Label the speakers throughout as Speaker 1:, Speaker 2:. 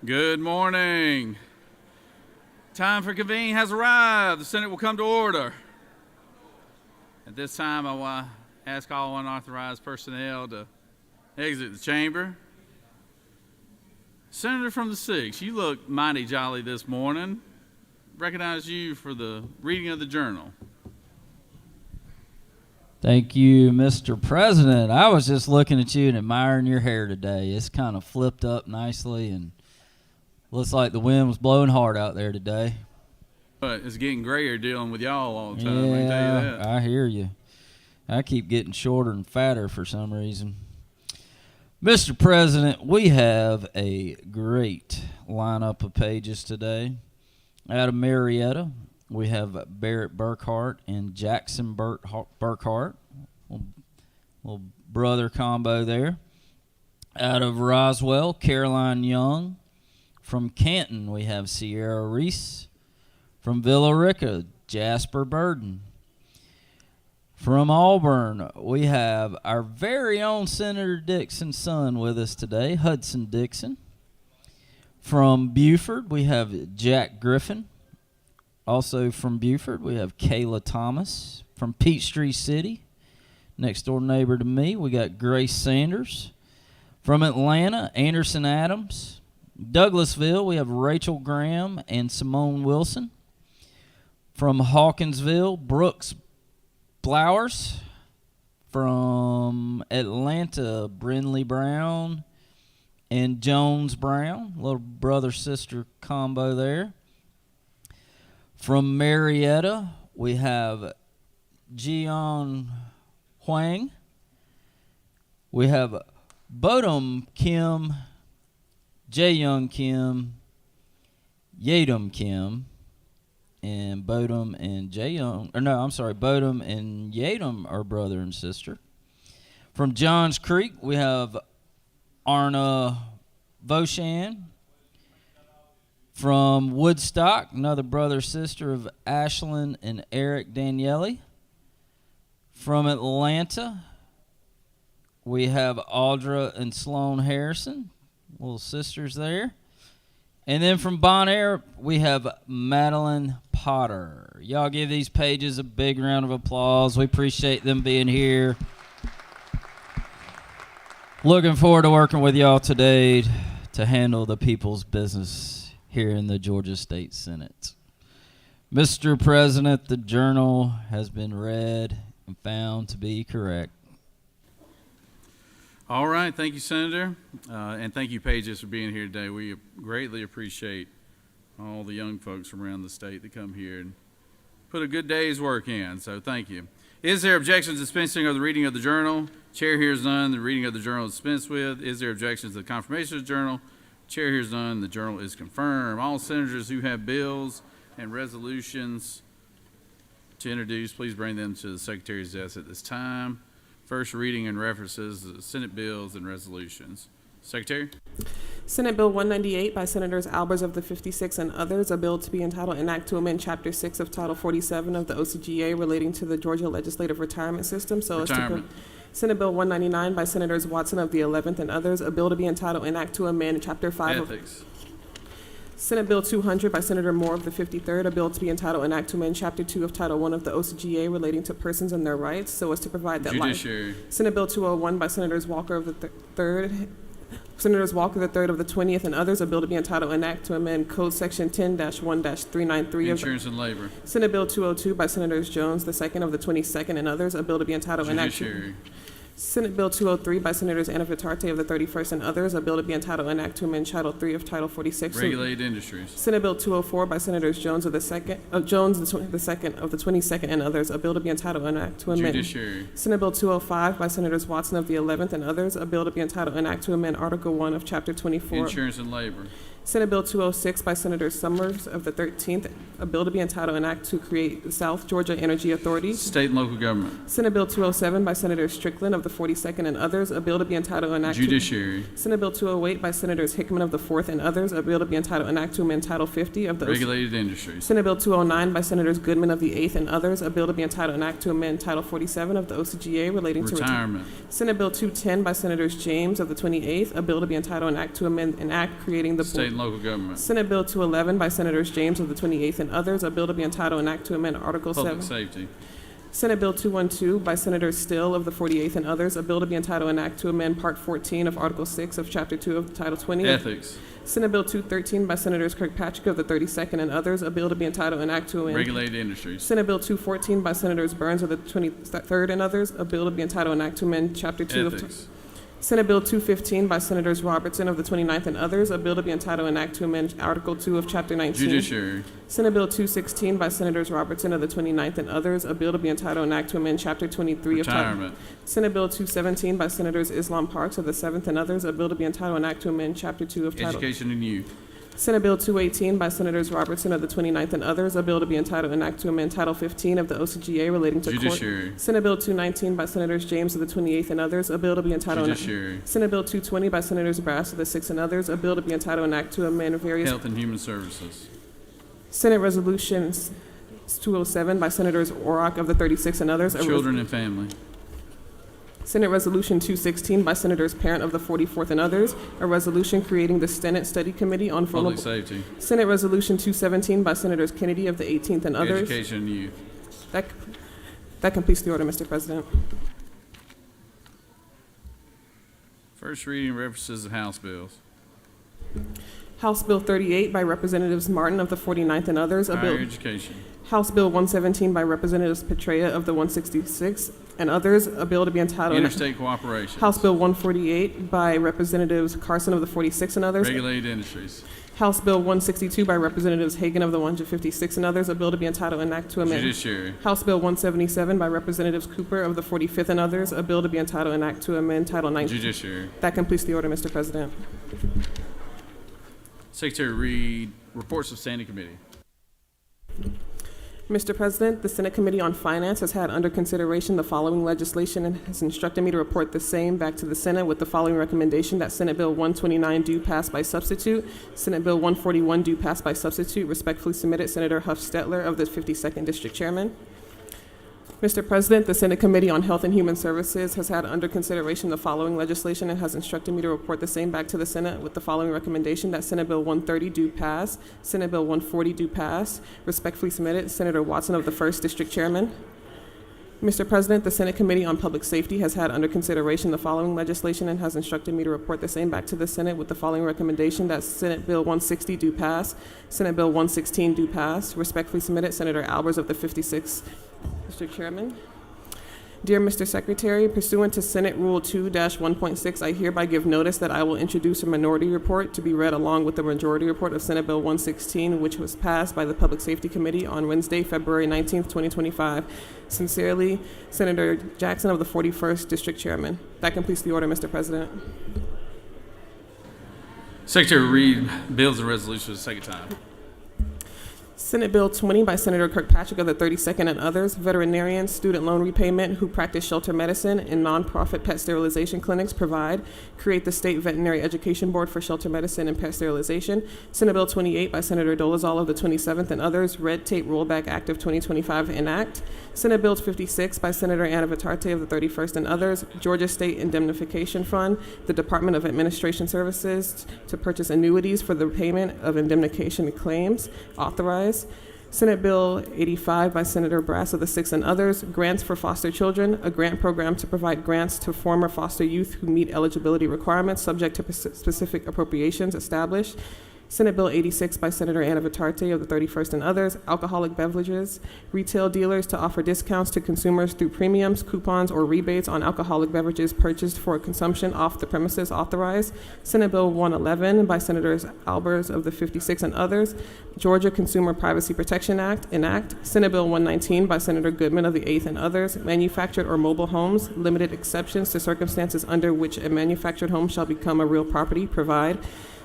Speaker 1: Good morning. Time for convening has arrived. The Senate will come to order. At this time, I want to ask all unauthorized personnel to exit the chamber. Senator from the 6th, you look mighty jolly this morning. Recognize you for the reading of the journal.
Speaker 2: Thank you, Mr. President. I was just looking at you and admiring your hair today. It's kind of flipped up nicely and looks like the wind was blowing hard out there today.
Speaker 1: But it's getting grayer dealing with y'all all the time, I can tell you that.
Speaker 2: I hear you. I keep getting shorter and fatter for some reason. Mr. President, we have a great lineup of pages today. Out of Marietta, we have Barrett Burkhart and Jackson Burkhart. Little brother combo there. Out of Roswell, Caroline Young. From Canton, we have Sierra Reese. From Villa Rica, Jasper Burden. From Auburn, we have our very own Senator Dixon's son with us today, Hudson Dixon. From Buford, we have Jack Griffin. Also from Buford, we have Kayla Thomas. From Peachtree City, next door neighbor to me, we got Grace Sanders. From Atlanta, Anderson Adams. Douglasville, we have Rachel Graham and Simone Wilson. From Hawkinsville, Brooks Blowers. From Atlanta, Brindley Brown and Jones Brown, little brother-sister combo there. From Marietta, we have Jian Huang. We have Bodum Kim, Jaeyoung Kim, Yadum Kim, and Bodum and Bodum and Yadum are brother and sister. From Johns Creek, we have Arna Voshan. From Woodstock, another brother-sister of Ashlyn and Eric Daniele. From Atlanta, we have Audra and Sloan Harrison, little sisters there. And then from Bonaire, we have Madeline Potter. Y'all give these pages a big round of applause. We appreciate them being here. Looking forward to working with y'all today to handle the people's business here in the Georgia State Senate. Mr. President, the journal has been read and found to be correct.
Speaker 1: All right. Thank you, Senator. And thank you, Pages, for being here today. We greatly appreciate all the young folks from around the state that come here and put a good day's work in. So thank you. Is there objections to dispensing of the reading of the journal? Chair hears none. The reading of the journal is dispensed with. Is there objections to the confirmation of the journal? Chair hears none. The journal is confirmed. All senators who have bills and resolutions to introduce, please bring them to the Secretary's desk at this time. First reading and references to Senate bills and resolutions. Secretary?
Speaker 3: Senate Bill 198 by Senators Albers of the 56 and others, a bill to be entitled An Act to Amend Chapter 6 of Title 47 of the OCGA relating to the Georgia Legislative Retirement System. Senate Bill 199 by Senators Watson of the 11th and others, a bill to be entitled An Act to Amend Chapter 5
Speaker 1: Ethics.
Speaker 3: Senate Bill 200 by Senator Moore of the 53rd, a bill to be entitled An Act to Amend Chapter 2 of Title 1 of the OCGA relating to persons and their rights, so as to provide that
Speaker 1: Judiciary.
Speaker 3: Senate Bill 201 by Senators Walker of the 3rd, Senators Walker the 3rd of the 20th and others, a bill to be entitled An Act to Amend Code Section 10-1-393
Speaker 1: Insurance and Labor.
Speaker 3: Senate Bill 202 by Senators Jones the 2nd of the 22nd and others, a bill to be entitled An Act
Speaker 1: Judiciary.
Speaker 3: Senate Bill 203 by Senators Anna Vitarte of the 31st and others, a bill to be entitled An Act to Amend Title 3 of Title 46.
Speaker 1: Regulated Industries.
Speaker 3: Senate Bill 204 by Senators Jones of the 2nd, Jones the 2nd of the 22nd and others, a bill to be entitled An Act to Amend.
Speaker 1: Judiciary.
Speaker 3: Senate Bill 205 by Senators Watson of the 11th and others, a bill to be entitled An Act to Amend Article 1 of Chapter 24.
Speaker 1: Insurance and Labor.
Speaker 3: Senate Bill 206 by Senator Summers of the 13th, a bill to be entitled An Act to Create the South Georgia Energy Authority.
Speaker 1: State and local government.
Speaker 3: Senate Bill 207 by Senator Strickland of the the 42nd and others, a bill to be entitled an act
Speaker 1: Judiciary.
Speaker 3: Senate Bill 208 by Senators Hickman of the 4th and others, a bill to be entitled an act to amend Title 50 of the
Speaker 1: Regulated Industries.
Speaker 3: Senate Bill 209 by Senators Goodman of the 8th and others, a bill to be entitled an act to amend Title 47 of the OCGA relating to
Speaker 1: Retirement.
Speaker 3: Senate Bill 210 by Senators James of the 28th, a bill to be entitled an act to amend an act creating the
Speaker 1: State and local government.
Speaker 3: Senate Bill 211 by Senators James of the 28th and others, a bill to be entitled an act to amend Article
Speaker 1: Public
Speaker 3: 7.
Speaker 1: safety.
Speaker 3: Senate Bill 212 by Senators Still of the 48th and others, a bill to be entitled an act to amend Part 14 of Article 6 of Chapter 2 of Title 20.
Speaker 1: Ethics.
Speaker 3: Senate Bill 213 by Senators Kirkpatrick of the 32nd and others, a bill to be entitled an act to amend.
Speaker 1: Regulated industries.
Speaker 3: Senate Bill 214 by Senators Burns of the 23rd and others, a bill to be entitled an act to amend Chapter 2 of.
Speaker 1: Ethics.
Speaker 3: Senate Bill 215 by Senators Robertson of the 29th and others, a bill to be entitled an act to amend Article 2 of Chapter 19.
Speaker 1: Judiciary.
Speaker 3: Senate Bill 216 by Senators Robertson of the 29th and others, a bill to be entitled an act to amend Chapter 23 of Title.
Speaker 1: Retirement.
Speaker 3: Senate Bill 217 by Senators Islam Parks of the 7th and others, a bill to be entitled an act to amend Chapter 2 of Title.
Speaker 1: Education and youth.
Speaker 3: Senate Bill 218 by Senators Robertson of the 29th and others, a bill to be entitled an act to amend Title 15 of the OCGA relating to court.
Speaker 1: Judiciary.
Speaker 3: Senate Bill 219 by Senators James of the 28th and others, a bill to be entitled.
Speaker 1: Judiciary.
Speaker 3: Senate Bill 220 by Senators Brass of the 6th and others, a bill to be entitled an act to amend various.
Speaker 1: Health and Human Services.
Speaker 3: Senate Resolutions 207 by Senators Orrock of the 36th and others.
Speaker 1: Children and family.
Speaker 3: Senate Resolution 216 by Senators Parent of the 44th and others, a resolution creating the Senate Study Committee on
Speaker 1: Public
Speaker 3: vulnerable.
Speaker 1: safety.
Speaker 3: Senate Resolution 217 by Senators Kennedy of the 18th and others.
Speaker 1: Education and youth.
Speaker 3: That completes the order, Mr. President.
Speaker 1: First reading references the House bills.
Speaker 3: House Bill 38 by Representatives Martin of the 49th and others, a
Speaker 1: Higher
Speaker 3: bill.
Speaker 1: education.
Speaker 3: House Bill 117 by Representatives Petrea of the 166th and others, a bill to be entitled.
Speaker 1: Interstate cooperation.
Speaker 3: House Bill 148 by Representatives Carson of the 46th and others.
Speaker 1: Regulated industries.
Speaker 3: House Bill 162 by Representatives Hagan of the 156th and others, a bill to be entitled an act to amend.
Speaker 1: Judiciary.
Speaker 3: House Bill 177 by Representatives Cooper of the 45th and others, a bill to be entitled an act to amend Title 19.
Speaker 1: Judiciary.
Speaker 3: That completes the order, Mr. President.
Speaker 1: Secretary read reports of standing committee.
Speaker 3: Mr. President, the Senate Committee on Finance has had under consideration the following legislation and has instructed me to report the same back to the Senate with the following recommendation: that Senate Bill 129 do pass by substitute, Senate Bill 141 do pass by substitute. Respectfully submitted, Senator Huff Stetler of the 52nd District Chairman. Mr. President, the Senate Committee on Health and Human Services has had under consideration the following legislation and has instructed me to report the same back to the Senate with the following recommendation: that Senate Bill 130 do pass, Senate Bill 140 do pass. Respectfully submitted, Senator Watson of the 1st District Chairman. Mr. President, the Senate Committee on Public Safety has had under consideration the following legislation and has instructed me to report the same back to the Senate with the following recommendation: that Senate Bill 160 do pass, Senate Bill 116 do pass. Respectfully submitted, Senator Albers of the 56th District Chairman. Dear Mr. Secretary, pursuant to Senate Rule 2-1.6, I hereby give notice that I will introduce a minority report to be read along with the majority report of Senate Bill 116, which was passed by the Public Safety Committee on Wednesday, February 19th, 2025. Sincerely, Senator Jackson of the 41st District Chairman. That completes the order, Mr. President.
Speaker 1: Secretary read bills and resolutions a second time.
Speaker 3: Senate Bill 20 by Senator Kirkpatrick of the 32nd and others, veterinarians, student loan repayment who practice shelter medicine and nonprofit pet sterilization clinics provide, create the State Veterinary Education Board for Shelter Medicine and Pet Sterilization. Senate Bill 28 by Senator Dolezal of the 27th and others, Red Tape Rollback Act of 2025 enact. Senate Bill 56 by Senator Anna Vitarte of the 31st and others, Georgia State Indemnification Fund, the Department of Administration Services to purchase annuities for the repayment of indemnification claims, authorize. Senate Bill 85 by Senator Brass of the 6th and others, grants for foster children, a grant program to provide grants to former foster youth who meet eligibility requirements subject to specific appropriations established. Senate Bill 86 by Senator Anna Vitarte of the 31st and others, alcoholic beverages, retail dealers to offer discounts to consumers through premiums, coupons, or rebates on alcoholic beverages purchased for consumption off the premises authorized. Senate Bill 111 by Senators Albers of the 56th and others, Georgia Consumer Privacy Protection Act, enact. Senate Bill 119 by Senator Goodman of the 8th and others, manufactured or mobile homes, limited exceptions to circumstances under which a manufactured home shall become a real property, provide.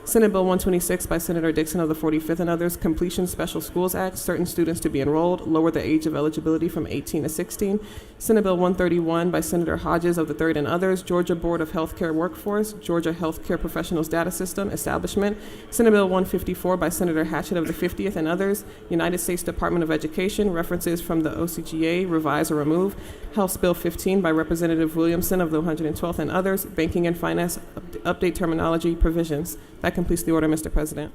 Speaker 3: Senate Bill 126 by Senator Dixon of the 45th and others, Completion Special Schools Act, certain students to be enrolled, lower the age of eligibility from 18 to 16. Senate Bill 131 by Senator Hodges of the 3rd and others, Georgia Board of Healthcare Workforce, Georgia Healthcare Professionals Data System Establishment. Senate Bill 154 by Senator Hatchett of the 50th and others, United States Department of Education, references from the OCGA, revise or remove. House Bill 15 by Representative Williamson of the 112th and others, Banking and Finance Update Terminology Provisions. That completes the order, Mr. President.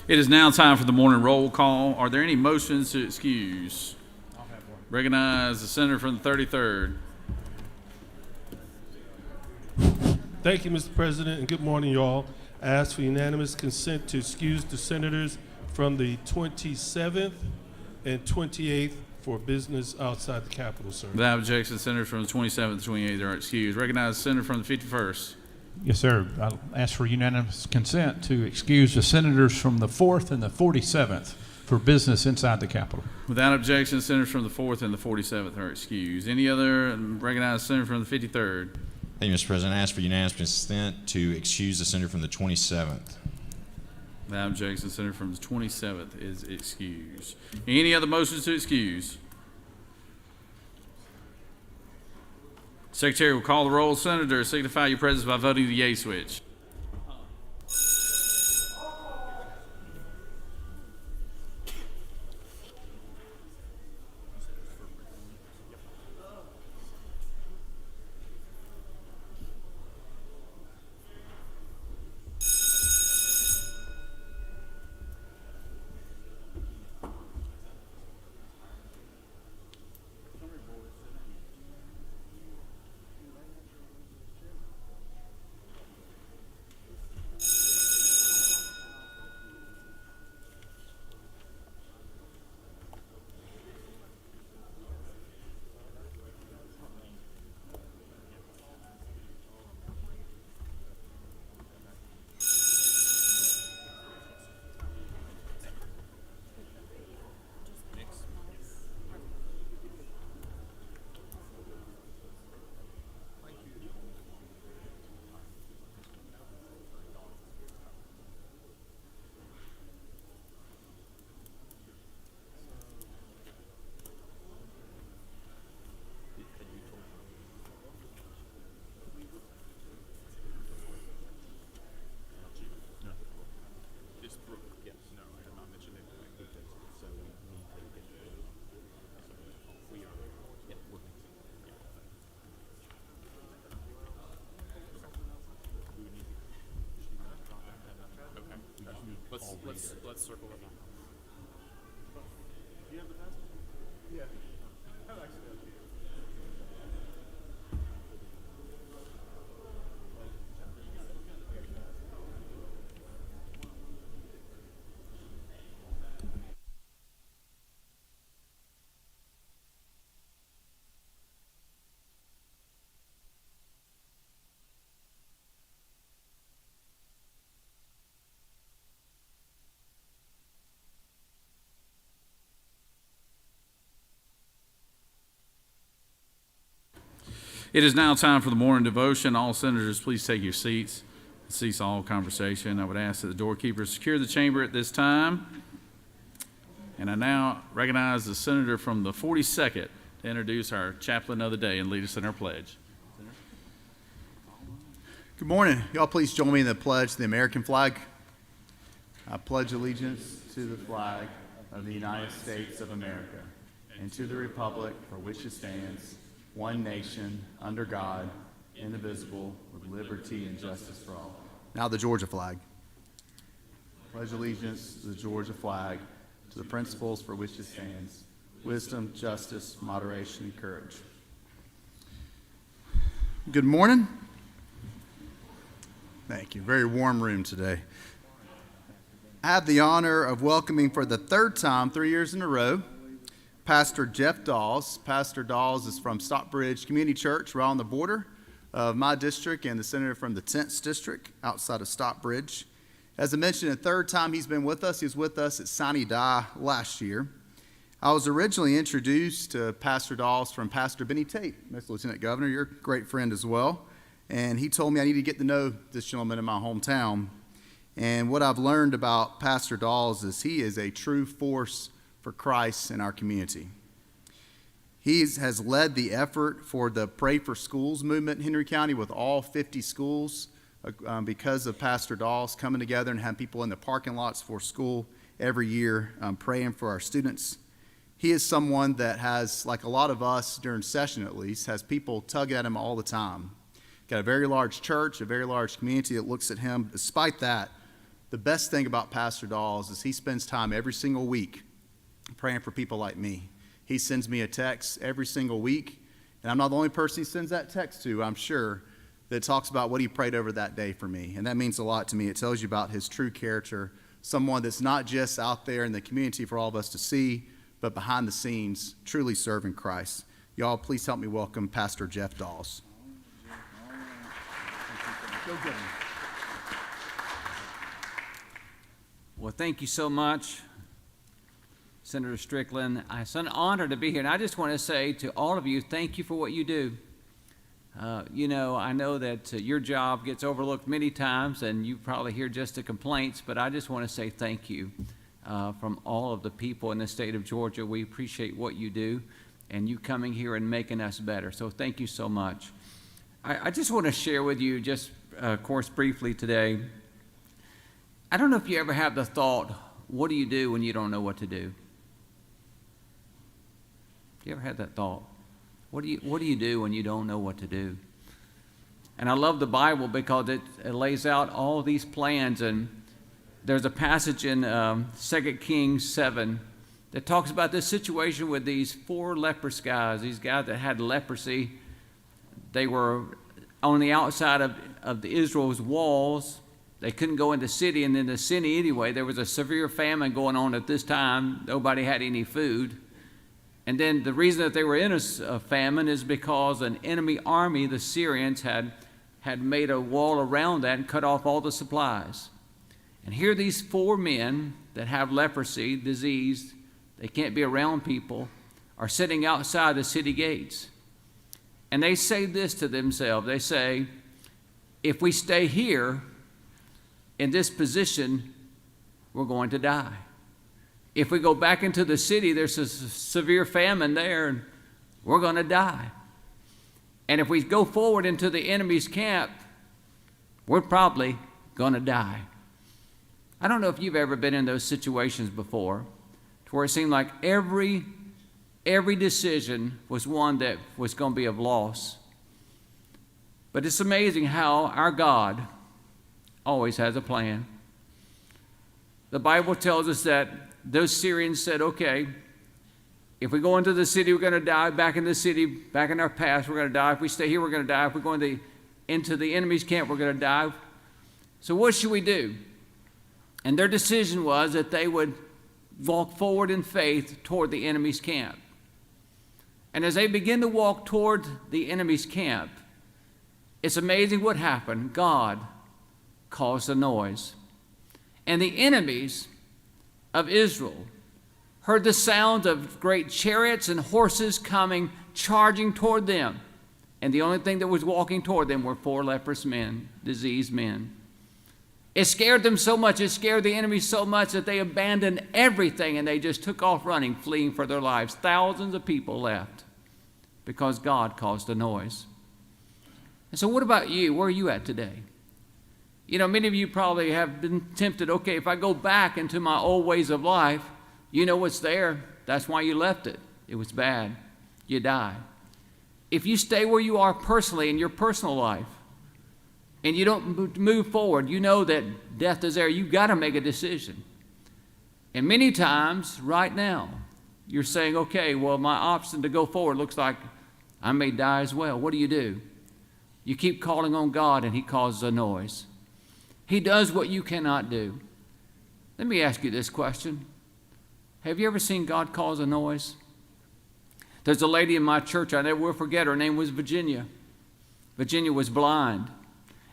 Speaker 1: It is now time for the morning roll call. Are there any motions to excuse? I'll have one. Recognize the senator from the 33rd.
Speaker 4: Thank you, Mr. President, and good morning, y'all. I ask for unanimous consent to excuse the senators from the 27th and 28th for business outside the Capitol, sir.
Speaker 1: Without objection, the senators from the 27th and 28th are excused. Recognize the senator from the 51st.
Speaker 5: Yes, sir. I'll ask for unanimous consent to excuse the senators from the 4th and the 47th for business inside the Capitol.
Speaker 1: Without objection, the senators from the 4th and the 47th are excused. Any other? Recognize the senator from the 53rd.
Speaker 6: Thank you, Mr. President. I ask for unanimous consent to excuse the senator from the 27th.
Speaker 1: Without objection, the senator from the 27th is excused. Any other motions to excuse? Secretary will call the roll. Senator, signify your presence by voting the yea switch.
Speaker 7: Let's circle it now. Do you have the passage? Yeah. I've actually got it.
Speaker 1: It is now time for the morning devotion. All senators, please take your seats. Cease all conversation. I would ask that the doorkeepers secure the chamber at this time. And I now recognize the senator from the 42nd to introduce our chaplain of the day and lead us in our pledge.
Speaker 8: Good morning. Y'all please join me in the pledge to the American flag. I pledge allegiance to the flag of the United States of America and to the republic for which it stands, one nation, under God, indivisible, with liberty and justice for all. Now the Georgia flag. Pledge allegiance to the Georgia flag, to the principles for which it stands, wisdom, justice, moderation, and courage. Good morning. Thank you. Very warm room today. I have the honor of welcoming for the third time, 3 years in a row, Pastor Jeff Dawes. Pastor Dawes is from Stockbridge Community Church, right on the border of my district and the senator from the 10th district outside of Stockbridge. As I mentioned, the third time he's been with us. He was with us at Sine Die last year. I was originally introduced to Pastor Dawes from Pastor Benny Tate, Mr. Lieutenant Governor, your great friend as well. And he told me I need to get to know this gentleman in my hometown. And what I've learned about Pastor Dawes is he is a true force for Christ in our community. He has led the effort for the Pray for Schools movement in Henry County with all 50 schools because of Pastor Dawes coming together and having people in the parking lots for school every year praying for our students. He is someone that has, like a lot of us during session at least, has people tug at him all the time. Got a very large church, a very large community that looks at him. Despite that, the best thing about Pastor Dawes is he spends time every single week praying for people like me. He sends me a text every single week, and I'm not the only person he sends that text to, I'm sure, that talks about what he prayed over that day for me. And that means a lot to me. It tells you about his true character, someone that's not just out there in the community for all of us to see, but behind the scenes, truly serving Christ. Y'all, please help me welcome Pastor Jeff Dawes.
Speaker 9: Well, thank you so much, Senator Strickland. It's an honor to be here, and I just want to say to all of you, thank you for what you do. I know that your job gets overlooked many times, and you probably hear just the complaints, but I just want to say thank you from all of the people in the state of Georgia. We appreciate what you do, and you coming here and making us better. So thank you so much. I just want to share with you, just of course, briefly today. I don't know if you ever have the thought, what do you do when you don't know what to do? You ever had that thought? What do you do when you don't know what to do? And I love the Bible because it lays out all these plans. And there's a passage in 2 Kings 7 that talks about this situation with these 4 leprous guys, these guys that had leprosy. They were on the outside of the Israel's walls. They couldn't go in the city, and in the city anyway, there was a severe famine going on at this time. Nobody had any food. And then the reason that they were in a famine is because an enemy army, the Syrians, had made a wall around that and cut off all the supplies. And here these 4 men that have leprosy, disease, they can't be around people, are sitting outside the city gates. And they say this to themselves. They say, if we stay here in this position, we're going to die. If we go back into the city, there's a severe famine there, and we're going to die. And if we go forward into the enemy's camp, we're probably going to die. I don't know if you've ever been in those situations before, to where it seemed like every decision was one that was going to be of loss. But it's amazing how our God always has a plan. The Bible tells us that those Syrians said, okay, if we go into the city, we're going to die. Back in the city, back in our past, we're going to die. If we stay here, we're going to die. If we go into the enemy's camp, we're going to die. So what should we do? And their decision was that they would walk forward in faith toward the enemy's camp. And as they begin to walk toward the enemy's camp, it's amazing what happened. God caused a noise. And the enemies of Israel heard the sound of great chariots and horses coming, charging toward them. And the only thing that was walking toward them were 4 leprous men, diseased men. It scared them so much, it scared the enemy so much that they abandoned everything and they just took off running, fleeing for their lives. Thousands of people left because God caused a noise. And so what about you? Where are you at today? Many of you probably have been tempted, okay, if I go back into my old ways of life, you know what's there. That's why you left it. It was bad. You die. If you stay where you are personally in your personal life, and you don't move forward, you know that death is there. You've got to make a decision. And many times, right now, you're saying, okay, well, my option to go forward looks like I may die as well. What do? You keep calling on God, and He causes a noise. He does what you cannot do. Let me ask you this question. Have you ever seen God cause a noise? There's a lady in my church, I never will forget, her name was Virginia. Virginia was blind.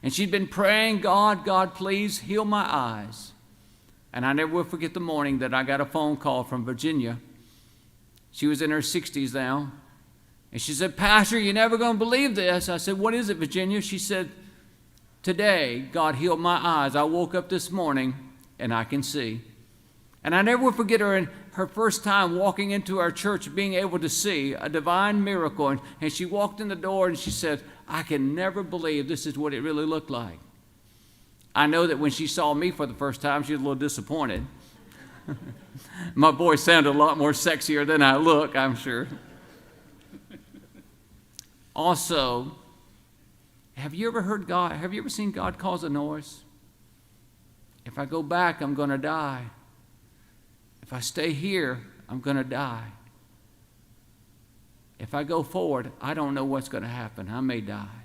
Speaker 9: And she'd been praying, God, please heal my eyes. And I never will forget the morning that I got a phone call from Virginia. She was in her 60s now. And she said, Pastor, you're never going to believe this. I said, what is it, Virginia? She said, today, God healed my eyes. I woke up this morning and I can see. And I never will forget her in her first time walking into our church, being able to see a divine miracle. And she walked in the door and she said, I can never believe this is what it really looked like. I know that when she saw me for the first time, she was a little disappointed. My voice sounded a lot more sexier than I look, I'm sure. Also, have you ever seen God cause a noise? If I go back, I'm going to die. If I stay here, I'm going to die. If I go forward, I don't know what's going to happen. I may die.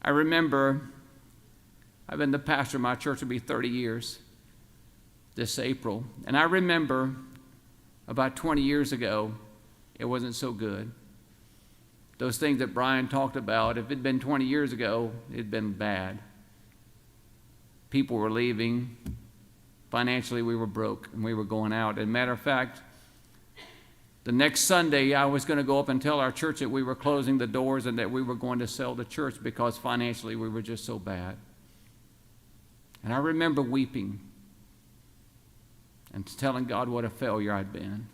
Speaker 9: I remember, I've been the pastor of my church, will be 30 years this April. And I remember about 20 years ago, it wasn't so good. Those things that Brian talked about, if it had been 20 years ago, it had been bad. People were leaving. Financially, we were broke, and we were going out. As a matter of fact, the next Sunday, I was going to go up and tell our church that we were closing the doors and that we were going to sell the church because financially we were just so bad. And I remember weeping and telling God what a failure I'd been.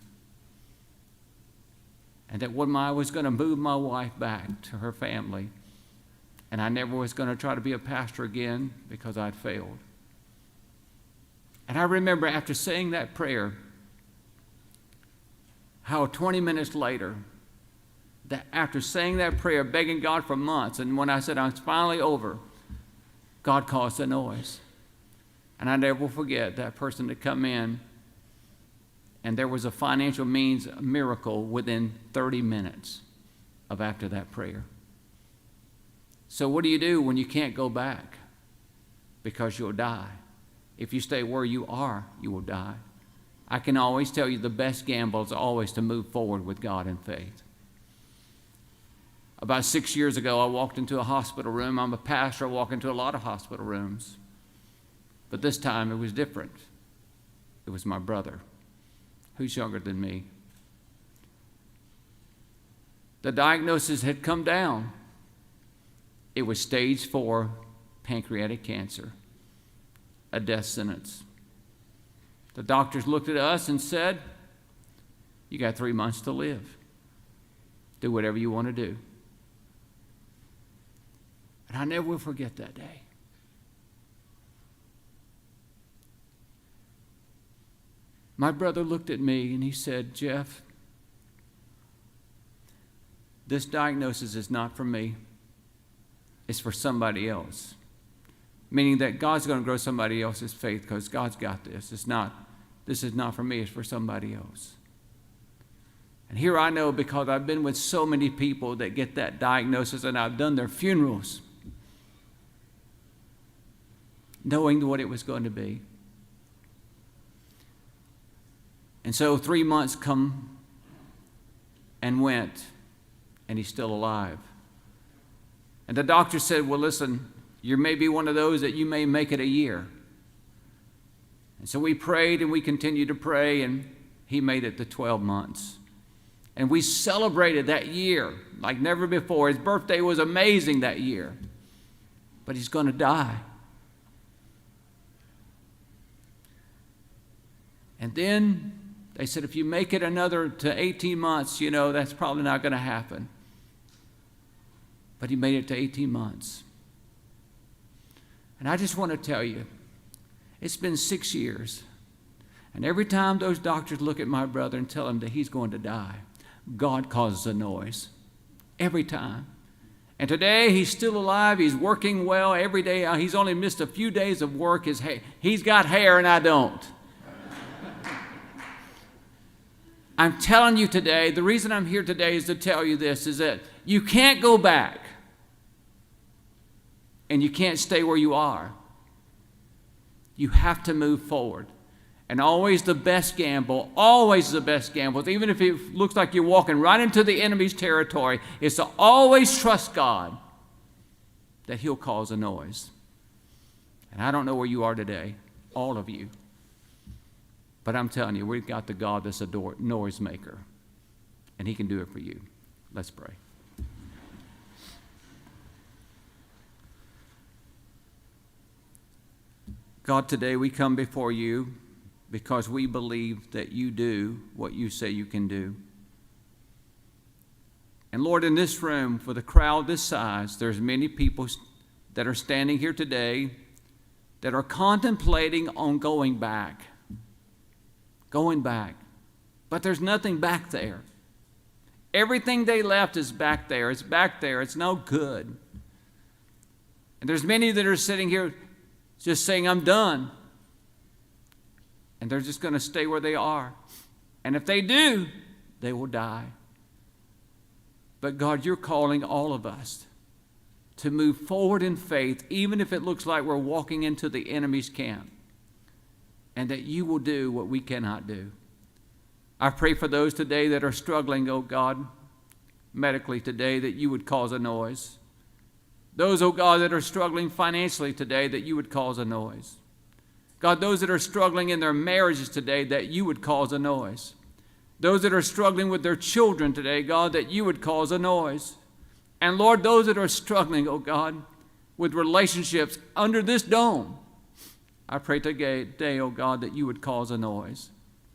Speaker 9: And that when I was going to move my wife back to her family, and I never was going to try to be a pastor again because I'd failed. And I remember after saying that prayer, how 20 minutes later, that after saying that prayer, begging God for months, and when I said I was finally over, God caused a noise. And I never will forget that person to come in, and there was a financial means, a miracle within 30 minutes of after that prayer. So what do you do when you can't go back? Because you'll die. If you stay where you are, you will die. I can always tell you the best gamble is always to move forward with God in faith. About 6 years ago, I walked into a hospital room. I'm a pastor. I walk into a lot of hospital rooms. But this time it was different. It was my brother, who's younger than me. The diagnosis had come down. It was stage 4 pancreatic cancer, a death sentence. The doctors looked at us and said, you got 3 months to live. Do whatever you want to do. And I never will forget that day. My brother looked at me and he said, Jeff, this diagnosis is not for me. It's for somebody else. Meaning that God's going to grow somebody else's faith because God's got this. This is not for me, it's for somebody else. And here I know, because I've been with so many people that get that diagnosis and I've done their funerals, knowing what it was going to be. And so 3 months come and went, and he's still alive. And the doctor said, well, listen, you may be one of those that you may make it a year. And so we prayed and we continued to pray, and he made it to 12 months. And we celebrated that year like never before. His birthday was amazing that year. But he's going to die. And then they said, if you make it another to 18 months, that's probably not going to happen. But he made it to 18 months. And I just want to tell you, it's been 6 years. And every time those doctors look at my brother and tell him that he's going to die, God causes a noise. Every time. And today he's still alive. He's working well every day. He's only missed a few days of work. He's got hair and I don't. I'm telling you today, the reason I'm here today is to tell you this, is that you can't go back and you can't stay where you are. You have to move forward. And always the best gamble, even if it looks like you're walking right into the enemy's territory, is to always trust God that he'll cause a noise. And I don't know where you are today, all of you. But I'm telling you, we've got the God that's a noise maker. and he can do it for you. Let's pray. God, today we come before you because we believe that you do what you say you can do. And Lord, in this room, for the crowd this size, there's many people that are standing here today that are contemplating on going back. But there's nothing back there. Everything they left is back there. It's back there. It's no good. And there's many that are sitting here just saying, I'm done. And they're just going to stay where they are. And if they do, they will die. But God, you're calling all of us to move forward in faith, even if it looks like we're walking into the enemy's camp, and that you will do what we cannot do. I pray for those today that are struggling, oh God, medically today, that you would cause a noise. Those, oh God, that are struggling financially today, that you would cause a noise. God, those that are struggling in their marriages today, that you would cause a noise. Those that are struggling with their children today, God, that you would cause a noise. And Lord, those that are struggling, oh God, with relationships under this dome, I pray today, oh God, that you would cause a noise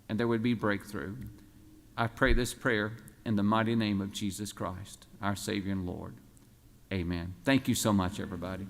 Speaker 9: and there would be breakthrough. I pray this prayer in the mighty name of Jesus Christ, our Savior and Lord. Amen. Thank you so much, everybody.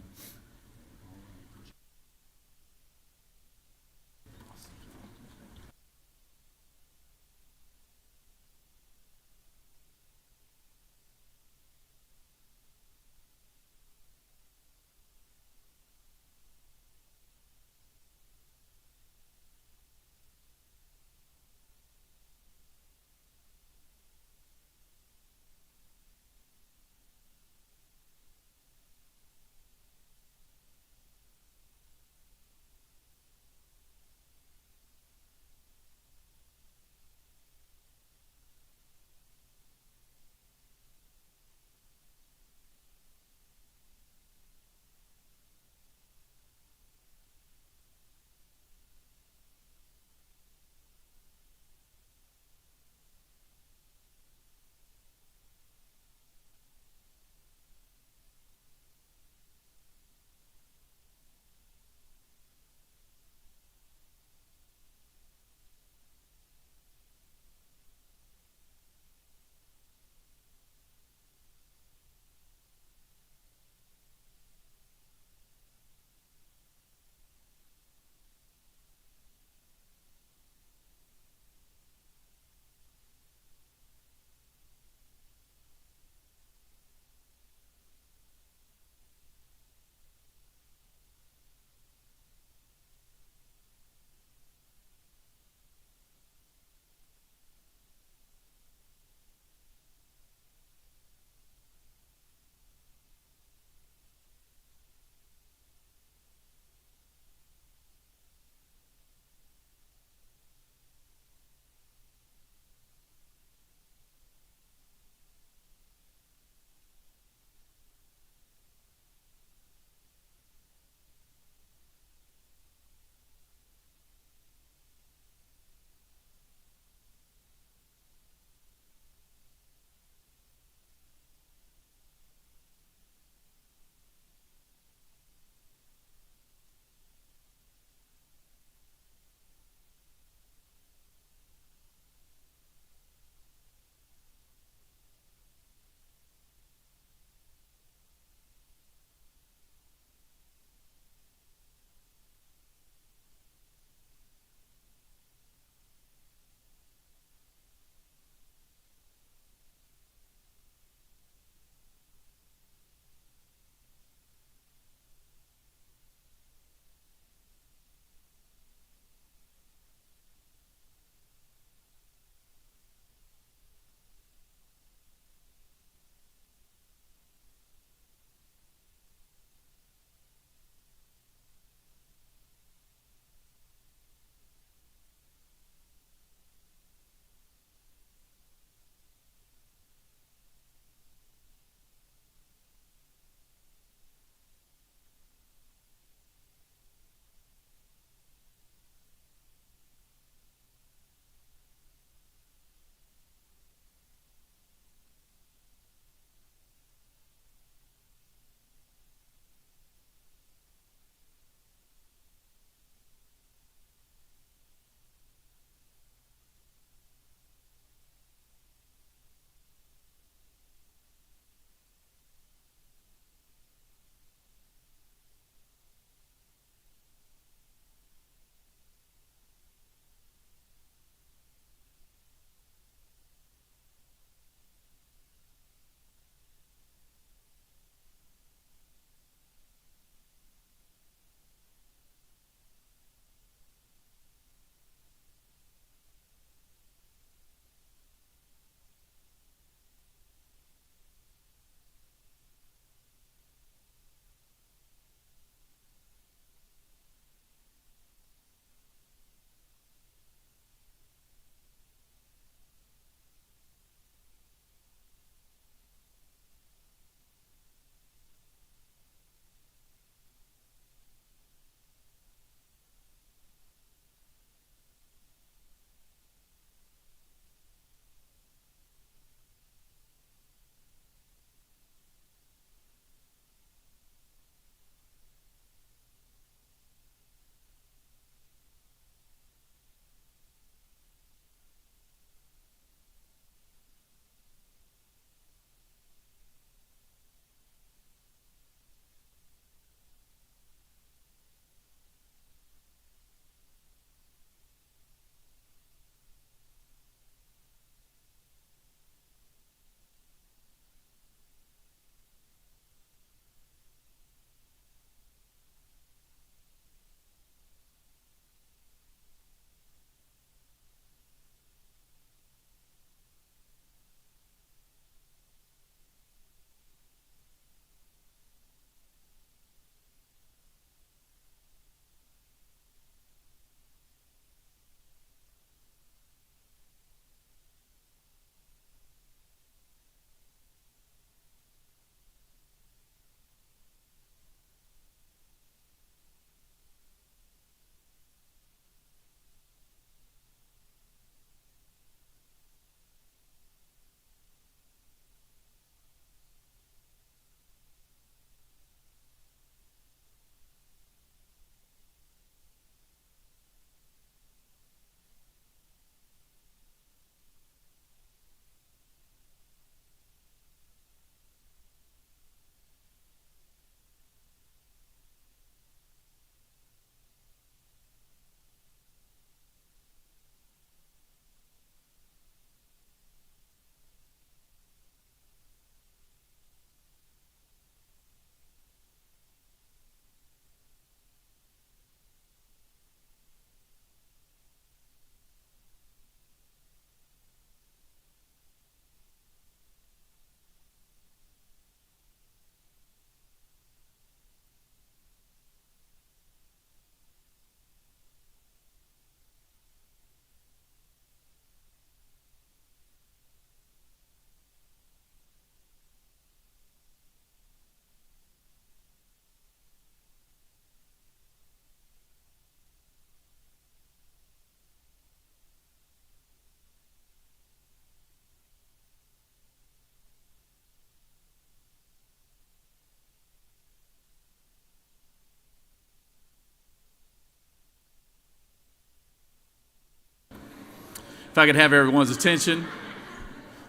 Speaker 1: I could have everyone's attention.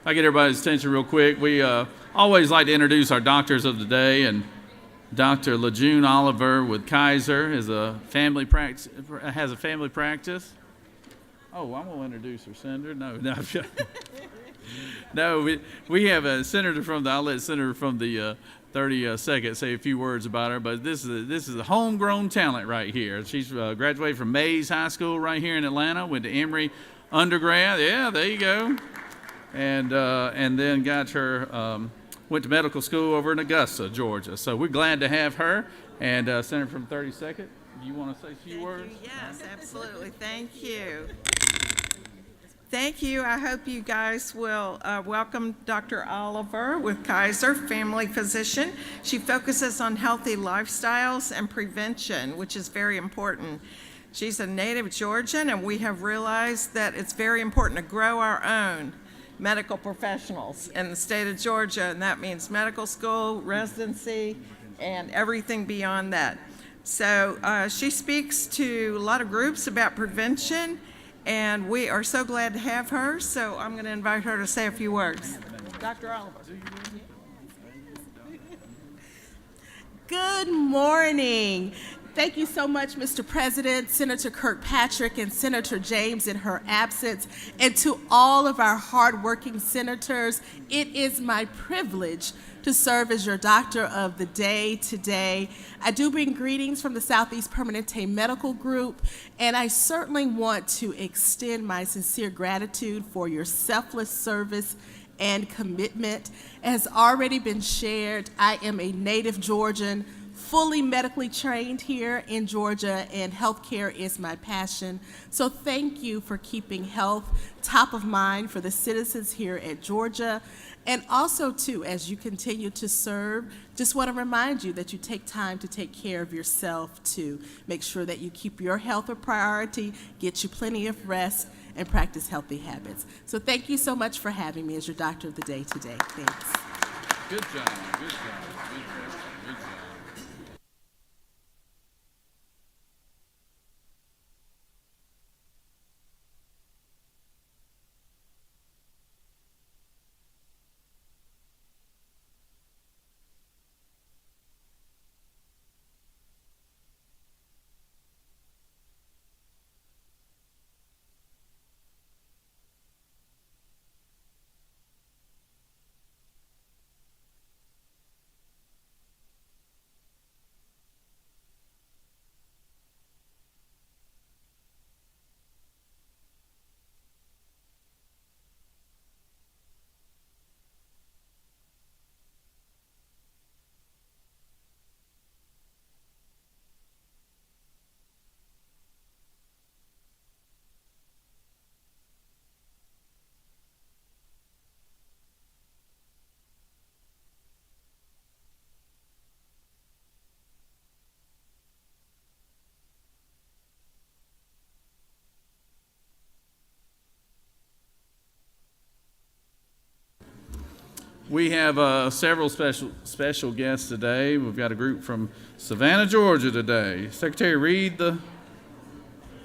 Speaker 1: If I get everybody's attention real quick, we always like to introduce our doctors of the day, and Dr. LeJune Oliver with Kaiser has a family practice. Oh, I'm going to introduce her, Senator. No. No, we have a senator from I'll let Senator from the 32nd say a few words about her, but this is a homegrown talent right here. She's graduated from Mays High School right here in Atlanta, went to Emory undergrad. Yeah, there you go. And then got her, went to medical school over in Augusta, Georgia. So we're glad to have her. And Senator from 32nd, do you want to say a few words?
Speaker 10: Yes, absolutely. Thank you. Thank you. I hope you guys will welcome Dr. Oliver with Kaiser, family physician. She focuses on healthy lifestyles and prevention, which is very important. She's a native Georgian, and we have realized that it's very important to grow our own medical professionals in the state of Georgia, and that means medical school, residency, and everything beyond that. So she speaks to a lot of groups about prevention, and we are so glad to have her, so I'm going to invite her to say a few words. Dr. Oliver.
Speaker 11: Good morning. Thank you so much, Mr. President, Senator Kirkpatrick, and Senator James in her absence, and to all of our hardworking senators. It is my privilege to serve as your doctor of the day today. I do bring greetings from the Southeast Permanente Medical Group, and I certainly want to extend my sincere gratitude for your selfless service and commitment. As already been shared, I am a native Georgian, fully medically trained here in Georgia, and healthcare is my passion. So thank you for keeping health top of mind for the citizens here at Georgia. And also, too, as you continue to serve, just want to remind you that you take time to take care of yourself, to make sure that you keep your health a priority, get you plenty of rest, and practice healthy habits. So thank you so much for having me as your doctor of the day today. Thanks.
Speaker 1: Good job. Good job. Good job. Good job. We have several special guests today. We've got a group from Savannah, Georgia today. Secretary, read the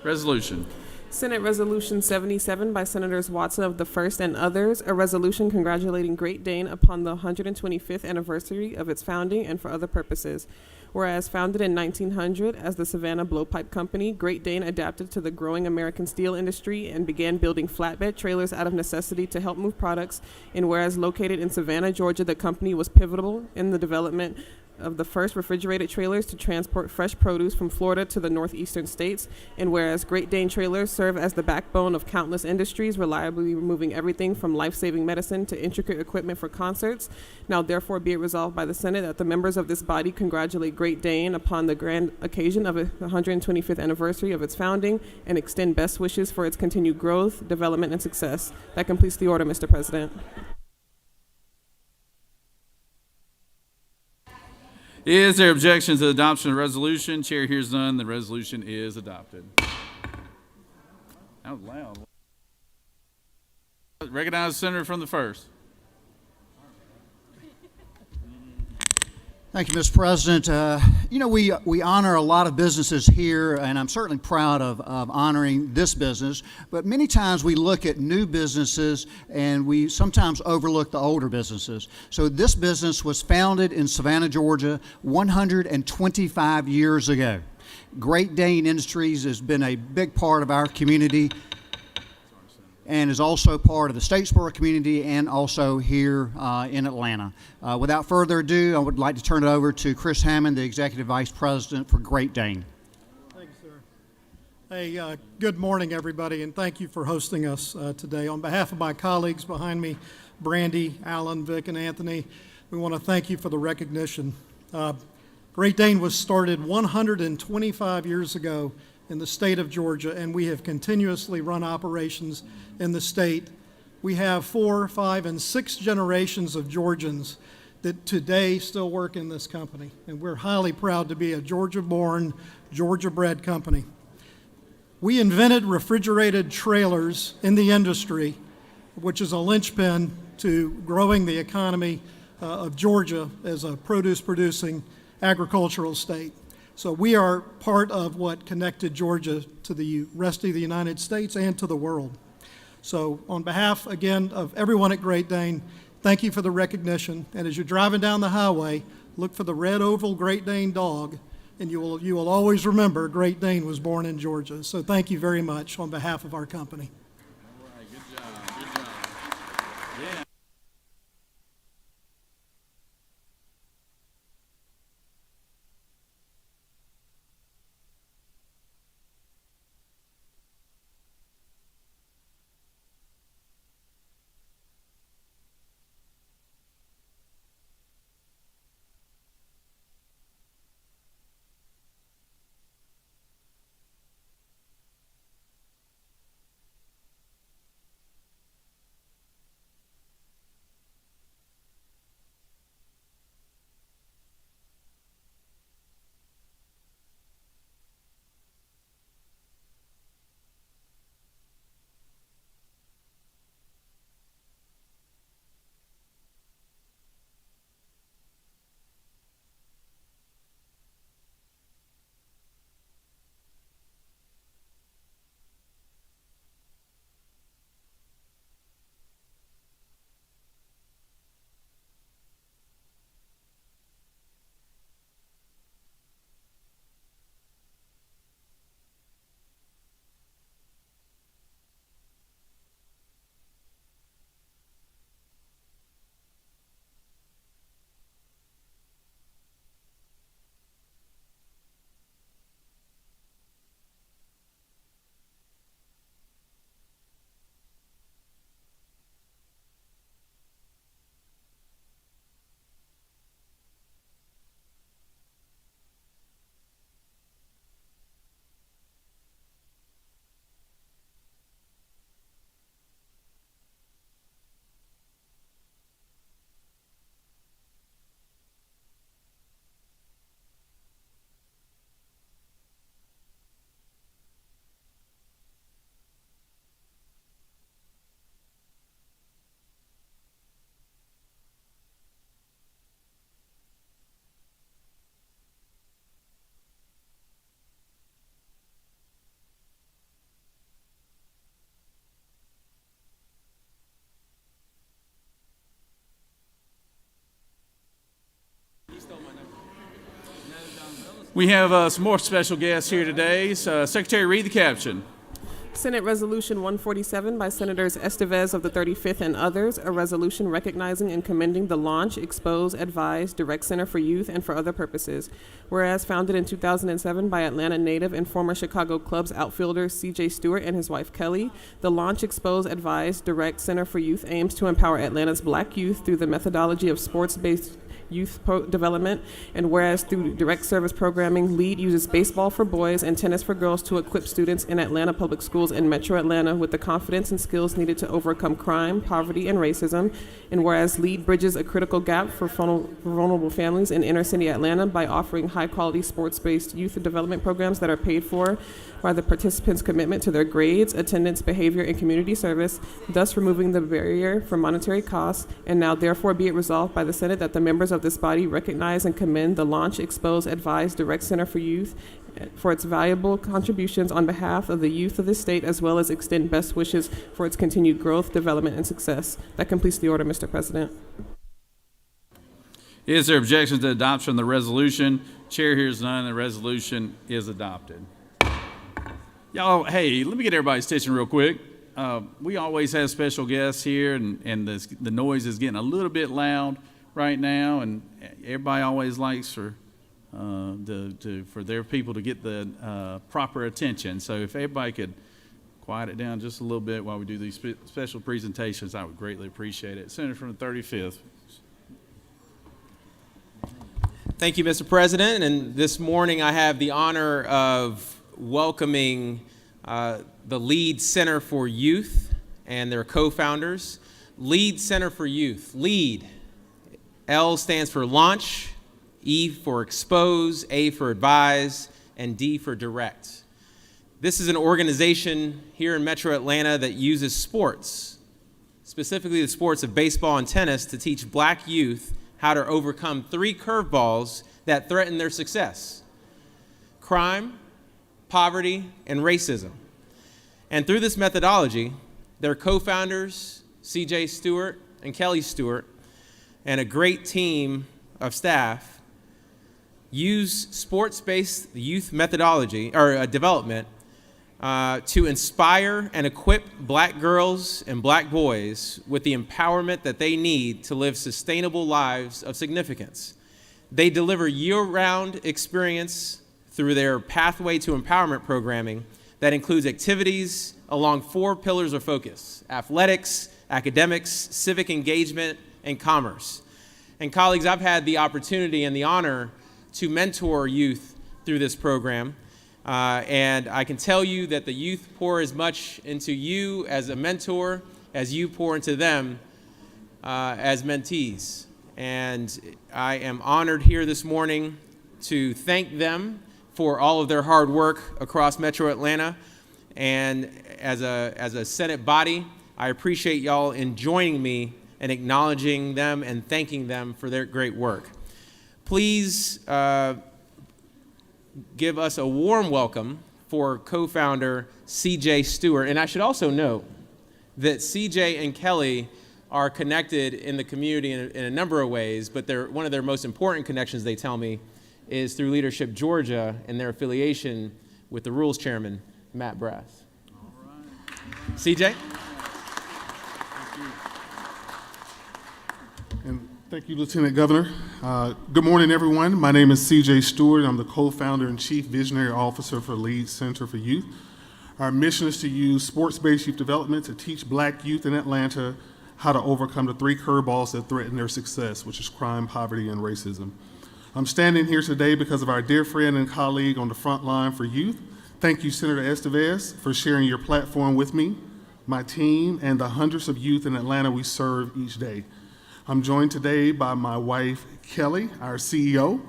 Speaker 1: resolution.
Speaker 3: Senate Resolution 77 by Senators Watson of the 1st and others, a resolution congratulating Great Dane upon the 125th anniversary of its founding and for other purposes. Whereas founded in 1900 as the Savannah Blowpipe Company, Great Dane adapted to the growing American steel industry and began building flatbed trailers out of necessity to help move products. And whereas located in Savannah, Georgia, the company was pivotal in the development of the first refrigerated trailers to transport fresh produce from Florida to the northeastern states. And whereas Great Dane trailers serve as the backbone of countless industries, reliably removing everything from life-saving medicine to intricate equipment for concerts, now therefore be it resolved by the Senate that the members of this body congratulate Great Dane upon the grand occasion of the 125th anniversary of its founding and extend best wishes for its continued growth, development, and success. That completes the order, Mr. President.
Speaker 1: Is there objection to the adoption of the resolution? Chair hears none. The resolution is adopted. That was loud. Recognize the senator from the 1st.
Speaker 12: Thank you, Mr. President. We honor a lot of businesses here, and I'm certainly proud of honoring this business, but many times we look at new businesses and we sometimes overlook the older businesses. So this business was founded in Savannah, Georgia 125 years ago. Great Dane Industries has been a big part of our community and is also part of the Statesboro community and also here in Atlanta. Without further ado, I would like to turn it over to Chris Hammond, the Executive Vice President for Great Dane.
Speaker 7: Thank you, sir. Hey, good morning, everybody, and thank you for hosting us today. On behalf of my colleagues behind me, Brandy, Alan, Vic, and Anthony, we want to thank you for the recognition. Great Dane was started 125 years ago in the state of Georgia, and we have continuously run operations in the state. We have 4, 5, and 6 generations of Georgians that today still work in this company, and we're highly proud to be a Georgia-born, Georgia-bred company. We invented refrigerated trailers in the industry, which is a linchpin to growing the economy of Georgia as a produce-producing agricultural state. So we are part of what connected Georgia to the rest of the United States and to the world. So on behalf, again, of everyone at Great Dane, thank you for the recognition. And as you're driving down the highway, look for the red oval Great Dane dog, and you will always remember Great Dane was born in Georgia. So thank you very much on behalf of our company.
Speaker 1: All right, good job, good job. Yeah. We have some more special guests here today. Secretary, read the caption.
Speaker 3: Senate Resolution 147 by Senators Estevez of the 35th and others, a resolution recognizing and commending the launch, expose, advise, direct Center for Youth and for other purposes. Whereas founded in 2007 by Atlanta native and former Chicago Cubs outfielder C.J. Stewart and his wife Kelly, the launch, expose, advise, direct Center for Youth aims to empower Atlanta's black youth through the methodology of sports-based youth development, and whereas through direct service programming, LEAD uses baseball for boys and tennis for girls to equip students in Atlanta public schools and Metro Atlanta with the confidence and skills needed to overcome crime, poverty, and racism, and whereas LEAD bridges a critical gap for vulnerable families in inner city Atlanta by offering high-quality sports-based youth development programs that are paid for by the participants' commitment to their grades, attendance, behavior, and community service, thus removing the barrier for monetary costs, and now therefore be it resolved by the Senate that the members of of this body recognize and commend the Launch, Expose, Advise, Direct Center for Youth for its valuable contributions on behalf of the youth of this state, as well as extend best wishes for its continued growth, development, and success. That completes the order, Mr. President.
Speaker 1: Is there objection to adoption of the resolution? Chair hears none. The resolution is adopted. Y'all, hey, let me get everybody's attention real quick. We always have special guests here, and the noise is getting a little bit loud right now, and everybody always likes for their people to get the proper attention. So if everybody could quiet it down just a little bit while we do these special presentations, I would greatly appreciate it. Senator from the 35th.
Speaker 13: Thank you, Mr. President. And this morning I have the honor of welcoming the Lead Center for Youth and their co-founders. Lead Center for Youth. Lead. L stands for launch, E for expose, A for advise, and D for direct. This is an organization here in Metro Atlanta that uses sports, specifically the sports of baseball and tennis, to teach black youth how to overcome 3 curveballs that threaten their success: crime, poverty, and racism. And through this methodology, their co-founders, CJ Stewart and Kelly Stewart, and a great team of staff use sports-based youth methodology or development to inspire and equip black girls and black boys with the empowerment that they need to live sustainable lives of significance. They deliver year-round experience through their Pathway to Empowerment programming that includes activities along 4 pillars of focus: athletics, academics, civic engagement, and commerce. And colleagues, I've had the opportunity and the honor to mentor youth through this program. And I can tell you that the youth pour as much into you as a mentor as you pour into them as mentees. And I am honored here this morning to thank them for all of their hard work across Metro Atlanta. And as a Senate body, I appreciate y'all in joining me and acknowledging them and thanking them for their great work. Please give us a warm welcome for co-founder CJ Stewart. And I should also note that CJ and Kelly are connected in the community in a number of ways, but one of their most important connections, they tell me, is through Leadership Georgia and their affiliation with the Rules Chairman, Matt Brass. All right. CJ?
Speaker 14: And thank you, Lieutenant Governor. Good morning, everyone. My name is CJ Stewart. I'm the co-founder and chief visionary officer for Lead Center for Youth. Our mission is to use sports-based youth development to teach black youth in Atlanta how to overcome the 3 curveballs that threaten their success, which is crime, poverty, and racism. I'm standing here today because of our dear friend and colleague on the front line for youth. Thank you, Senator Estevez, for sharing your platform with me, my team, and the hundreds of youth in Atlanta we serve each day. I'm joined today by my wife, Kelly, our CEO,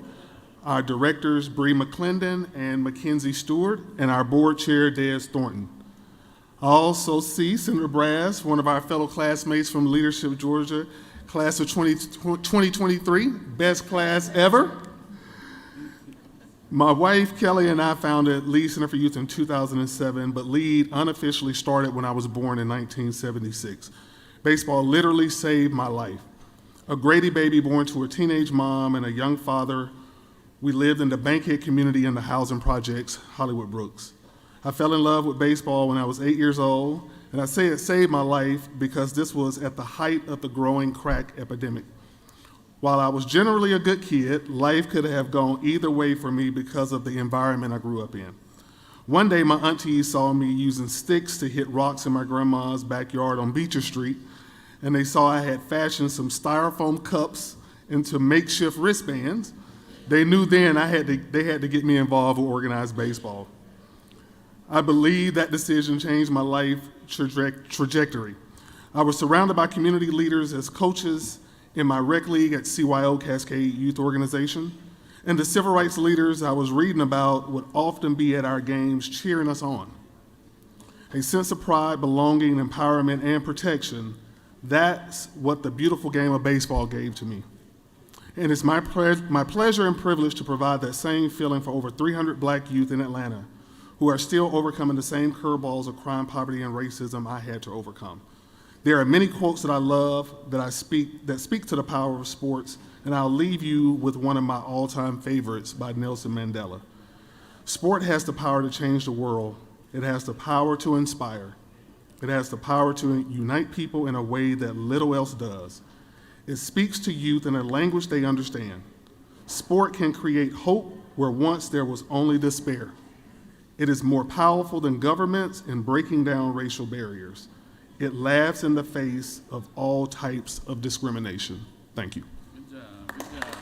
Speaker 14: our directors, Bree McClendon and Mackenzie Stewart, and our board chair, Des Thornton. I also see Senator Brass, one of our fellow classmates from Leadership Georgia, class of 2023, best class ever. My wife, Kelly, and I founded Lead Center for Youth in 2007, but Lead unofficially started when I was born in 1976. Baseball literally saved my life. A Grady baby born to a teenage mom and a young father, we lived in the Bankhead community in the housing projects, Hollywood Brooks. I fell in love with baseball when I was 8 years old, and I say it saved my life because this was at the height of the growing crack epidemic. While I was generally a good kid, life could have gone either way for me because of the environment I grew up in. One day, my aunties saw me using sticks to hit rocks in my grandma's backyard on Beecher Street, and they saw I had fashioned some styrofoam cups into makeshift wristbands. They knew then they had to get me involved with organized baseball. I believe that decision changed my life trajectory. I was surrounded by community leaders as coaches in my rec league at CYO Cascade Youth Organization, and the civil rights leaders I was reading about would often be at our games cheering us on. A sense of pride, belonging, empowerment, and protection, that's what the beautiful game of baseball gave to me. And it's my pleasure and privilege to provide that same feeling for over 300 black youth in Atlanta who are still overcoming the same curveballs of crime, poverty, and racism I had to overcome. There are many quotes that I love that speak to the power of sports, and I'll leave you with one of my all-time favorites by Nelson Mandela. Sport has the power to change the world. It has the power to inspire. It has the power to unite people in a way that little else does. It speaks to youth in a language they understand. Sport can create hope where once there was only despair. It is more powerful than governments in breaking down racial barriers. It laughs in the face of all types of discrimination. Thank you.
Speaker 1: Good job. Good job.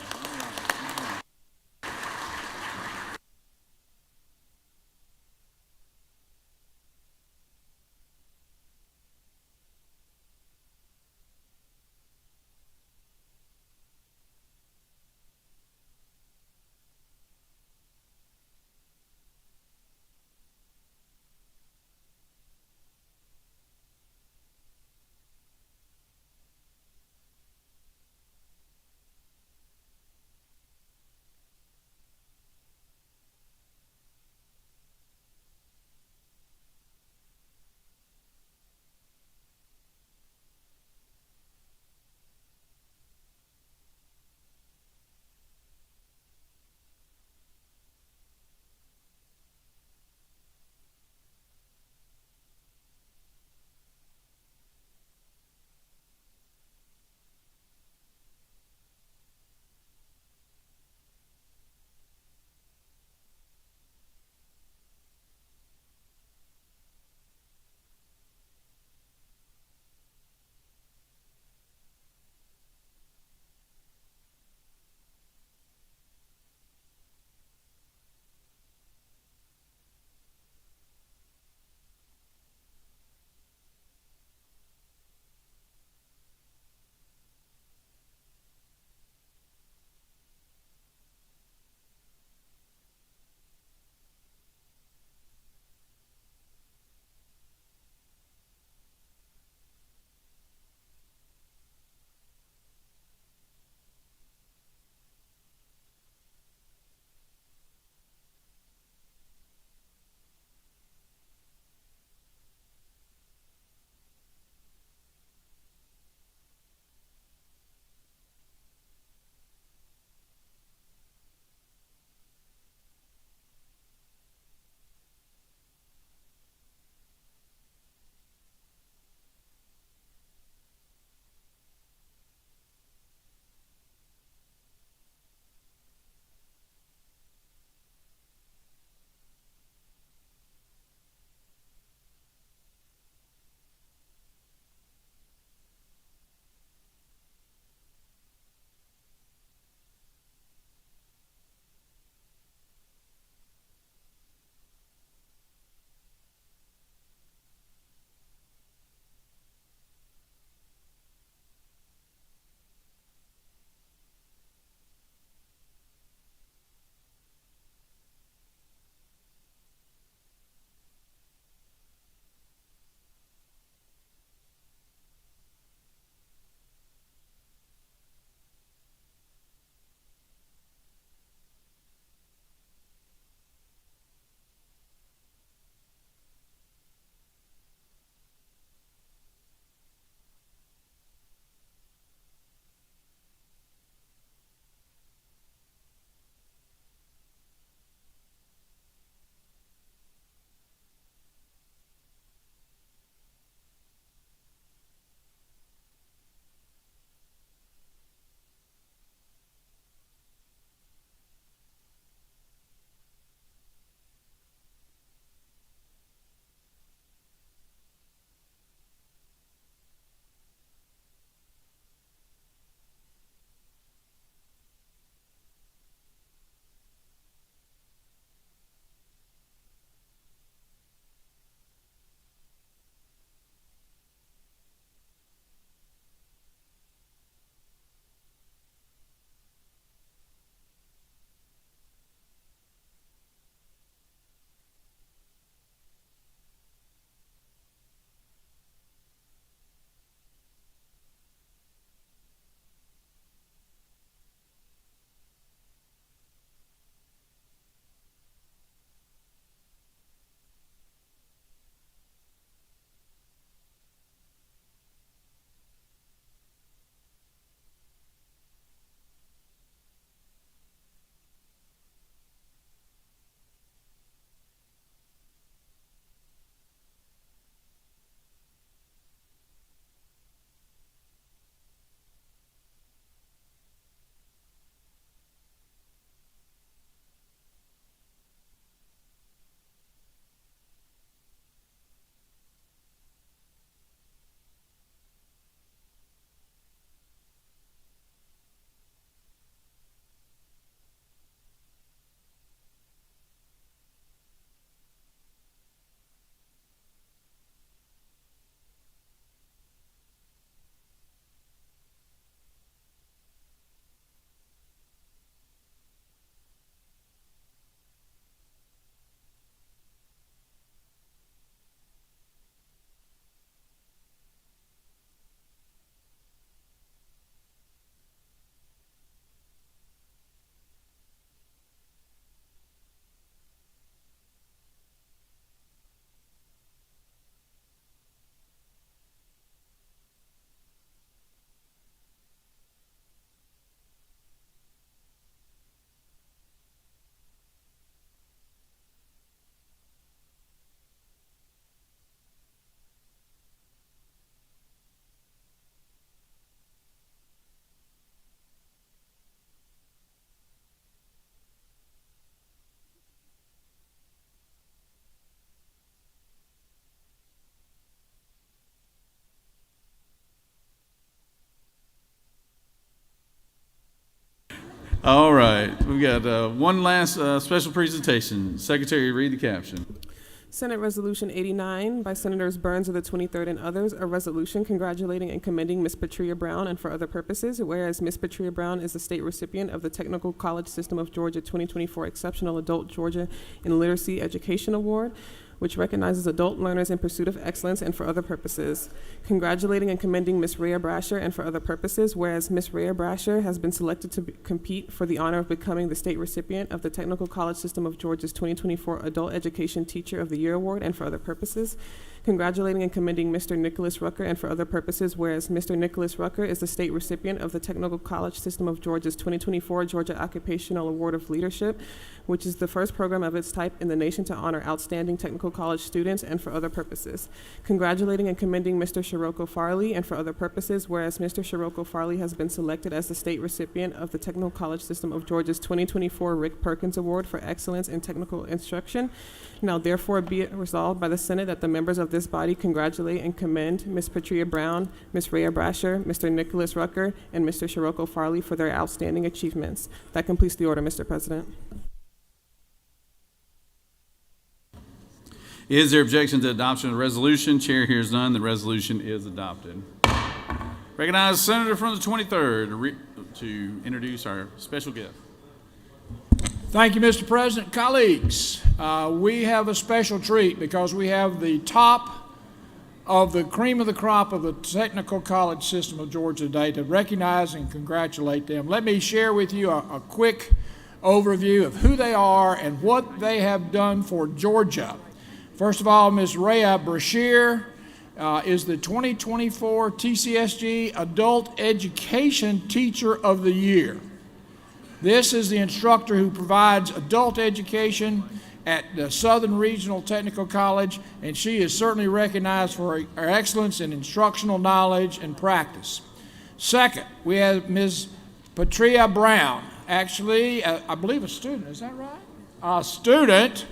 Speaker 1: All right, we've got one last special presentation. Secretary, read the caption.
Speaker 3: Senate Resolution 89 by Senators Burns of the 23rd and others, a resolution congratulating and commending Ms. Patria Brown and for other purposes, whereas Ms. Patria Brown is the state recipient of the Technical College System of Georgia 2024 Exceptional Adult Georgia in Literacy Education Award, which recognizes adult learners in pursuit of excellence and for other purposes. Congratulating and commending Ms. Rhea Brasher and for other purposes, whereas Ms. Rhea Brasher has been selected to compete for the honor of becoming the state recipient of the Technical College System of Georgia's 2024 Adult Education Teacher of the Year Award and for other purposes. Congratulating and commending Mr. Nicholas Rucker and for other purposes, whereas Mr. Nicholas Rucker is the state recipient of the Technical College System of Georgia's 2024 Georgia Occupational Award of Leadership, which is the first program of its type in the nation to honor outstanding technical college students and for other purposes. Congratulating and commending Mr. Shiroko Farley and for other purposes, whereas Mr. Shiroko Farley has been selected as the state recipient of the Technical College System of Georgia's 2024 Rick Perkins Award for Excellence in Technical Instruction. Now therefore be it resolved by the Senate that the members of this body congratulate and commend Ms. Patria Brown, Ms. Rhea Brasher, Mr. Nicholas Rucker, and Mr. Shiroko Farley for their outstanding achievements. That completes the order, Mr. President.
Speaker 1: Is there objection to adoption of the resolution? Chair hears none. The resolution is adopted. Recognize Senator from the 23rd to introduce our special guest.
Speaker 15: Thank you, Mr. President. Colleagues, we have a special treat because we have the top of the cream of the crop of the Technical College System of Georgia today to recognize and congratulate them. Let me share with you a quick overview of who they are and what they have done for Georgia. First of all, Ms. Rhea Brasher is the 2024 TCSG Adult Education Teacher of the Year. This is the instructor who provides adult education at the Southern Regional Technical College, and she is certainly recognized for her excellence in instructional knowledge and practice. Second, we have Ms. Patria Brown, actually, I believe a student, is that right? A student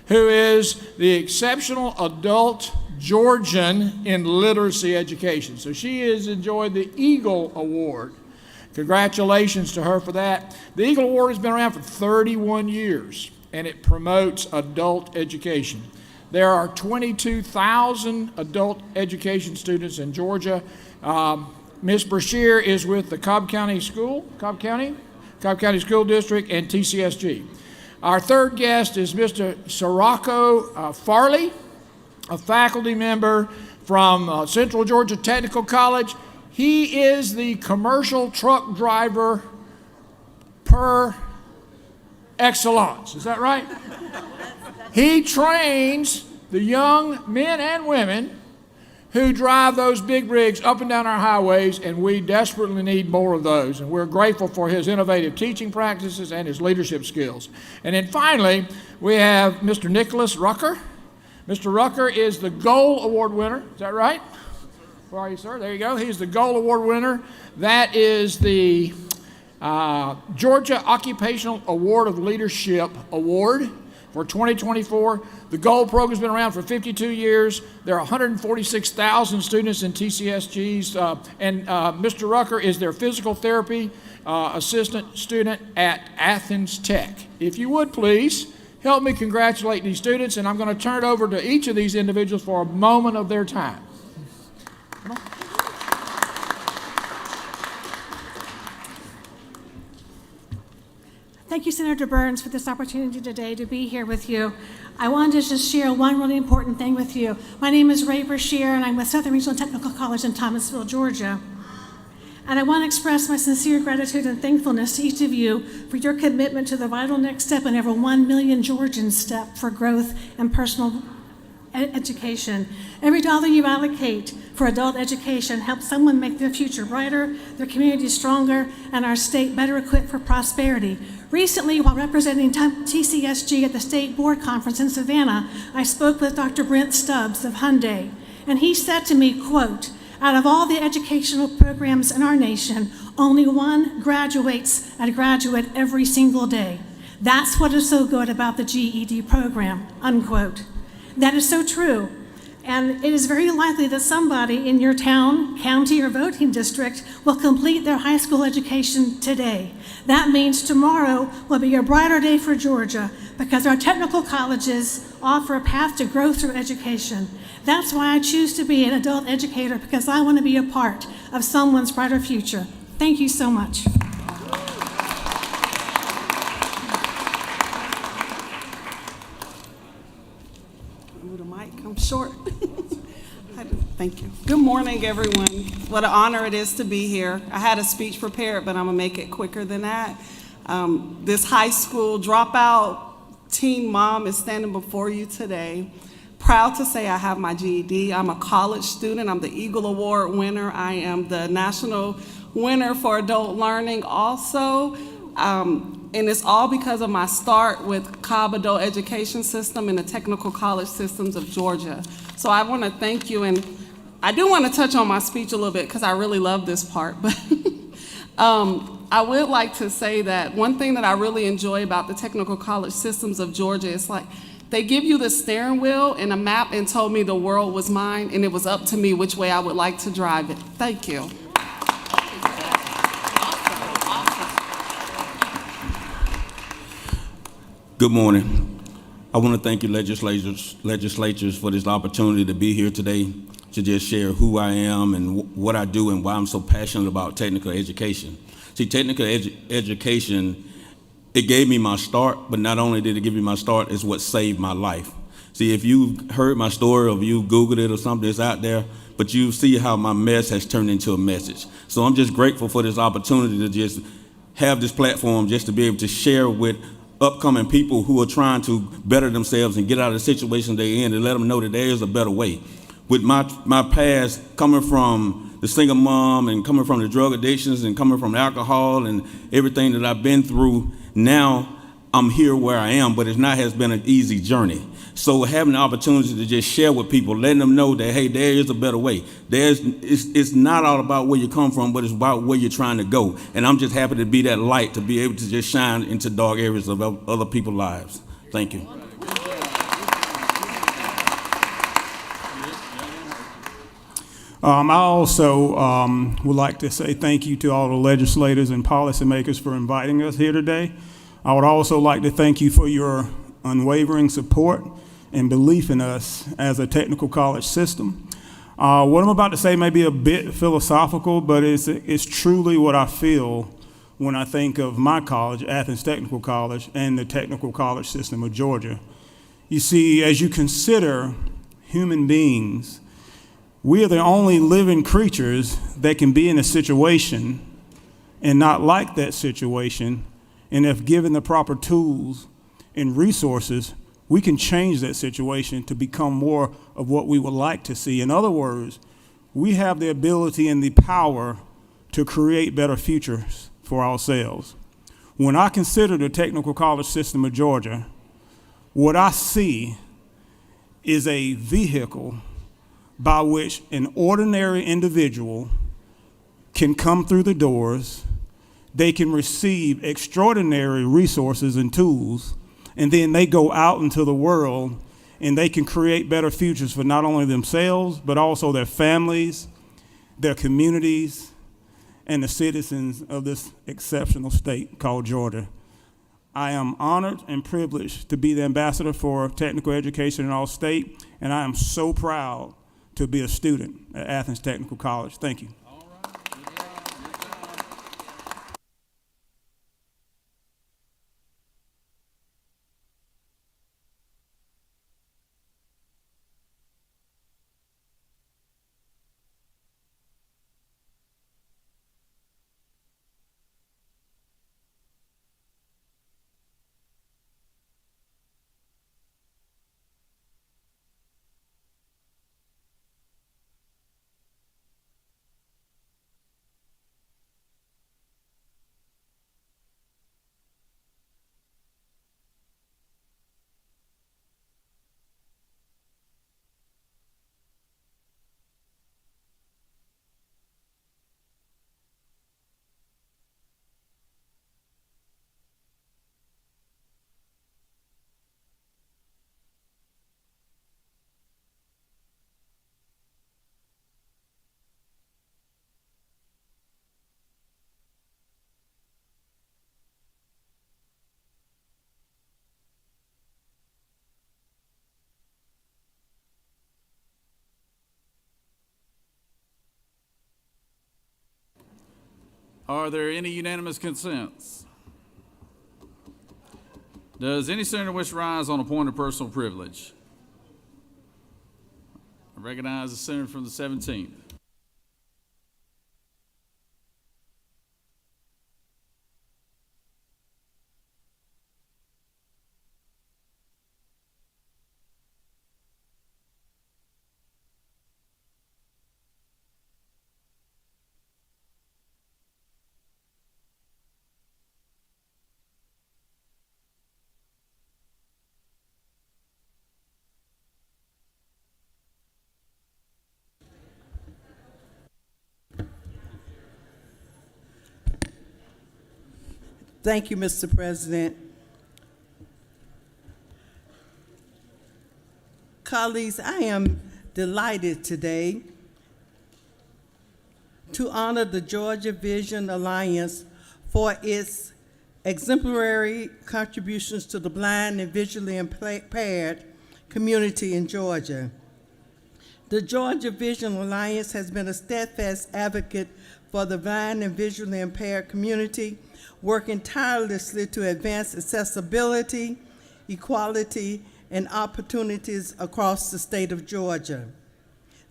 Speaker 15: who is the Exceptional Adult Georgian in Literacy Education. So she has enjoyed the Eagle Award. Congratulations to her for that. The Eagle Award has been around for 31 years, and it promotes adult education. There are 22,000 adult education students in Georgia. Ms. Brasher is with the Cobb County School District and TCSG. Our third guest is Mr. Shiroko Farley, a faculty member from Central Georgia Technical College. He is the commercial truck driver per excellence. Is that right? He trains the young men and women who drive those big rigs up and down our highways, and we desperately need more of those. And we're grateful for his innovative teaching practices and his leadership skills. And then finally, we have Mr. Nicholas Rucker. Mr. Rucker is the Gold Award winner. Is that right? Where are you, sir? There you go. He's the Gold Award winner. That is the Georgia Occupational Award of Leadership Award for 2024. The Gold program has been around for 52 years. There are 146,000 students in TCSGs, and Mr. Rucker is their physical therapy assistant student at Athens Tech. If you would please help me congratulate these students, and I'm going to turn it over to each of these individuals for a moment of their time.
Speaker 16: Thank you, Senator Burns, for this opportunity today to be here with you. I wanted to just share one really important thing with you. My name is Rhea Brasher, and I'm with Southern Regional Technical College in Thomasville, Georgia. And I want to express my sincere gratitude and thankfulness to each of you for your commitment to the vital next step in every 1 million Georgians' step for growth and personal education. Every dollar you allocate for adult education helps someone make their future brighter, their community stronger, and our state better equipped for prosperity. Recently, while representing TCSG at the State Board Conference in Savannah, I spoke with Dr. Brent Stubbs of Hyundai, and he said to me, quote, "Out of all the educational programs in our nation, only one graduates at a graduate every single day. That's what is so good about the GED program," unquote. That is so true. And it is very likely that somebody in your town, county, or voting district will complete their high school education today. That means tomorrow will be a brighter day for Georgia because our technical colleges offer a path to growth through education. That's why I choose to be an adult educator, because I want to be a part of someone's brighter future. Thank you so much.
Speaker 17: The mic, I'm short. Thank you. Good morning, everyone. What an honor it is to be here. I had a speech prepared, but I'm gonna make it quicker than that. This high school dropout teen mom is standing before you today. Proud to say I have my GED. I'm a college student. I'm the Eagle Award winner. I am the national winner for adult learning also. And it's all because of my start with Cobb Adult Education System and the Technical College Systems of Georgia. So I want to thank you, and I do want to touch on my speech a little bit because I really love this part, but I would like to say that one thing that I really enjoy about the Technical College Systems of Georgia is like they give you the steering wheel and a map and told me the world was mine, and it was up to me which way I would like to drive it. Thank you.
Speaker 18: Good morning. I want to thank you legislators for this opportunity to be here today to just share who I am and what I do and why I'm so passionate about technical education. See, technical education, it gave me my start, but not only did it give me my start, it's what saved my life. See, if you've heard my story or if you Googled it or something, it's out there, but you see how my mess has turned into a message. So I'm just grateful for this opportunity to just have this platform just to be able to share with upcoming people who are trying to better themselves and get out of the situation they're in and let them know that there is a better way. With my past coming from the single mom and coming from the drug addictions and coming from alcohol and everything that I've been through, now I'm here where I am, but it has been an easy journey. So having the opportunity to just share with people, letting them know that, hey, there is a better way. It's not all about where you come from, but it's about where you're trying to go. And I'm just happy to be that light, to be able to just shine into dark areas of other people's lives. Thank you.
Speaker 19: I also would like to say thank you to all the legislators and policymakers for inviting us here today. I would also like to thank you for your unwavering support and belief in us as a technical college system. What I'm about to say may be a bit philosophical, but it's truly what I feel when I think of my college, Athens Technical College, and the technical college system of Georgia. You see, as you consider human beings, we are the only living creatures that can be in a situation and not like that situation, and if given the proper tools and resources, we can change that situation to become more of what we would like to see. In other words, we have the ability and the power to create better futures for ourselves. When I consider the technical college system of Georgia, what I see is a vehicle by which an ordinary individual can come through the doors, they can receive extraordinary resources and tools, and then they go out into the world and they can create better futures for not only themselves, but also their families, their communities, and the citizens of this exceptional state called Georgia. I am honored and privileged to be the ambassador for technical education in our state, and I am so proud to be a student at Athens Technical College. Thank you.
Speaker 1: Are there any unanimous consents? Does any senator wish to rise on a point of personal privilege? I recognize the senator from the 17th.
Speaker 20: Thank you, Mr. President. Colleagues, I am delighted today to honor the Georgia Vision Alliance for its exemplary contributions to the blind and visually impaired community in Georgia. The Georgia Vision Alliance has been a steadfast advocate for the blind and visually impaired community, working tirelessly to advance accessibility, equality, and opportunities across the state of Georgia.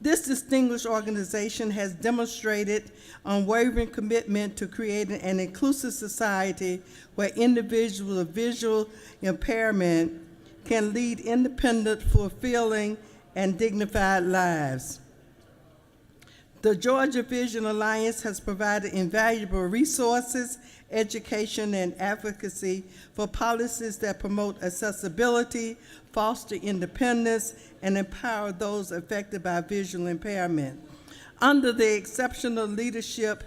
Speaker 20: This distinguished organization has demonstrated unwavering commitment to creating an inclusive society where individuals with visual impairment can lead independent, fulfilling, and dignified lives. The Georgia Vision Alliance has provided invaluable resources, education, and advocacy for policies that promote accessibility, foster independence, and empower those affected by visual impairment. Under the exceptional leadership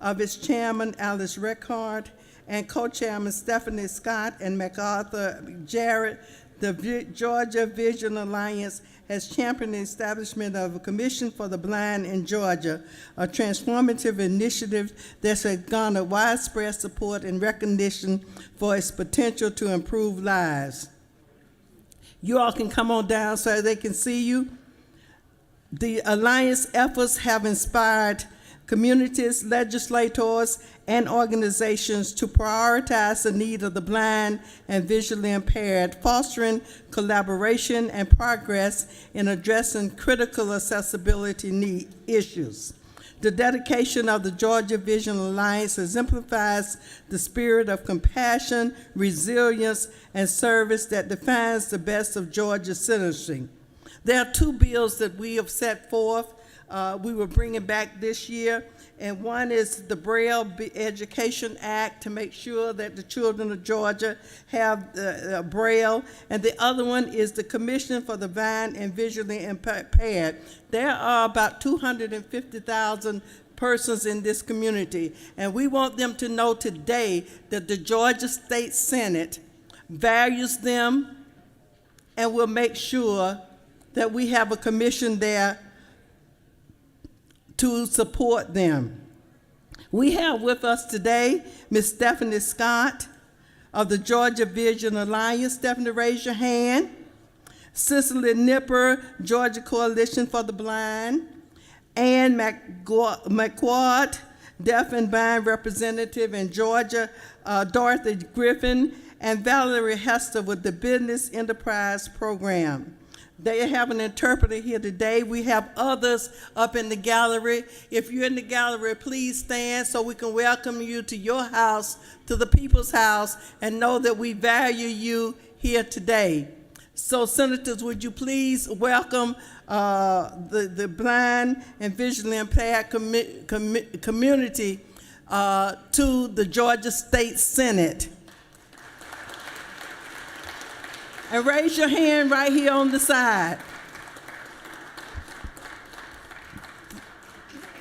Speaker 20: of its chairman, Alice Reckard, and co-chairman Stephanie Scott and MacArthur Jarrett, the Georgia Vision Alliance has championed the establishment of a Commission for the Blind in Georgia, a transformative initiative that has garnered widespread support and recognition for its potential to improve lives. You all can come on down so they can see you. The Alliance efforts have inspired communities, legislators, and organizations to prioritize the need of the blind and visually impaired, fostering collaboration and progress in addressing critical accessibility issues. The dedication of the Georgia Vision Alliance exemplifies the spirit of compassion, resilience, and service that defines the best of Georgia citizenry. There are two bills that we have set forth. We will bring it back this year, and one is the Braille Education Act to make sure that the children of Georgia have Braille, and the other one is the Commission for the Blind and Visually Impaired. There are about 250,000 persons in this community, and we want them to know today that the Georgia State Senate values them and will make sure that we have a commission there to support them. We have with us today Ms. Stephanie Scott of the Georgia Vision Alliance. Stephanie, raise your hand. Cicely Nipper, Georgia Coalition for the Blind. Ann McQuad, Deaf and Blind Representative in Georgia. Dorothy Griffin, and Valerie Hester with the Business Enterprise Program. They have an interpreter here today. We have others up in the gallery. If you're in the gallery, please stand so we can welcome you to your house, to the people's house, and know that we value you here today. So, senators, would you please welcome the blind and visually impaired community to the Georgia State Senate. And raise your hand right here on the side.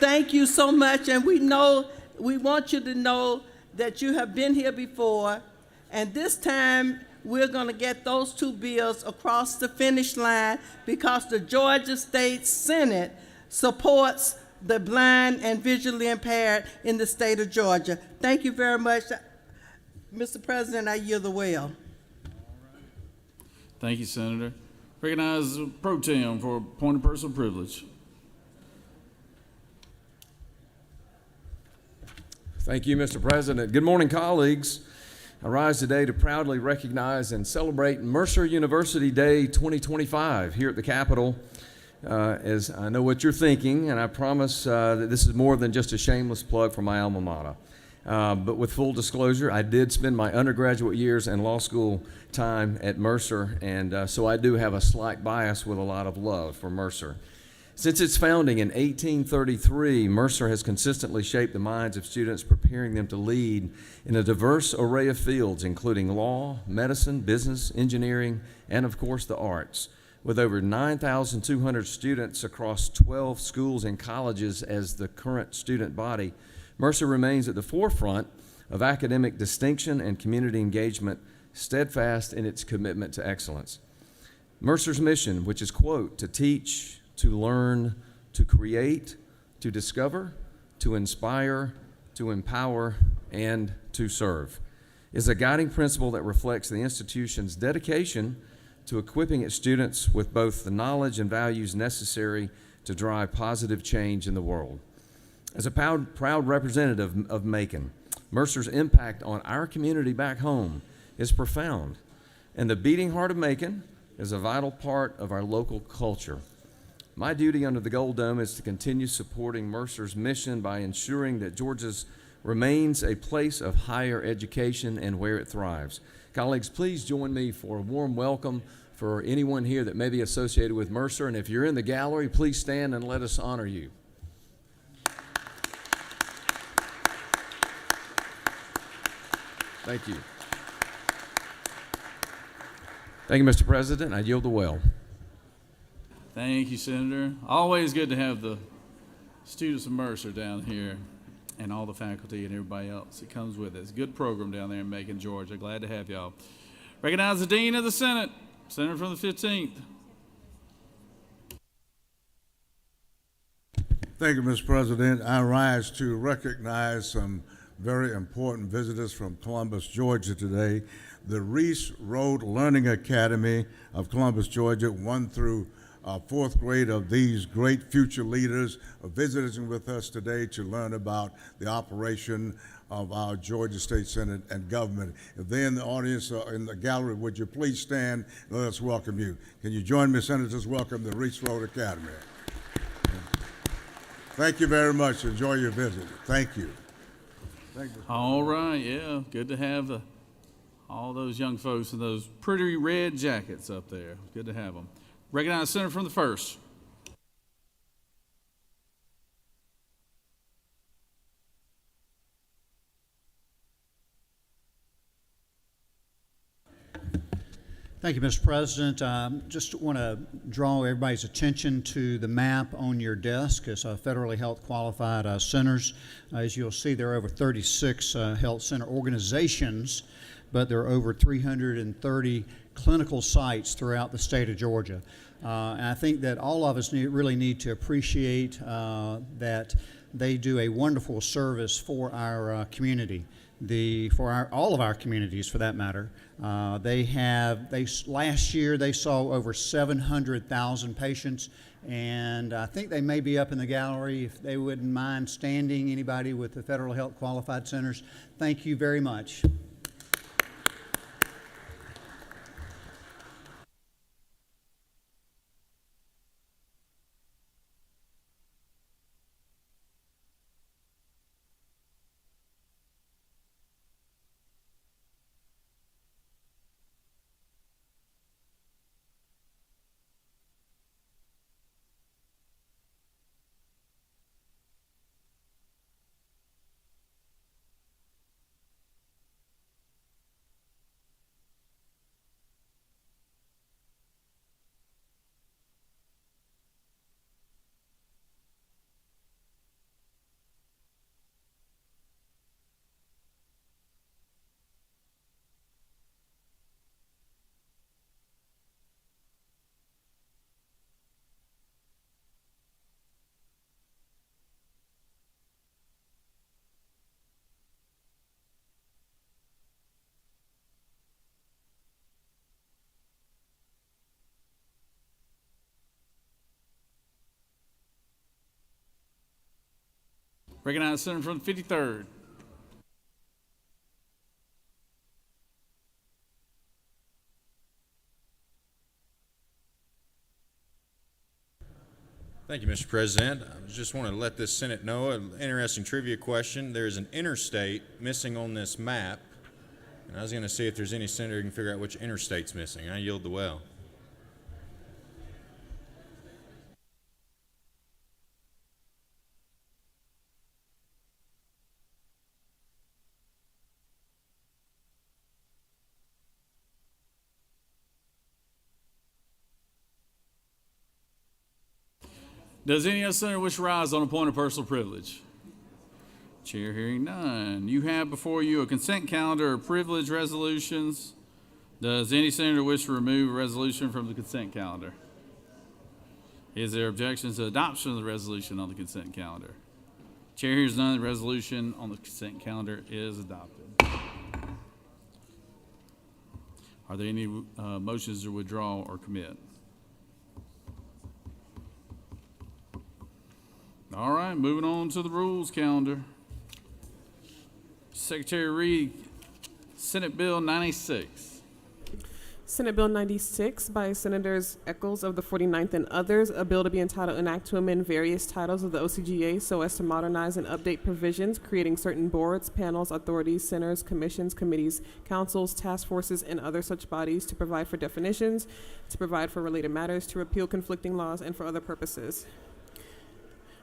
Speaker 20: Thank you so much, and we want you to know that you have been here before, and this time we're going to get those two bills across the finish line because the Georgia State Senate supports the blind and visually impaired in the state of Georgia. Thank you very much. Mr. President, I yield the well.
Speaker 1: Thank you, Senator. Recognize Pro Tem for a point of personal privilege.
Speaker 21: Thank you, Mr. President. Good morning, colleagues. I rise today to proudly recognize and celebrate Mercer University Day 2025 here at the Capitol. As I know what you're thinking, and I promise that this is more than just a shameless plug for my alma mater. But with full disclosure, I did spend my undergraduate years and law school time at Mercer, and so I do have a slight bias with a lot of love for Mercer. Since its founding in 1833, Mercer has consistently shaped the minds of students, preparing them to lead in a diverse array of fields, including law, medicine, business, engineering, and of course the arts. With over 9,200 students across 12 schools and colleges as the current student body, Mercer remains at the forefront of academic distinction and community engagement, steadfast in its commitment to excellence. Mercer's mission, which is, quote, to teach, to learn, to create, to discover, to inspire, to empower, and to serve, is a guiding principle that reflects the institution's dedication to equipping its students with both the knowledge and values necessary to drive positive change in the world. As a proud representative of Macon, Mercer's impact on our community back home is profound, and the beating heart of Macon is a vital part of our local culture. My duty under the Gold Dome is to continue supporting Mercer's mission by ensuring that Georgia remains a place of higher education and where it thrives. Colleagues, please join me for a warm welcome for anyone here that may be associated with Mercer, and if you're in the gallery, please stand and let us honor you. Thank you. Thank you, Mr. President. I yield the well.
Speaker 1: Thank you, Senator. Always good to have the students of Mercer down here and all the faculty and everybody else that comes with it. It's a good program down there in Macon, Georgia. Glad to have y'all. Recognize the Dean of the Senate, Senator from the 15th.
Speaker 22: Thank you, Mr. President. I rise to recognize some very important visitors from Columbus, Georgia today. The Reese Road Learning Academy of Columbus, Georgia, 1 through 4th grade of these great future leaders are visiting with us today to learn about the operation of our Georgia State Senate and government. If they're in the audience or in the gallery, would you please stand and let us welcome you? Can you join me, Senators? Welcome the Reese Road Academy. Thank you very much. Enjoy your visit. Thank you. Thank you.
Speaker 1: All right, yeah, good to have all those young folks in those pretty red jackets up there. Good to have them. Recognize the Senator from the 1st.
Speaker 12: Thank you, Mr. President. Just want to draw everybody's attention to the map on your desk. It's federally health qualified centers. As you'll see, there are over 36 health center organizations, but there are over 330 clinical sites throughout the state of Georgia. And I think that all of us really need to appreciate that they do a wonderful service for our community, all of our communities for that matter. Last year they saw over 700,000 patients, and I think they may be up in the gallery if they wouldn't mind standing, anybody with the Federal Health Qualified Centers. Thank you very much.
Speaker 1: Recognize the Senator from the 53rd.
Speaker 6: Thank you, Mr. President. I just want to let this Senate know an interesting trivia question. There's an interstate missing on this map, and I was going to see if there's any senator who can figure out which interstate's missing. I yield the well.
Speaker 1: Does any other senator wish to rise on a point of personal privilege? Chair hearing none. You have before you a consent calendar of privilege resolutions. Does any senator wish to remove a resolution from the consent calendar? Is there objections to adoption of the resolution on the consent calendar? Chair hears none. The resolution on the consent calendar is adopted. Are there any motions to withdraw or commit? All right, moving on to the rules calendar. Secretary Reed, Senate Bill 96.
Speaker 3: Senate Bill 96 by Senators Eccles of the 49th and others, a bill to be entitled An Act to Amend Various Titles of the OCGA so as to modernize and update provisions, creating certain boards, panels, authorities, centers, commissions, committees, councils, task forces, and other such bodies, to provide for definitions, to provide for related matters, to repeal conflicting laws, and for other purposes.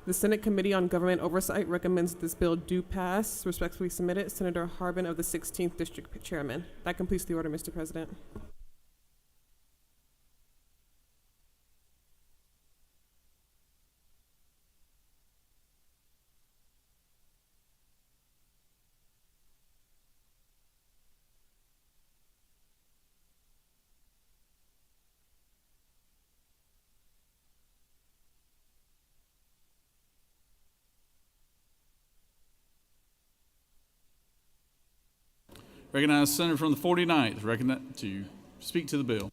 Speaker 3: The Senate Committee on Government Oversight recommends this bill do pass. Respectfully submitted, Senator Harbin of the 16th District Chairman. That completes the order, Mr. President.
Speaker 1: Recognize Senator from the 49th to speak to the bill.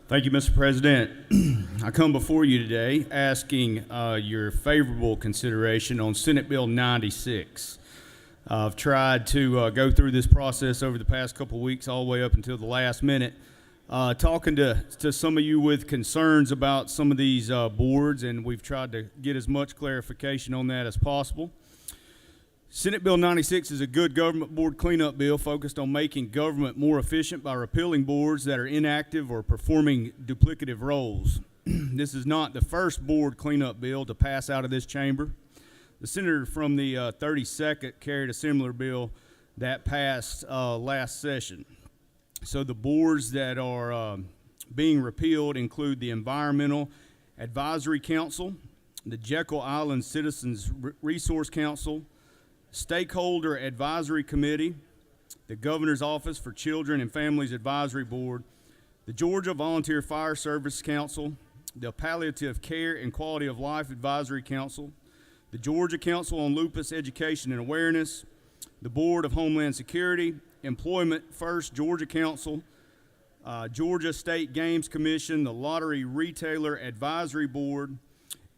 Speaker 2: Thank you, Mr. President. I come before you today asking your favorable consideration on Senate Bill 96. I've tried to go through this process over the past couple of weeks, all the way up until the last minute, talking to some of you with concerns about some of these boards, and we've tried to get as much clarification on that as possible. Senate Bill 96 is a good government board cleanup bill focused on making government more efficient by repealing boards that are inactive or performing duplicative roles. This is not the first board cleanup bill to pass out of this chamber. The senator from the 32nd carried a similar bill that passed last session. So the boards that are being repealed include the Environmental Advisory Council, the Jekyll Island Citizens Resource Council, Stakeholder Advisory Committee, the Governor's Office for Children and Families Advisory Board, the Georgia Volunteer Fire Service Council, the Palliative Care and Quality of Life Advisory Council, the Georgia Council on Lupus Education and Awareness, the Board of Homeland Security, Employment First Georgia Council, Georgia State Games Commission, the Lottery Retailer Advisory Board,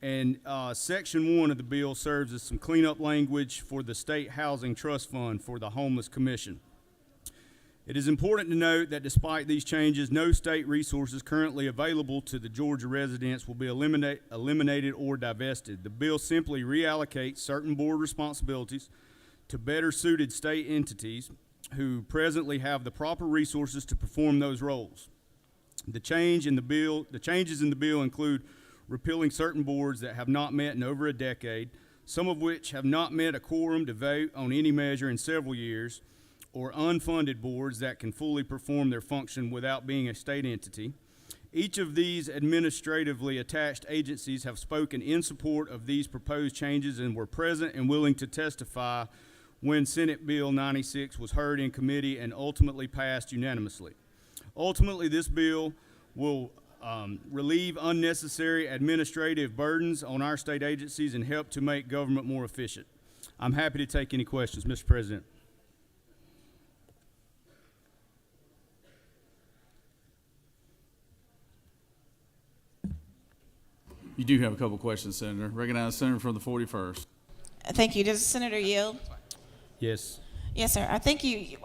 Speaker 2: and Section 1 of the bill serves as some cleanup language for the State Housing Trust Fund for the Homeless Commission. It is important to note that despite these changes, no state resources currently available to the Georgia residents will be eliminated or divested. The bill simply reallocates certain board responsibilities to better suited state entities who presently have the proper resources to perform those roles. The changes in the bill include repealing certain boards that have not met in over a decade, some of which have not met a quorum to vote on any measure in several years, or unfunded boards that can fully perform their function without being a state entity. Each of these administratively attached agencies have spoken in support of these proposed changes and were present and willing to testify when Senate Bill 96 was heard in committee and ultimately passed unanimously. Ultimately, this bill will relieve unnecessary administrative burdens on our state agencies and help to make government more efficient. I'm happy to take any questions, Mr. President.
Speaker 1: You do have a couple questions, Senator. Recognize Senator from the 41st.
Speaker 4: Thank you. Does the Senator yield?
Speaker 2: Yes.
Speaker 4: Yes, sir. I think you,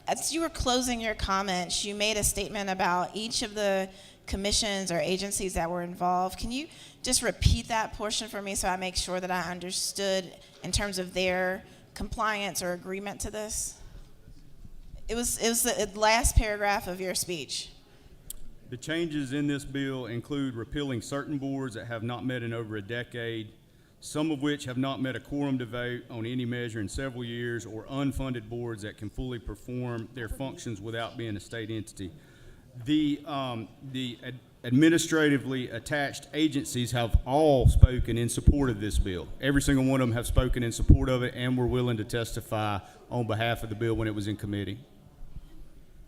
Speaker 4: as you were closing your comments, you made a statement about each of the commissions or agencies that were involved. Can you just repeat that portion for me so I make sure that I understood in terms of their compliance or agreement to this? It was the last paragraph of your speech.
Speaker 2: The changes in this bill include repealing certain boards that have not met in over a decade, some of which have not met a quorum to vote on any measure in several years, or unfunded boards that can fully perform their functions without being a state entity. The administratively attached agencies have all spoken in support of this bill. Every single one of them have spoken in support of it and were willing to testify on behalf of the bill when it was in committee.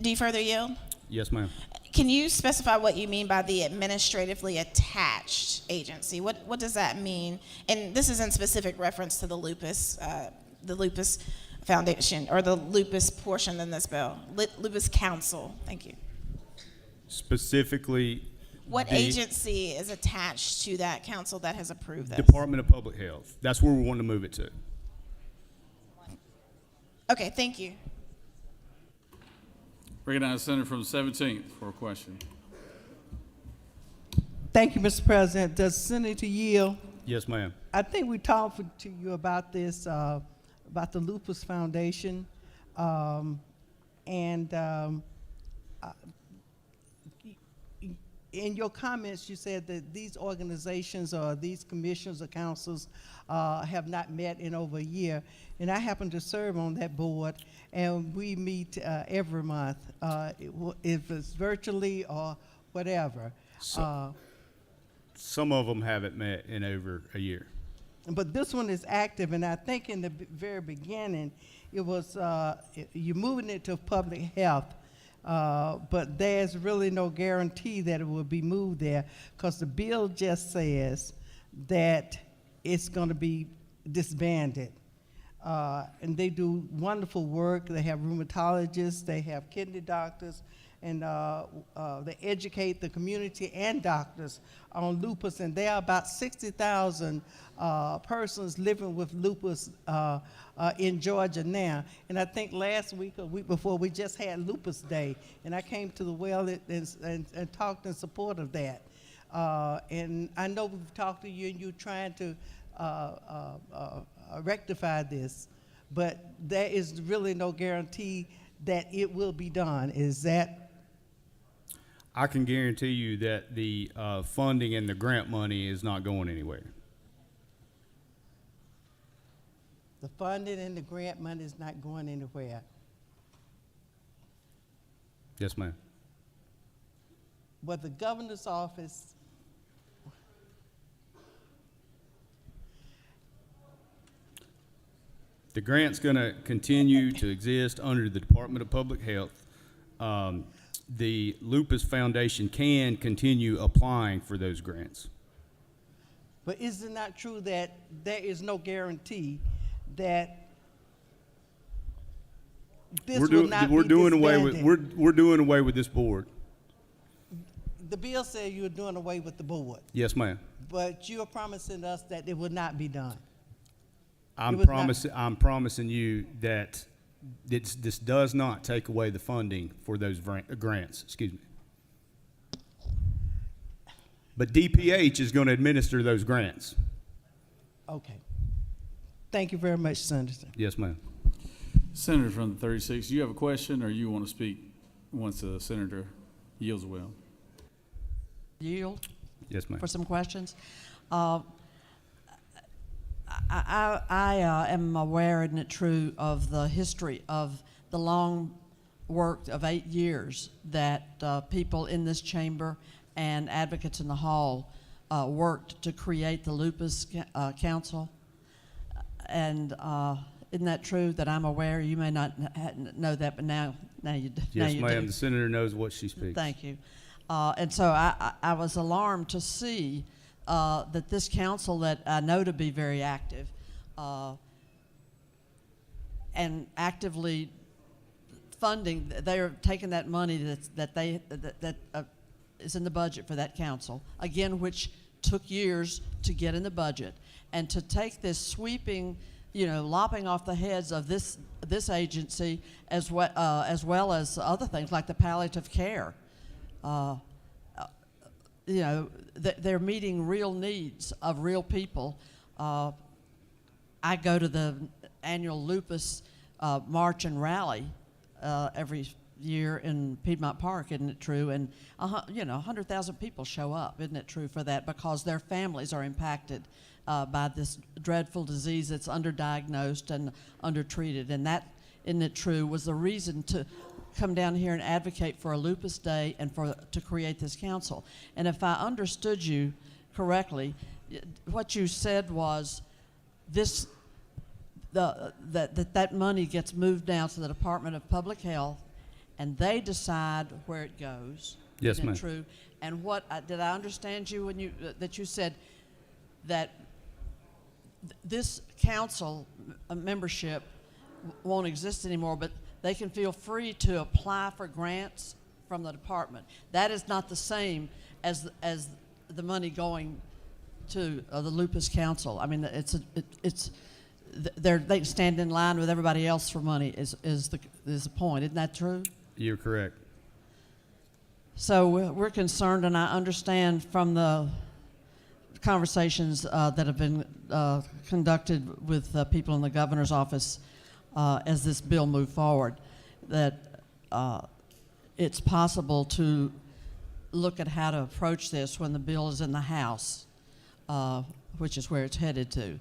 Speaker 4: Do you further yield?
Speaker 2: Yes, ma'am.
Speaker 4: Can you specify what you mean by the administratively attached agency? What does that mean? And this is in specific reference to the Lupus Foundation, or the Lupus portion in this bill, Lupus Council. Thank you.
Speaker 2: Specifically,
Speaker 4: what agency is attached to that council that has approved this?
Speaker 2: Department of Public Health. That's where we want to move it to.
Speaker 4: Okay, thank you.
Speaker 1: Recognize Senator from the 17th for a question.
Speaker 20: Thank you, Mr. President. Does Senator yield?
Speaker 2: Yes, ma'am.
Speaker 20: I think we talked to you about this, about the Lupus Foundation, in your comments, you said that these organizations or these commissions or councils have not met in over a year. And I happen to serve on that board, and we meet every month, if it's virtually or whatever.
Speaker 2: Some of them haven't met in over a year.
Speaker 20: But this one is active, and I think in the very beginning, it was, you're moving it to public health. But there's really no guarantee that it will be moved there, because the bill just says that it's going to be disbanded. And they do wonderful work. They have rheumatologists, they have kidney doctors, and they educate the community and doctors on lupus. And there are about 60,000 persons living with lupus in Georgia now. And I think last week or week before, we just had Lupus Day, and I came to the well and talked in support of that. And I know we've talked to you, and you're trying to rectify this, but there is really no guarantee that it will be done. Is that?
Speaker 2: I can guarantee you that the funding and the grant money is not going anywhere.
Speaker 20: The funding and the grant money is not going anywhere.
Speaker 2: Yes, ma'am.
Speaker 20: But the governor's office,
Speaker 2: the grant's going to continue to exist under the Department of Public Health. The Lupus Foundation can continue applying for those grants.
Speaker 20: but is it not true that there is no guarantee that this will not be disbanded?
Speaker 2: We're doing away with this board.
Speaker 20: The bill said you're doing away with the board,
Speaker 2: Yes, ma'am.
Speaker 20: but you're promising us that it will not be done.
Speaker 2: I'm
Speaker 20: was not-
Speaker 2: promising you that this does not take away the funding for those grants. Excuse me. But DPH is going to administer those grants.
Speaker 20: Okay. Thank you very much, Senator.
Speaker 2: Yes, ma'am.
Speaker 1: Senator from the 36, do you have a question, or you want to speak once the senator yields well?
Speaker 5: Yield
Speaker 2: Yes, ma'am.
Speaker 5: for some questions. I am aware, isn't it true, of the history of the long work of 8 years that people in this chamber and advocates in the hall worked to create the Lupus Council. And isn't that true that I'm aware? You may not know that, but now you do.
Speaker 2: Yes, ma'am. The senator knows what she speaks.
Speaker 5: Thank you. And so I was alarmed to see that this council that I know to be very active and actively funding, they are taking that money that is in the budget for that council, again, which took years to get in the budget. And to take this sweeping, lopping off the heads of this agency as well as other things like the palliative care. They're meeting real needs of real people. I go to the annual lupus march and rally every year in Piedmont Park, isn't it true? And 100,000 people show up, isn't it true, for that, because their families are impacted by this dreadful disease that's underdiagnosed and undertreated. And that, isn't it true, was the reason to come down here and advocate for a lupus day and to create this council. And if I understood you correctly, what you said was that money gets moved down to the Department of Public Health, and they decide where it goes.
Speaker 2: Yes,
Speaker 5: Isn't
Speaker 2: ma'am.
Speaker 5: it true? And did I understand you when that you said that this council membership won't exist anymore, but they can feel free to apply for grants from the department? That is not the same as the money going to the Lupus Council. I mean, they stand in line with everybody else for money. Is the point? Isn't that true?
Speaker 2: You're correct.
Speaker 5: So we're concerned, and I understand from the conversations that have been conducted with people in the governor's office as this bill moved forward, that it's possible to look at how to approach this when the bill is in the House, which is where it's headed to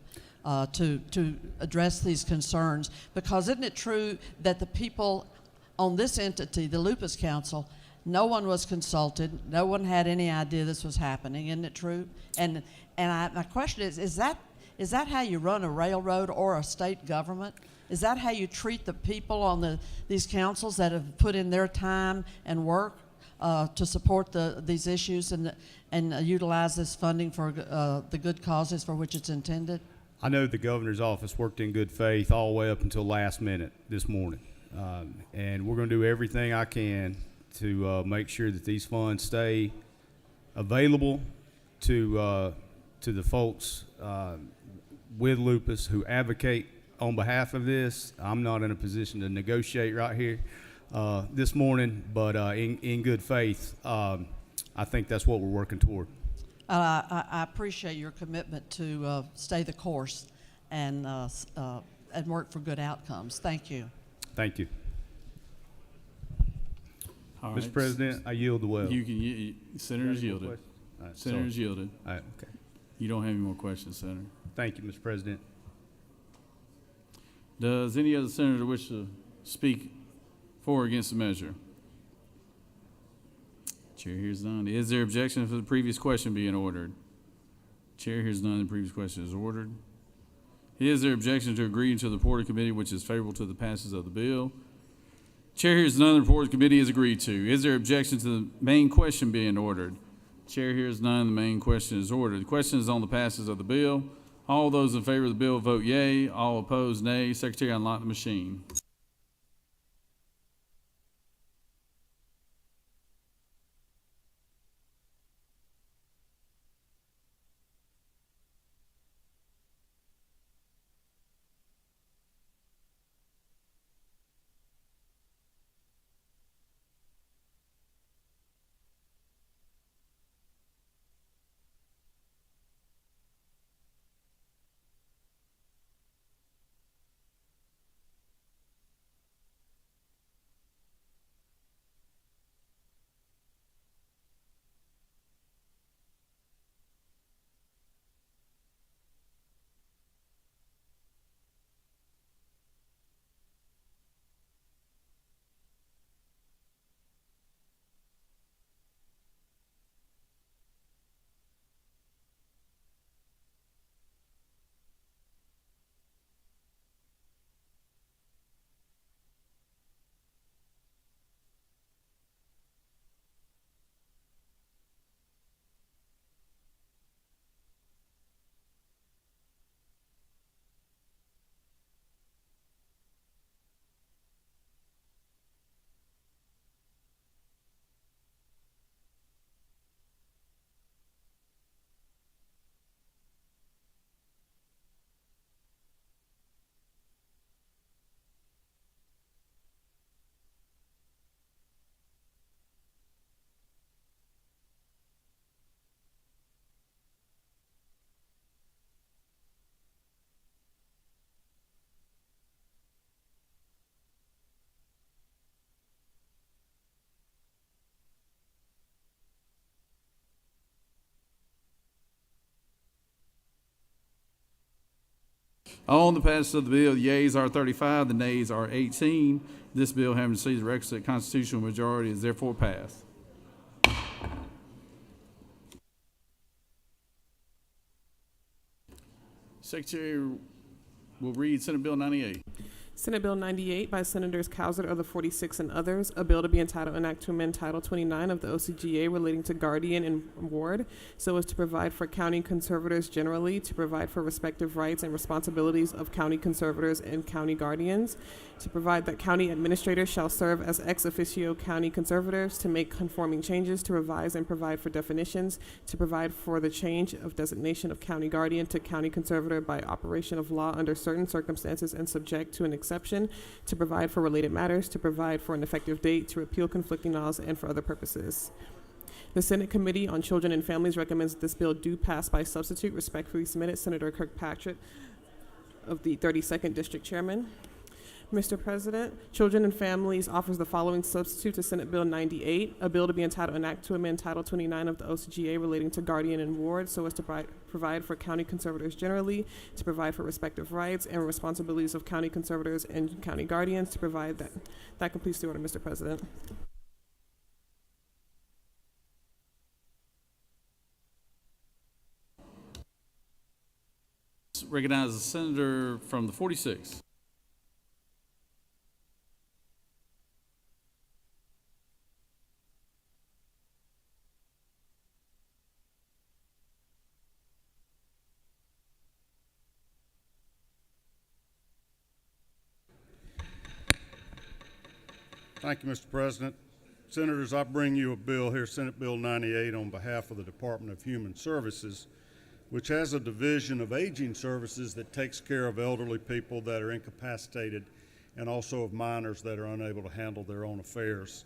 Speaker 5: address these concerns. Because isn't it true that the people on this entity, the Lupus Council, no one was consulted, no one had any idea this was happening, isn't it true? And my question is that how you run a railroad or a state government? Is that how you treat the people on these councils that have put in their time and work to support these issues and utilize this funding for the good causes for which it's intended?
Speaker 2: I know the governor's office worked in good faith all the way up until last minute this morning. And we're going to do everything I can to make sure that these funds stay available to the folks with lupus who advocate on behalf of this. I'm not in a position to negotiate right here this morning, but in good faith, I think that's what we're working toward.
Speaker 5: I appreciate your commitment to stay the course and work for good outcomes. Thank you.
Speaker 2: Thank you.
Speaker 1: All
Speaker 2: Mr.
Speaker 1: right.
Speaker 2: President, I yield the well.
Speaker 1: Senator's yielded.
Speaker 2: All right,
Speaker 1: Senator's
Speaker 2: sorry.
Speaker 1: yielded.
Speaker 2: All right, okay.
Speaker 1: You don't have any more questions, Senator.
Speaker 2: Thank you, Mr. President.
Speaker 1: Does any other senator wish to speak for or against the measure? Chair hears none. Is there objection for the previous question being ordered? Chair hears none. The previous question is ordered. Is there objection to agreeing to the report of committee which is favorable to the passage of the bill? Chair hears none. The report of committee is agreed to. Is there objection to the main question being ordered? Chair hears none. The main question is ordered. The question is on the passage of the bill. All those in favor of the bill vote yea. All opposed, nay. Secretary, unlock the machine. On the passage of the bill, the yeas are 35, the nays are 18. This bill, having received the requisite constitutional majority, is therefore passed. Secretary will read Senate Bill 98.
Speaker 3: Senate Bill 98 by Senators Cowser of the 46 and others, a bill to be entitled an act to amend Title 29 of the OCGA relating to guardian and ward, so as to provide for county conservators generally, to provide for respective rights and responsibilities of county conservators and county guardians, to provide that county administrators shall serve as ex officio county conservators, to make conforming changes, to revise and provide for definitions, to provide for the change of designation of county guardian to county conservator by operation of law under certain circumstances and subject to an exception, to provide for related matters, to provide for an effective date, to repeal conflicting laws, and for other purposes. The Senate Committee on Children and Families recommends that this bill do pass by substitute. Respectfully submitted, Senator Kirkpatrick of the 32nd District Chairman. Mr. President, Children and Families offers the following substitute to Senate Bill 98, a bill to be entitled an act to amend Title 29 of the OCGA relating to guardian and ward, so as to provide for county conservators generally, to provide for respective rights and responsibilities of county conservators and county guardians, to provide that. That completes the order, Mr. President.
Speaker 1: Recognize the senator from the 46.
Speaker 22: Thank you, Mr. President. Senators, I bring you a bill here, Senate Bill 98, on behalf of the Department of Human Services, which has a division of aging services that takes care of elderly people that are incapacitated and also of minors that are unable to handle their own affairs.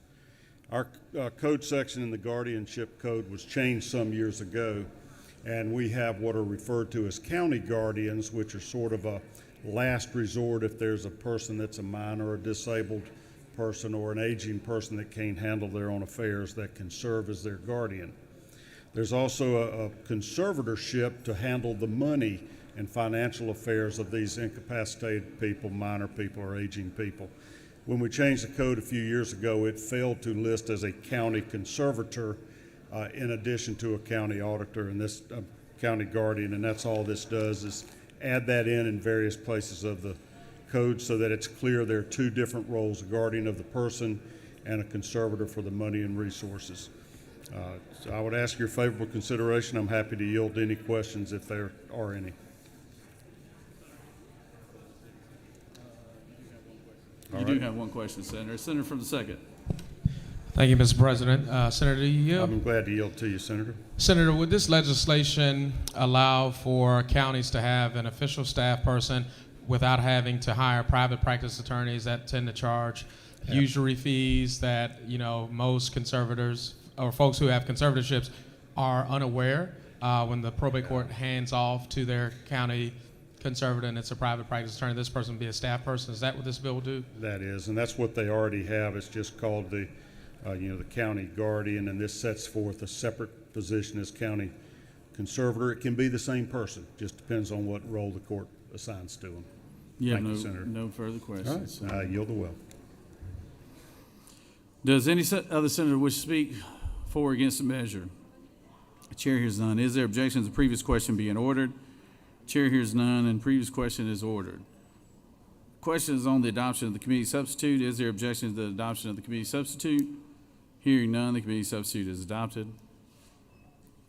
Speaker 22: Our code section in the guardianship code was changed some years ago, and we have what are referred to as county guardians, which are sort of a last resort if there's a person that's a minor or disabled person or an aging person that can't handle their own affairs that can serve as their guardian. There's also a conservatorship to handle the money and financial affairs of these incapacitated people, minor people, or aging people. When we changed the code a few years ago, it failed to list as a county conservator in addition to a county auditor and this county guardian, and that's all this does is add that in various places of the code so that it's clear there are two different roles, a guardian of the person and a conservator for the money and resources. So I would ask your favorable consideration. I'm happy to yield any questions if there are any.
Speaker 1: You do have one question, Senator. Senator from the 2nd.
Speaker 8: Thank you, Mr. President. Senator, do you yield?
Speaker 22: I'm glad to yield to you, Senator.
Speaker 8: Senator, would this legislation allow for counties to have an official staff person without having to hire private practice attorneys that tend to charge usury fees that, you know, most conservators or folks who have conservatorships are unaware when the probate court hands off to their county conservator and it's a private practice attorney, this person would be a staff person? Is that what this bill will do?
Speaker 22: That is, and that's what they already have. It's just called the, the county guardian, and this sets forth a separate position as county conservator. It can be the same person, just depends on what role the court assigns to them. Thank you, Senator.
Speaker 1: No further questions.
Speaker 22: All right. I yield the will.
Speaker 1: Does any other senator wish to speak for or against the measure? The chair hears none. Is there objection to the previous question being ordered? Chair hears none, and previous question is ordered. Question is on the adoption of the committee substitute. Is there objection to the adoption of the committee substitute? Hearing none, the committee substitute is adopted.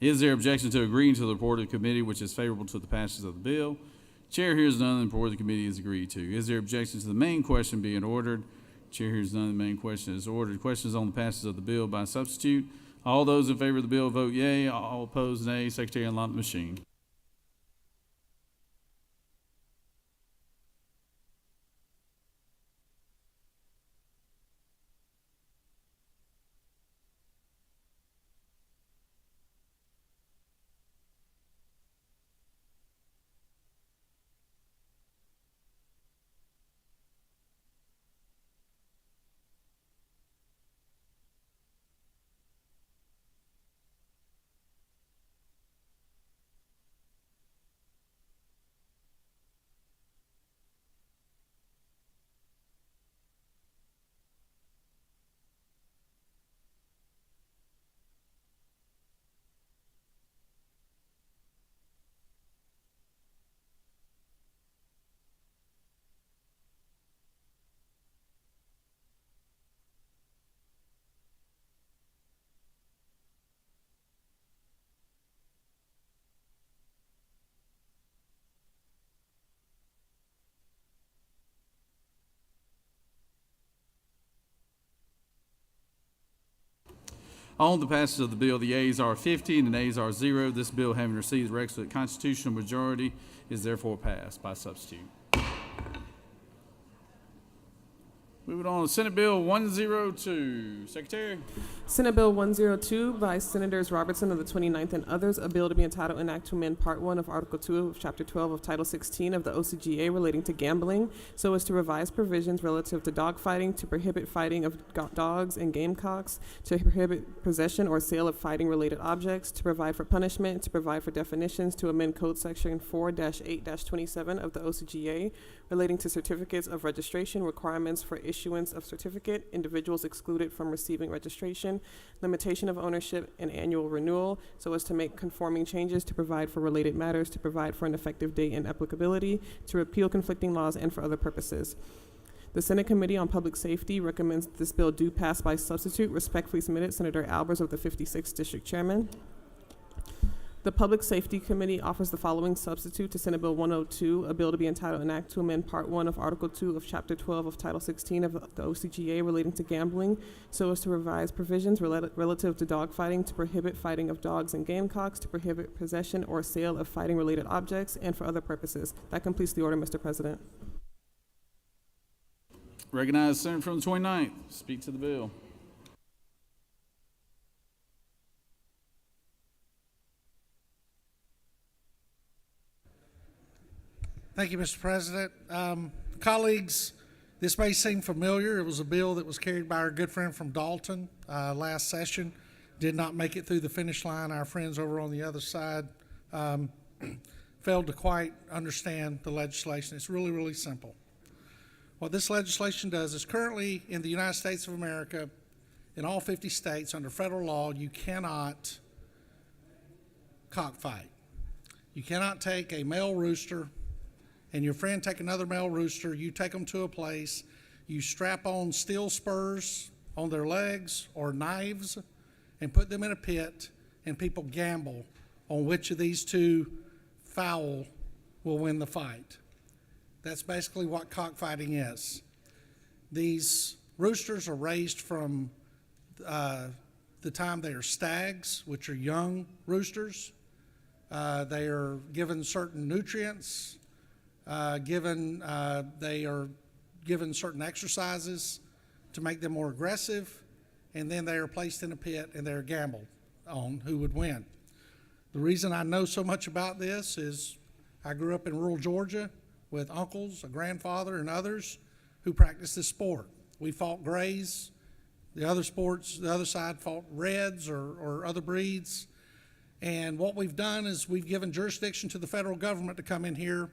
Speaker 1: Is there objection to agreeing to the report of the committee which is favorable to the passage of the bill? Chair hears none, and the report of the committee is agreed to. Is there objection to the main question being ordered? Chair hears none, the main question is ordered. Questions on the passage of the bill by substitute. All those in favor of the bill vote yea. All opposed nay. Secretary, unlock the machine. On the passage of the bill, the yeas are 50 and the nays are 0. This bill, having received the requisite constitutional majority, is therefore passed by substitute. Moving on to Senate Bill 102. Secretary.
Speaker 3: Senate Bill 102 by Senators Robertson of the 29th and others, a bill to be entitled An Act to Amend Part 1 of Article 2 of Chapter 12 of Title 16 of the OCGA relating to gambling, so as to revise provisions relative to dog fighting, to prohibit fighting of dogs and gamecocks, to prohibit possession or sale of fighting-related objects, to provide for punishment, to provide for definitions, to amend Code Section 4-8-27 of the OCGA relating to certificates of registration, requirements for issuance of certificate, individuals excluded from receiving registration, limitation of ownership, and annual renewal, so as to make conforming changes, to provide for related matters, to provide for an effective date and applicability, to repeal conflicting laws, and for other purposes. The Senate Committee on Public Safety recommends this bill do pass by substitute. Respectfully submitted, Senator Albers of the 56th District Chairman. The Public Safety Committee offers the following substitute to Senate Bill 102, a bill to be entitled An Act to Amend Part 1 of Article 2 of Chapter 12 of Title 16 of the OCGA relating to gambling, so as to revise provisions relative to dog fighting, to prohibit fighting of dogs and gamecocks, to prohibit possession or sale of fighting-related objects, and for other purposes. That completes the order, Mr. President.
Speaker 1: Recognize the Senator from the 29th. Speak to the bill.
Speaker 9: Thank you, Mr. President. Colleagues, this may seem familiar. It was a bill that was carried by our good friend from Dalton last session. Did not make it through the finish line. Our friends over on the other side failed to quite understand the legislation. It's really, really simple. What this legislation does is currently in the United States of America, in all 50 states under federal law, you cannot cockfight. You cannot take a male rooster and your friend take another male rooster, you take them to a place, you strap on steel spurs on their legs or knives and put them in a pit, and people gamble on which of these two fowl will win the fight. That's basically what cockfighting is. These roosters are raised from the time they are stags, which are young roosters. They are given certain nutrients. They are given certain exercises to make them more aggressive, and then they are placed in a pit and they're gambled on who would win. The reason I know so much about this is I grew up in rural Georgia with uncles, a grandfather, and others who practiced this sport. We fought grays. The other side fought reds or other breeds. And what we've done is we've given jurisdiction to the federal government to come in here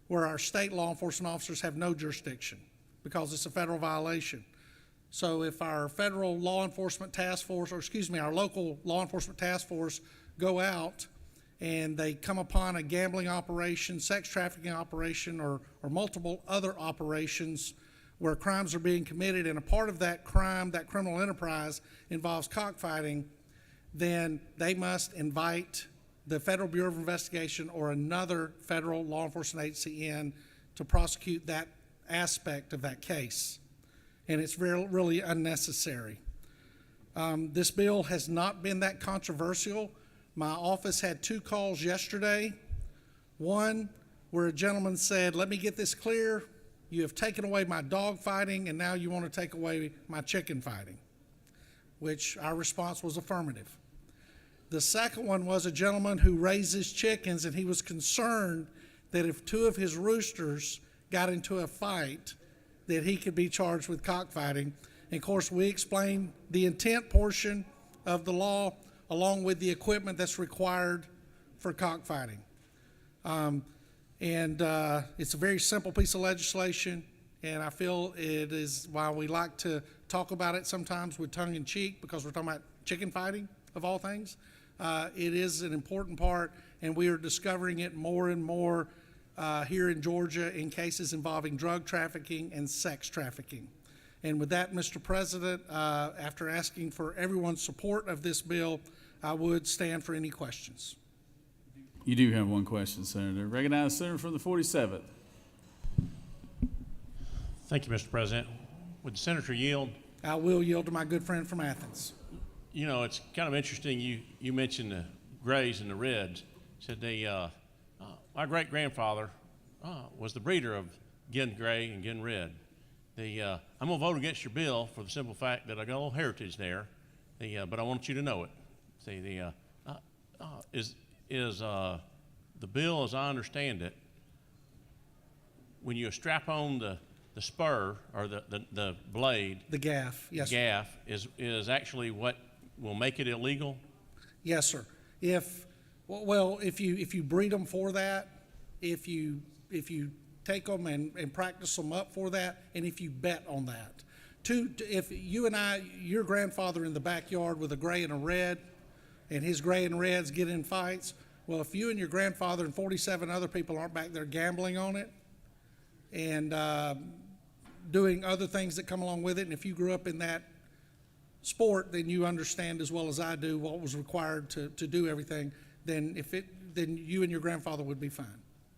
Speaker 9: where our state law enforcement officers have no jurisdiction because it's a federal violation. So if our federal law enforcement task force, our local law enforcement task force go out and they come upon a gambling operation, sex trafficking operation, or multiple other operations where crimes are being committed, and a part of that crime, that criminal enterprise, involves cockfighting, then they must invite the Federal Bureau of Investigation or another federal law enforcement agency in to prosecute that aspect of that case. And it's really unnecessary. This bill has not been that controversial. My office had 2 calls yesterday. One where a gentleman said, "Let me get this clear. You have taken away my dog fighting and now you want to take away my chicken fighting," which our response was affirmative. The second one was a gentleman who raises chickens, and he was concerned that if 2 of his roosters got into a fight, that he could be charged with cockfighting. And of course, we explained the intent portion of the law along with the equipment that's required for cockfighting. It's a very simple piece of legislation, and I feel it is why we like to talk about it sometimes with tongue in cheek, because we're talking about chicken fighting of all things. It is an important part, and we are discovering it more and more here in Georgia in cases involving drug trafficking and sex trafficking. And with that, Mr. President, after asking for everyone's support of this bill, I would stand for any questions.
Speaker 1: You do have one question, Senator. Recognize the Senator from the 47th.
Speaker 10: Thank you, Mr. President. Would the Senator yield?
Speaker 9: I will yield to my good friend from Athens.
Speaker 10: You know, it's kind of interesting. You mentioned the grays and the reds. Said my great grandfather was the breeder of Gin Gray and Gin Red. I'm gonna vote against your bill for the simple fact that I got a little heritage there. But I want you to know it. The bill, as I understand it, when you strap on the spur or the blade,
Speaker 9: The gaff, yes, sir.
Speaker 10: gaff is actually what will make it illegal.
Speaker 9: Yes, sir. If you breed them for that, if you take them and practice them up for that, and if you bet on that. If you and your grandfather in the backyard with a gray and a red, and his gray and reds get in fights, well, if you and your grandfather and 47 other people aren't back there gambling on it and doing other things that come along with it, and if you grew up in that sport, then you understand as well as I do what was required to do everything, then you and your grandfather would be fine.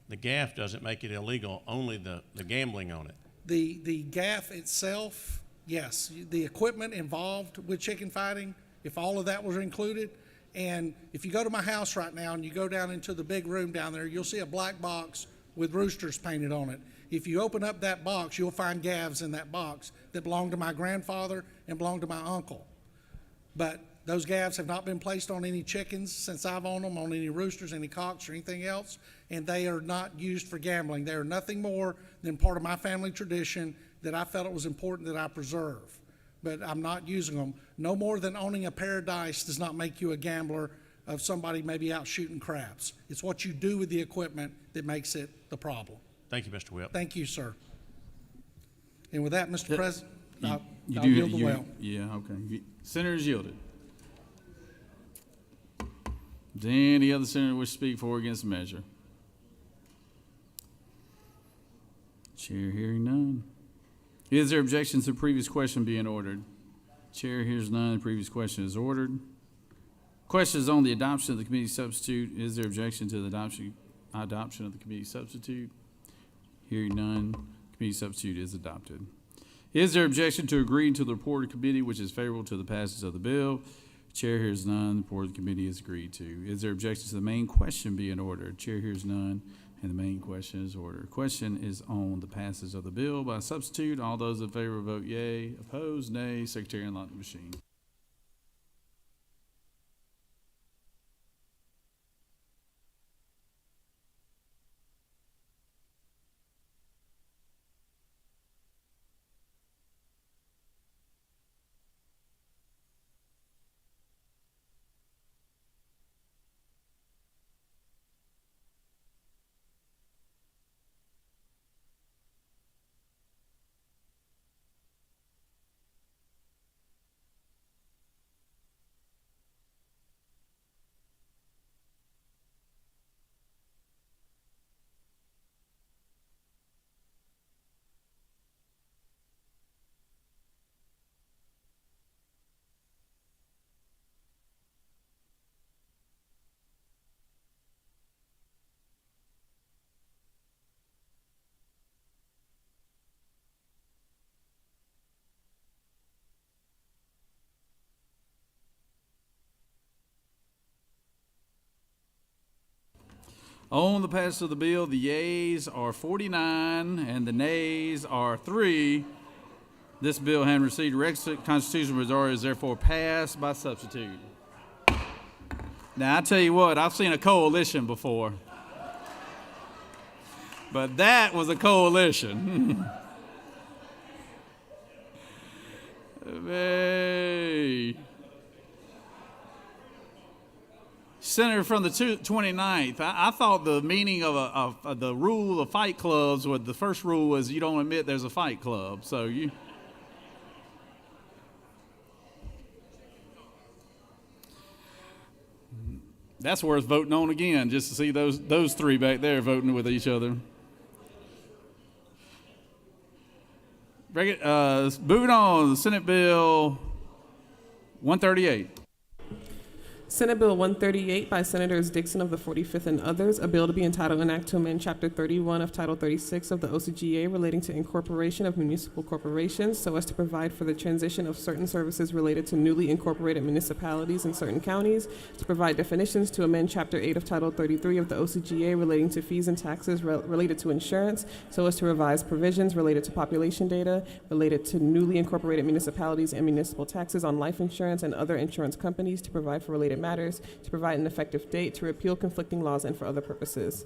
Speaker 10: The gaff doesn't make it illegal, only the gambling on it.
Speaker 9: The gaff itself, yes, the equipment involved with chicken fighting, if all of that was included, and if you go to my house right now and you go down into the big room down there, you'll see a black box with roosters painted on it. If you open up that box, you'll find gaffs in that box that belong to my grandfather and belong to my uncle. But those gaffs have not been placed on any chickens since I've owned them, on any roosters, any cocks, or anything else, and they are not used for gambling. They are nothing more than part of my family tradition that I felt it was important that I preserve. But I'm not using them. No more than owning a pair of dice does not make you a gambler of somebody maybe out shooting craps. It's what you do with the equipment that makes it the problem.
Speaker 10: Thank you, Mr. Whip.
Speaker 9: Thank you, sir. And with that, Mr. President, I'll
Speaker 1: You
Speaker 9: yield the well.
Speaker 1: Yeah, okay. Senator's yielded. Does any other senator wish to speak for or against the measure? Chair hearing none. Is there objection to the previous question being ordered? Chair hears none. The previous question is ordered. Question is on the adoption of the committee substitute. Is there objection to the adoption of the committee substitute? Hearing none. Committee substitute is adopted. Is there objection to agreeing to the report of the committee which is favorable to the passage of the bill? Chair hears none. The report of the committee is agreed to. Is there objection to the main question being ordered? Chair hears none. And the main question is ordered. Question is on the passage of the bill by substitute. All those in favor vote yea. Opposed, nay. Secretary unlock the machine. On the passage of the bill, the yeas are 49 and the nays are 3. This bill, having received a requisite constitutional majority, is therefore passed by substitute. Now, I tell you what, I've seen a coalition before, but that was a coalition. Hey. Senator from the 29th, I thought the meaning of the rule of fight clubs, was the first rule was you don't admit there's a fight club. So you. That's worth voting on again, just to see those three back there voting with each other. Moving on, Senate Bill 138.
Speaker 3: Senate Bill 138 by Senators Dixon of the 45th and others, a bill to be entitled An Act to Amend Chapter 31 of Title 36 of the OCGA relating to incorporation of municipal corporations so as to provide for the transition of certain services related to newly incorporated municipalities in certain counties, to provide definitions to amend Chapter 8 of Title 33 of the OCGA relating to fees and taxes related to insurance so as to revise provisions related to population data, related to newly incorporated municipalities and municipal taxes on life insurance and other insurance companies, to provide for related matters, to provide an effective date, to repeal conflicting laws, and for other purposes.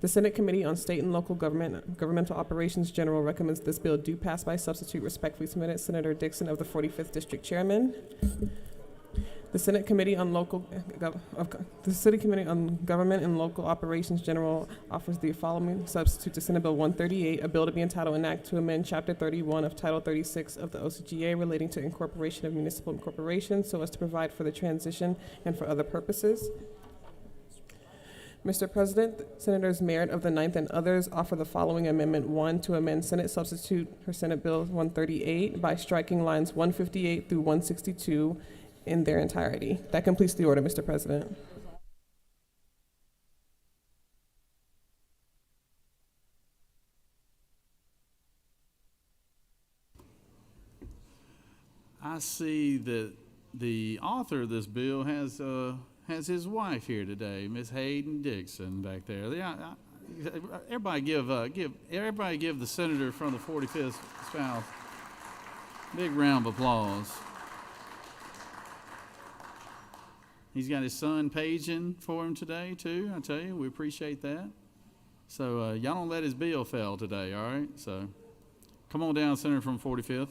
Speaker 3: The Senate Committee on State and Local Governmental Operations General recommends this bill do pass by substitute. Respectfully submitted, Senator Dixon of the 45th District Chairman. The Senate Committee on Government and Local Operations General offers the following substitute to Senate Bill 138, a bill to be entitled An Act to Amend Chapter 31 of Title 36 of the OCGA relating to incorporation of municipal corporations so as to provide for the transition and for other purposes. Mr. President, Senators Merritt of the 9th and others offer the following Amendment 1 to amend Senate Substitute for Senate Bill 138 by striking lines 158 through 162 in their entirety. That completes the order, Mr. President.
Speaker 1: I see that the author of this bill has his wife here today, Miss Hayden Dixon, back there. Everybody give the senator from the 45th spouse big round of applause. He's got his son paging for him today, too. I tell you, we appreciate that. So y'all don't let his bill fail today, all right? So come on down, Senator from 45th.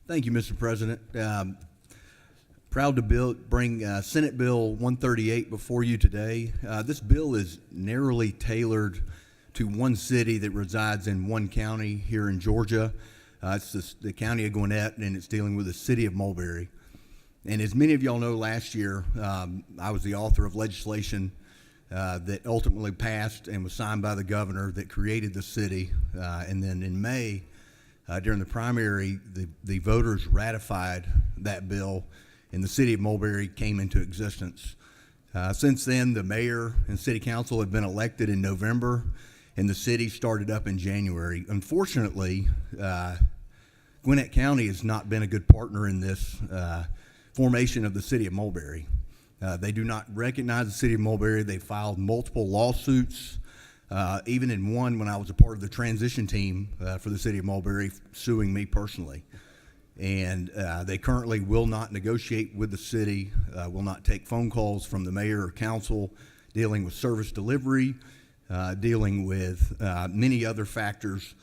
Speaker 7: Thank you, Mr. President. Proud to bring Senate Bill 138 before you today. This bill is narrowly tailored to one city that resides in one county here in Georgia. It's the county of Gwinnett, and it's dealing with the city of Mulberry. And as many of y'all know, last year I was the author of legislation that ultimately passed and was signed by the governor that created the city. And then in May, during the primary, the voters ratified that bill, and the city of Mulberry came into existence. Since then, the mayor and city council have been elected in November, and the city started up in January. Unfortunately, Gwinnett County has not been a good partner in this formation of the city of Mulberry. They do not recognize the city of Mulberry. They filed multiple lawsuits. Even in one when I was a part of the transition team for the city of Mulberry, suing me personally. And they currently will not negotiate with the city, will not take phone calls from the mayor or council, dealing with service delivery, dealing with many other factors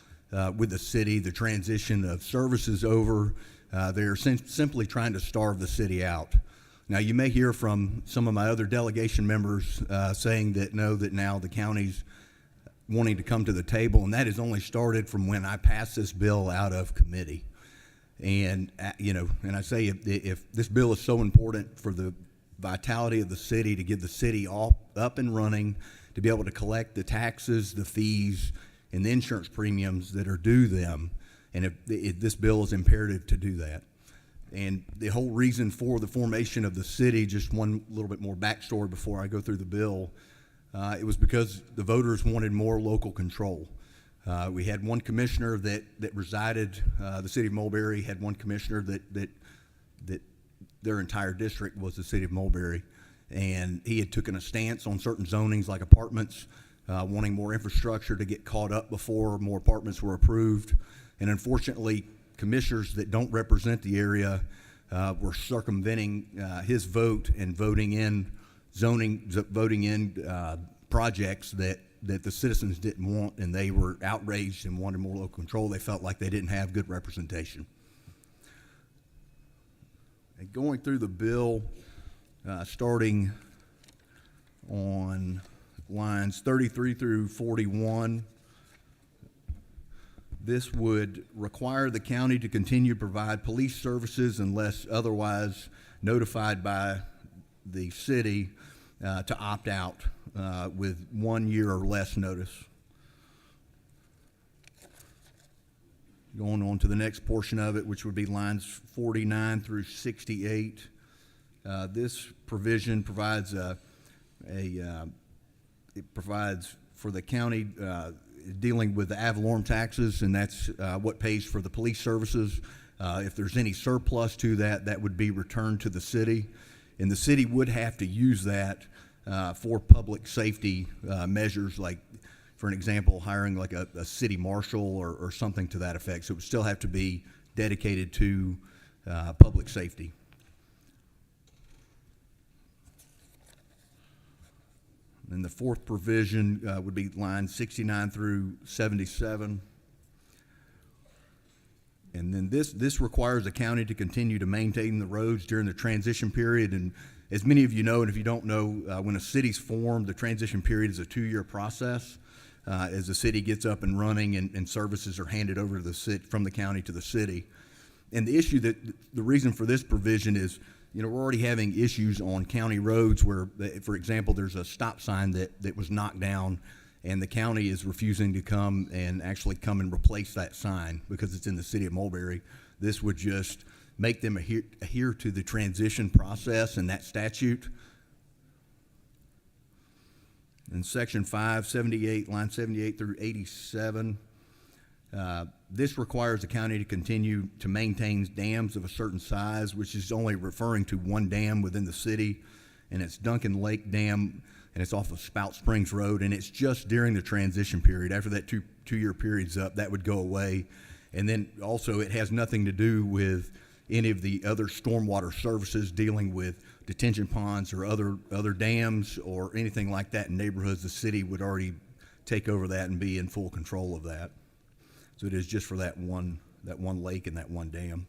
Speaker 7: with the city, the transition of services over. They're simply trying to starve the city out. Now, you may hear from some of my other delegation members saying that no, that now the county's wanting to come to the table, and that has only started from when I passed this bill out of committee. And, and I say if this bill is so important for the vitality of the city, to get the city all up and running, to be able to collect the taxes, the fees, and the insurance premiums that are due them, and if this bill is imperative to do that. And the whole reason for the formation of the city, just one little bit more backstory before I go through the bill, it was because the voters wanted more local control. We had one commissioner that resided, the city of Mulberry had one commissioner that their entire district was the city of Mulberry. And he had taken a stance on certain zonings like apartments, wanting more infrastructure to get caught up before more apartments were approved. And unfortunately, commissioners that don't represent the area were circumventing his vote and voting in projects that the citizens didn't want, and they were outraged and wanted more local control. They felt like they didn't have good representation. And going through the bill, starting on lines 33 through 41, This would require the county to continue to provide police services unless otherwise notified by the city to opt out with 1 year or less notice. Going on to the next portion of it, which would be lines 49 through 68. This provision provides it provides for the county dealing with the ad valorem taxes, and that's what pays for the police services. If there's any surplus to that, that would be returned to the city, and the city would have to use that for public safety measures, like, for an example, hiring like a city marshal or something to that effect. So it would still have to be dedicated to public safety. And the fourth provision would be lines 69 through 77. And then this requires the county to continue to maintain the roads during the transition period. And as many of you know, and if you don't know, when a city's formed, the transition period is a 2-year process as the city gets up and running and services are handed over to the city, from the county to the city. And the reason for this provision is, you know, we're already having issues on county roads where, for example, there's a stop sign that was knocked down, and the county is refusing to come and replace that sign because it's in the city of Mulberry. This would just make them adhere to the transition process and that statute. In section 578, line 78 through 87, this requires the county to continue to maintain dams of a certain size, which is only referring to one dam within the city, and it's Duncan Lake Dam, and it's off of Spout Springs Road, and it's just during the transition period. After that two-year period's up, that would go away. And then also it has nothing to do with any of the other stormwater services dealing with detention ponds or other dams or anything like that in neighborhoods. The city would already take over that and be in full control of that. So it is just for that one lake and that one dam.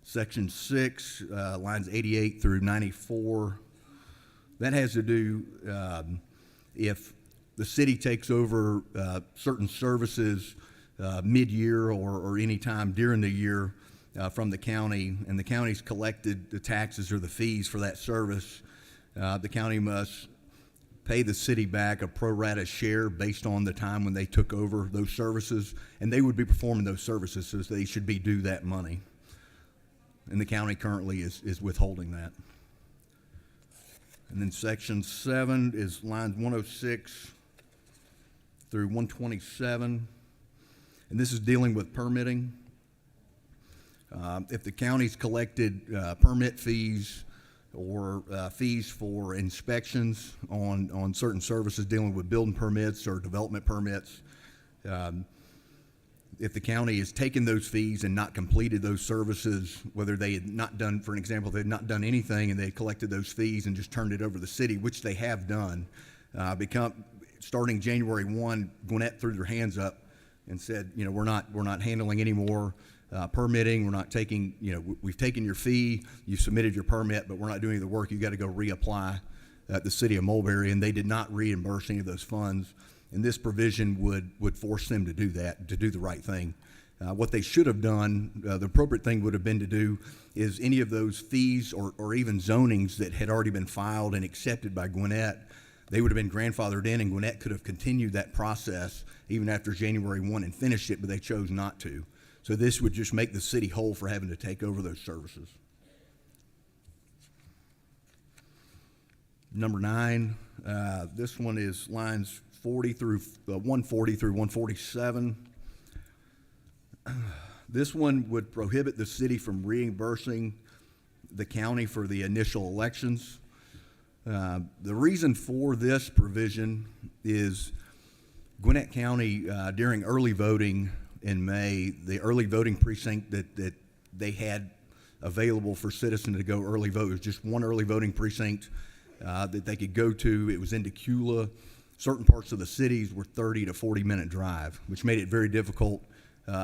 Speaker 7: Section 6, lines 88 through 94, that has to do if the city takes over certain services mid-year or any time during the year from the county, and the county's collected the taxes or the fees for that service, the county must pay the city back a pro rata share based on the time when they took over those services, and they would be performing those services, so they should be due that money. And the county currently is withholding that. And then section 7 is lines 106 through 127, and this is dealing with permitting. If the county's collected permit fees or fees for inspections on certain services dealing with building permits or development permits, if the county has taken those fees and not completed those services, whether they had not done, for an example, they had not done anything and they collected those fees and just turned it over to the city, which they have done, starting January 1, Gwinnett threw their hands up and said, you know, we're not handling any more permitting. We're not taking, you know, we've taken your fee, you submitted your permit, but we're not doing the work. You got to go reapply at the city of Mulberry, and they did not reimburse any of those funds. And this provision would force them to do that, to do the right thing. What they should have done, the appropriate thing would have been to do is any of those fees or even zonings that had already been filed and accepted by Gwinnett, they would have been grandfathered in, and Gwinnett could have continued that process even after January 1 and finished it, but they chose not to. So this would just make the city whole for having to take over those services. Number 9, this one is lines 140 through 147. This one would prohibit the city from reimbursing the county for the initial elections. The reason for this provision is Gwinnett County, during early voting in May, the early voting precinct that they had available for citizens to go early vote, it was just one early voting precinct that they could go to. It was in Decula. Certain parts of the cities were 30 to 40-minute drive, which made it very difficult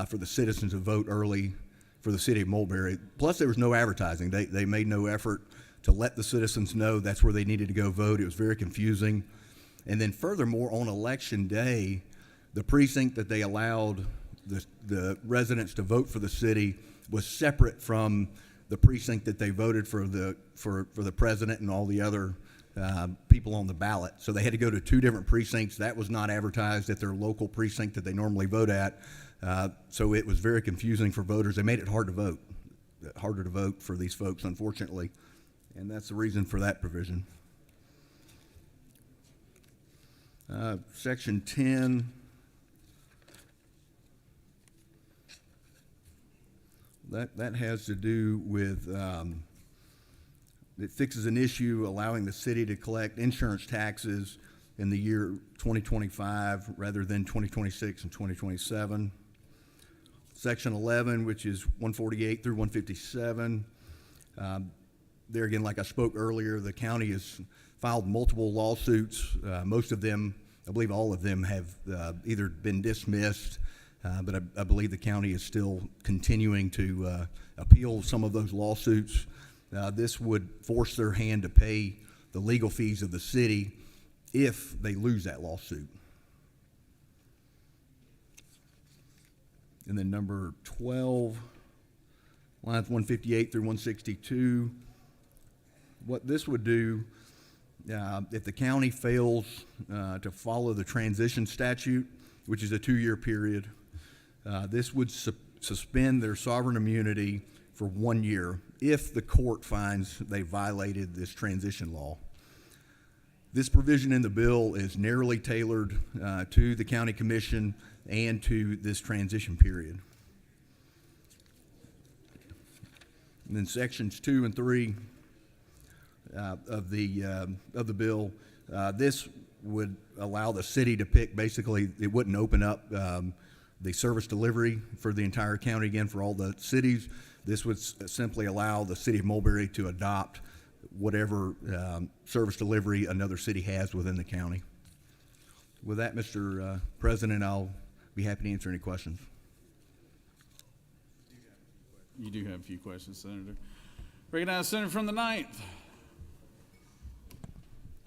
Speaker 7: for the citizens to vote early for the city of Mulberry. Plus, there was no advertising. They made no effort to let the citizens know that's where they needed to go vote. It was very confusing. And then furthermore, on election day, the precinct that they allowed the residents to vote for the city was separate from the precinct that they voted for the president and all the other people on the ballot. So they had to go to two different precincts. That was not advertised at their local precinct that they normally vote at. So it was very confusing for voters. They made it harder to vote for these folks, unfortunately. And that's the reason for that provision. Section 10. That has to do with, it fixes an issue allowing the city to collect insurance taxes in the year 2025 rather than 2026 and 2027. Section 11, which is 148 through 157. There again, like I spoke earlier, the county has filed multiple lawsuits. Most of them, I believe all of them, have either been dismissed, but I believe the county is still continuing to appeal some of those lawsuits. This would force their hand to pay the legal fees of the city if they lose that lawsuit. And then number 12, lines 158 through 162. What this would do, if the county fails to follow the transition statute, which is a 2-year period, this would suspend their sovereign immunity for 1 year if the court finds they violated this transition law. This provision in the bill is narrowly tailored to the county commission and to this transition period. And then sections 2 and 3 of the bill, this would allow the city to pick. Basically, it wouldn't open up the service delivery for the entire county again for all the cities. This would simply allow the city of Mulberry to adopt whatever service delivery another city has within the county. With that, Mr. President, I'll be happy to answer any questions.
Speaker 1: You do have a few questions, Senator. Recognize Senator from the 9th.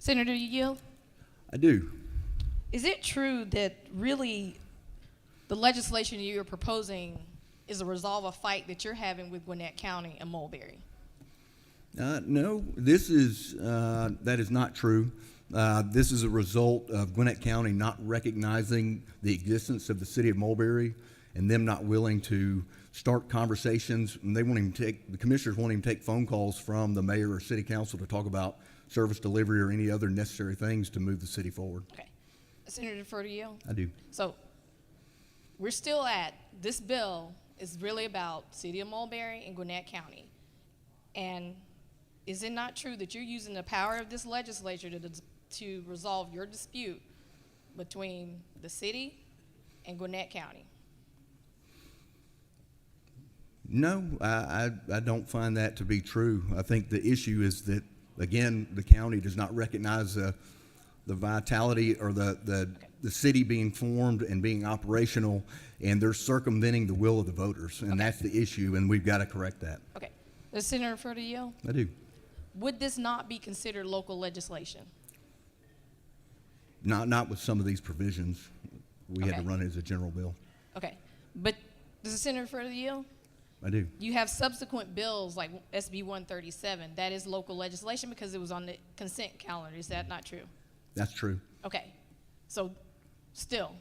Speaker 11: Senator, you yield?
Speaker 7: I do.
Speaker 11: Is it true that really the legislation you're proposing is a resolve of fight that you're having with Gwinnett County and Mulberry?
Speaker 7: No, this is that is not true. This is a result of Gwinnett County not recognizing the existence of the city of Mulberry and them not willing to start conversations. And they won't even the commissioners won't even take phone calls from the mayor or city council to talk about service delivery or any other necessary things to move the city forward.
Speaker 11: Okay. Senator, defer to you.
Speaker 7: I do.
Speaker 11: So we're still at, this bill is really about city of Mulberry and Gwinnett County. And is it not true that you're using the power of this legislature to resolve your dispute between the city and Gwinnett County?
Speaker 7: No, I don't find that to be true. I think the issue is that, again, the county does not recognize the vitality or the city being formed and being operational, and they're circumventing the will of the voters, and that's the issue, and we've got to correct that.
Speaker 11: Okay. Does Senator refer to you?
Speaker 7: I do.
Speaker 11: Would this not be considered local legislation?
Speaker 7: Not with some of these provisions. We had
Speaker 11: Okay.
Speaker 7: to run it as a general bill.
Speaker 11: Okay. But does the Senator refer to you?
Speaker 7: I do.
Speaker 11: You have subsequent bills like SB 137. That is local legislation because it was on the consent calendar. Is that not true?
Speaker 7: That's true.
Speaker 11: Okay. So still,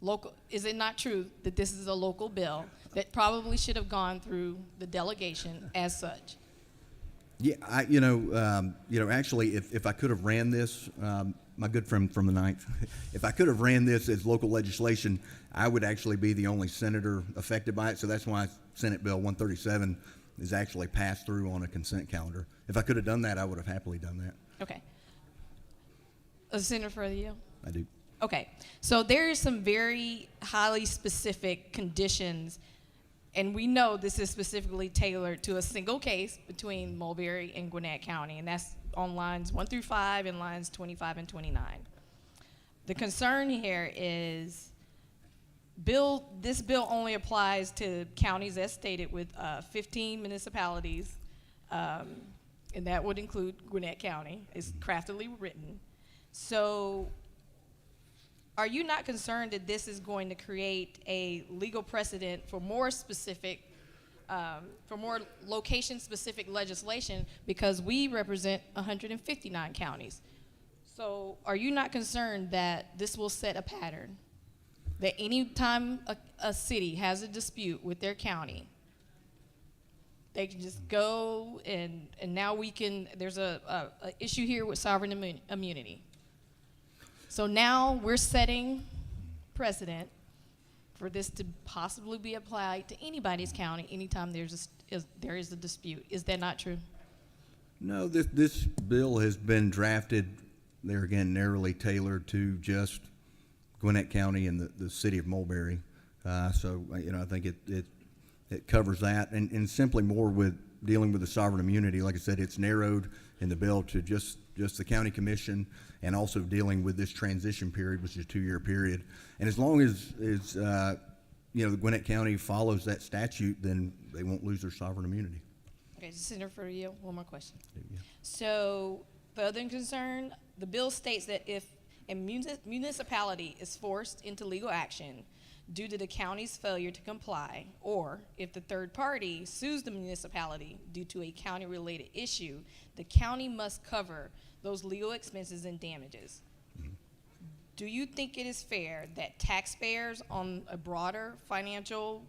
Speaker 11: local, is it not true that this is a local bill that probably should have gone through the delegation as such?
Speaker 7: Yeah, actually, if I could have ran this, my good friend from the 9th, if I could have ran this as local legislation, I would actually be the only senator affected by it. So that's why Senate Bill 137 is actually passed through on a consent calendar. If I could have done that, I would have happily done that.
Speaker 11: Okay. Senator for you?
Speaker 7: I do.
Speaker 11: Okay. So there is some very highly specific conditions, and we know this is specifically tailored to a single case between Mulberry and Gwinnett County, and that's on lines 1 through 5 and lines 25 and 29. The concern here is this bill only applies to counties as stated with 15 municipalities, and that would include Gwinnett County. It's craftily written. So are you not concerned that this is going to create a legal precedent for more specific, for more location-specific legislation, because we represent 159 counties? So are you not concerned that this will set a pattern, that any time a city has a dispute with their county, they can just go and now there's a issue here with sovereign immunity. So now we're setting precedent for this to possibly be applied to anybody's county anytime there is a dispute. Is that not true?
Speaker 7: No, this bill has been drafted, there again, narrowly tailored to just Gwinnett County and the city of Mulberry. So, I think it covers that, and simply more with dealing with the sovereign immunity. Like I said, it's narrowed in the bill to just the county commission, and also dealing with this transition period, which is a 2-year period. And as long as the Gwinnett County follows that statute, then they won't lose their sovereign immunity.
Speaker 11: Okay, Senator, for you, one more question. Yeah. So, further in concern, the bill states that if a municipality is forced into legal action due to the county's failure to comply, or if the third party sues the municipality due to a county-related issue, the county must cover those legal expenses and damages. Do you think it is fair that taxpayers on a broader financial,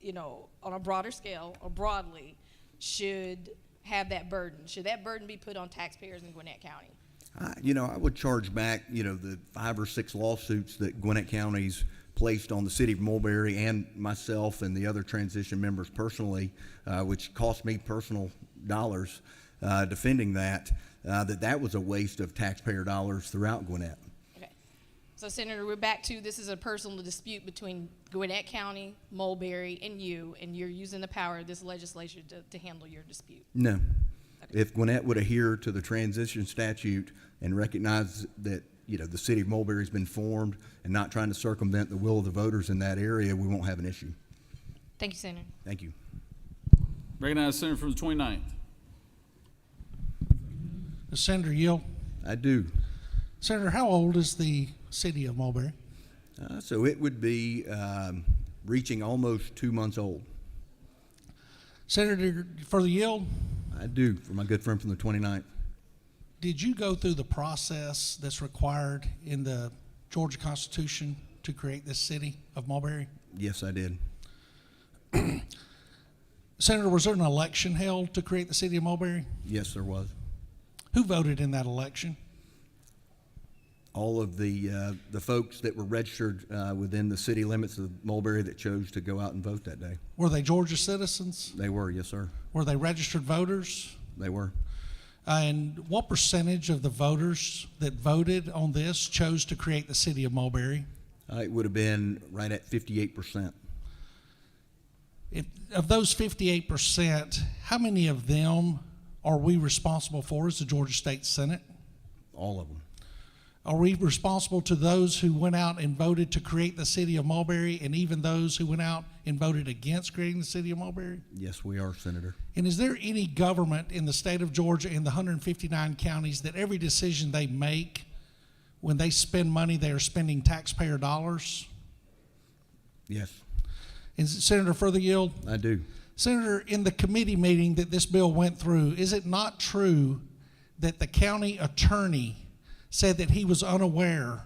Speaker 11: on a broader scale or broadly, should have that burden? Should that burden be put on taxpayers in Gwinnett County?
Speaker 7: I would charge back, the 5 or 6 lawsuits that Gwinnett County's placed on the city of Mulberry and myself and the other transition members personally, which cost me personal dollars defending that was a waste of taxpayer dollars throughout Gwinnett.
Speaker 11: Okay. So, Senator, we're back to this is a personal dispute between Gwinnett County, Mulberry, and you're using the power of this legislature to handle your dispute.
Speaker 7: No. Okay. If Gwinnett would adhere to the transition statute and recognize that the city of Mulberry's been formed and not trying to circumvent the will of the voters in that area, we won't have an issue.
Speaker 11: Thank you, Senator.
Speaker 7: Thank you.
Speaker 1: Recognize Senator from the 29th.
Speaker 9: Senator Yield?
Speaker 7: I do.
Speaker 9: Senator, how old is the city of Mulberry?
Speaker 7: So it would be reaching almost 2 months old.
Speaker 9: Senator, for the Yield?
Speaker 7: I do, for my good friend from the 29th.
Speaker 9: Did you go through the process that's required in the Georgia Constitution to create this city of Mulberry?
Speaker 7: Yes, I did.
Speaker 9: Senator, was there an election held to create the city of Mulberry?
Speaker 7: Yes, there was.
Speaker 9: Who voted in that election?
Speaker 7: All of the folks that were registered within the city limits of Mulberry that chose to go out and vote that day.
Speaker 9: Were they Georgia citizens?
Speaker 7: They were, yes, sir.
Speaker 9: Were they registered voters?
Speaker 7: They were.
Speaker 9: And what percentage of the voters that voted on this chose to create the city of Mulberry?
Speaker 7: It would have been right at 58%.
Speaker 9: Of those 58%, how many of them are we responsible for as the Georgia State Senate?
Speaker 7: All of them.
Speaker 9: Are we responsible to those who went out and voted to create the city of Mulberry, and even those who went out and voted against creating the city of Mulberry?
Speaker 7: Yes, we are, Senator.
Speaker 9: And is there any government in the state of Georgia, in the 159 counties, that every decision they make, when they spend money, they are spending taxpayer dollars?
Speaker 7: Yes.
Speaker 9: And Senator, further Yield?
Speaker 7: I do.
Speaker 9: Senator, in the committee meeting that this bill went through, is it not true that the county attorney said that he was unaware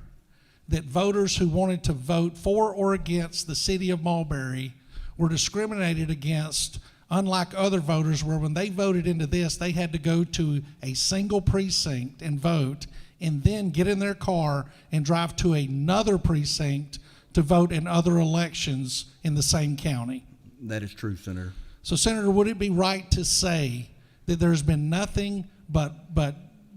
Speaker 9: that voters who wanted to vote for or against the city of Mulberry were discriminated against, unlike other voters where when they voted into this, they had to go to a single precinct and vote and then get in their car and drive to another precinct to vote in other elections in the same county?
Speaker 7: That is true, Senator.
Speaker 9: So, Senator, would it be right to say that there's been nothing but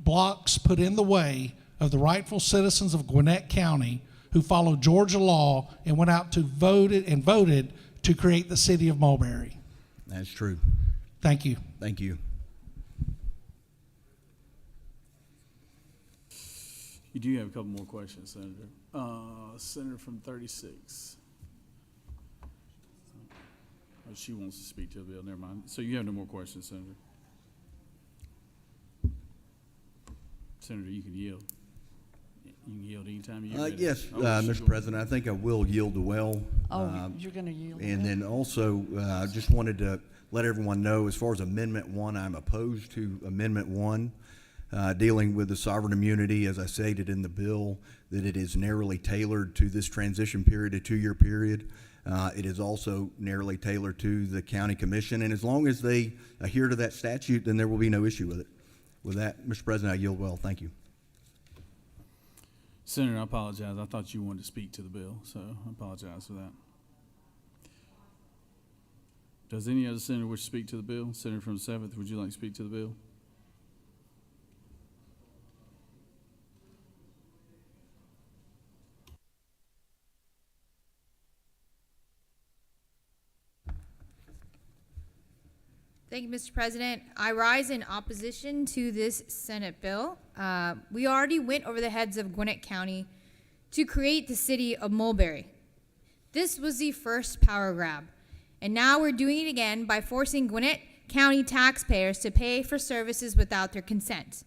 Speaker 9: blocks put in the way of the rightful citizens of Gwinnett County who followed Georgia law and went out to voted to create the city of Mulberry?
Speaker 7: That's true.
Speaker 9: Thank you.
Speaker 7: Thank you.
Speaker 1: You do have a couple more questions, Senator. Senator from 36. Oh, she wants to speak to the bill. Never mind. So you have no more questions, Senator. Senator, you can yield. You can yield anytime you're ready.
Speaker 7: Yes,
Speaker 1: Oh, she's
Speaker 7: Mr.
Speaker 1: going-
Speaker 7: President, I think I will yield the well.
Speaker 5: You're going to yield.
Speaker 7: And then also, I just wanted to let everyone know, as far as Amendment 1, I'm opposed to Amendment 1, dealing with the sovereign immunity, as I stated in the bill, that it is narrowly tailored to this transition period, a 2-year period. It is also narrowly tailored to the county commission, and as long as they adhere to that statute, then there will be no issue with it. With that, Mr. President, I yield well. Thank you.
Speaker 1: Senator, I apologize. I thought you wanted to speak to the bill, so I apologize for that. Does any other senator wish to speak to the bill? Senator from the 7th, would you like to speak to the bill?
Speaker 13: Thank you, Mr. President. I rise in opposition to this Senate bill. We already went over the heads of Gwinnett County to create the city of Mulberry. This was the first power grab, and now we're doing it again by forcing Gwinnett County taxpayers to pay for services without their consent.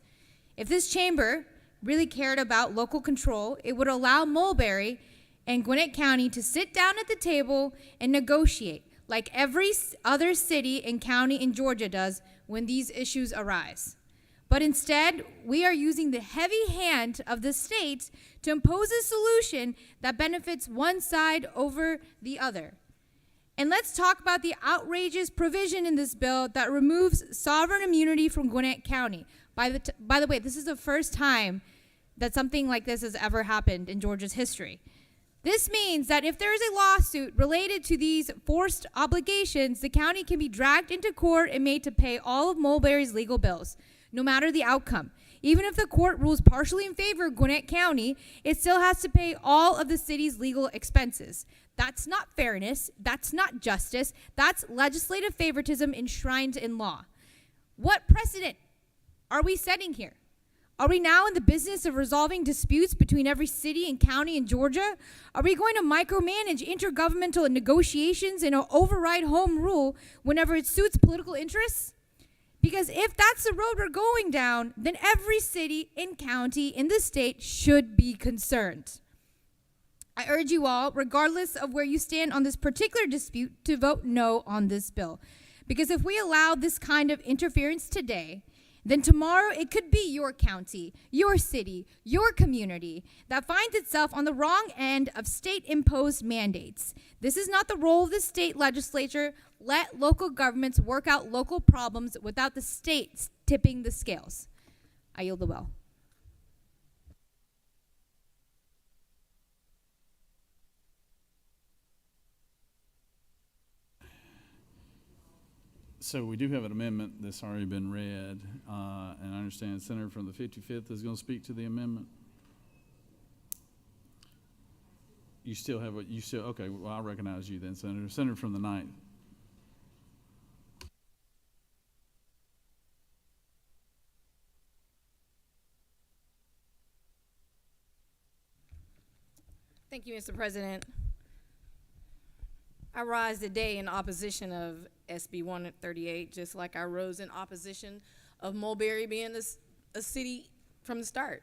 Speaker 13: If this chamber really cared about local control, it would allow Mulberry and Gwinnett County to sit down at the table and negotiate, like every other city and county in Georgia does when these issues arise. But instead, we are using the heavy hand of the state to impose a solution that benefits one side over the other. And let's talk about the outrageous provision in this bill that removes sovereign immunity from Gwinnett County. By the way, this is the first time that something like this has ever happened in Georgia's history. This means that if there is a lawsuit related to these forced obligations, the county can be dragged into court and made to pay all of Mulberry's legal bills, no matter the outcome. Even if the court rules partially in favor of Gwinnett County, it still has to pay all of the city's legal expenses. That's not fairness, that's not justice, that's legislative favoritism enshrined in law. What precedent are we setting here? Are we now in the business of resolving disputes between every city and county in Georgia? Are we going to micromanage intergovernmental negotiations and override home rule whenever it suits political interests? Because if that's the road we're going down, then every city and county in the state should be concerned. I urge you all, regardless of where you stand on this particular dispute, to vote no on this bill. Because if we allow this kind of interference today, then tomorrow it could be your county, your city, your community that finds itself on the wrong end of state-imposed mandates. This is not the role of the state legislature. Let local governments work out local problems without the states tipping the scales. I yield the well.
Speaker 1: So we do have an amendment that's already been read, and I understand the Senator from the 55th is going to speak to the amendment. You still have okay, well, I recognize you then, Senator. Senator from the 9th.
Speaker 11: Thank you, Mr. President. I rise today in opposition of SB 138, just like I rose in opposition of Mulberry being a city from the start.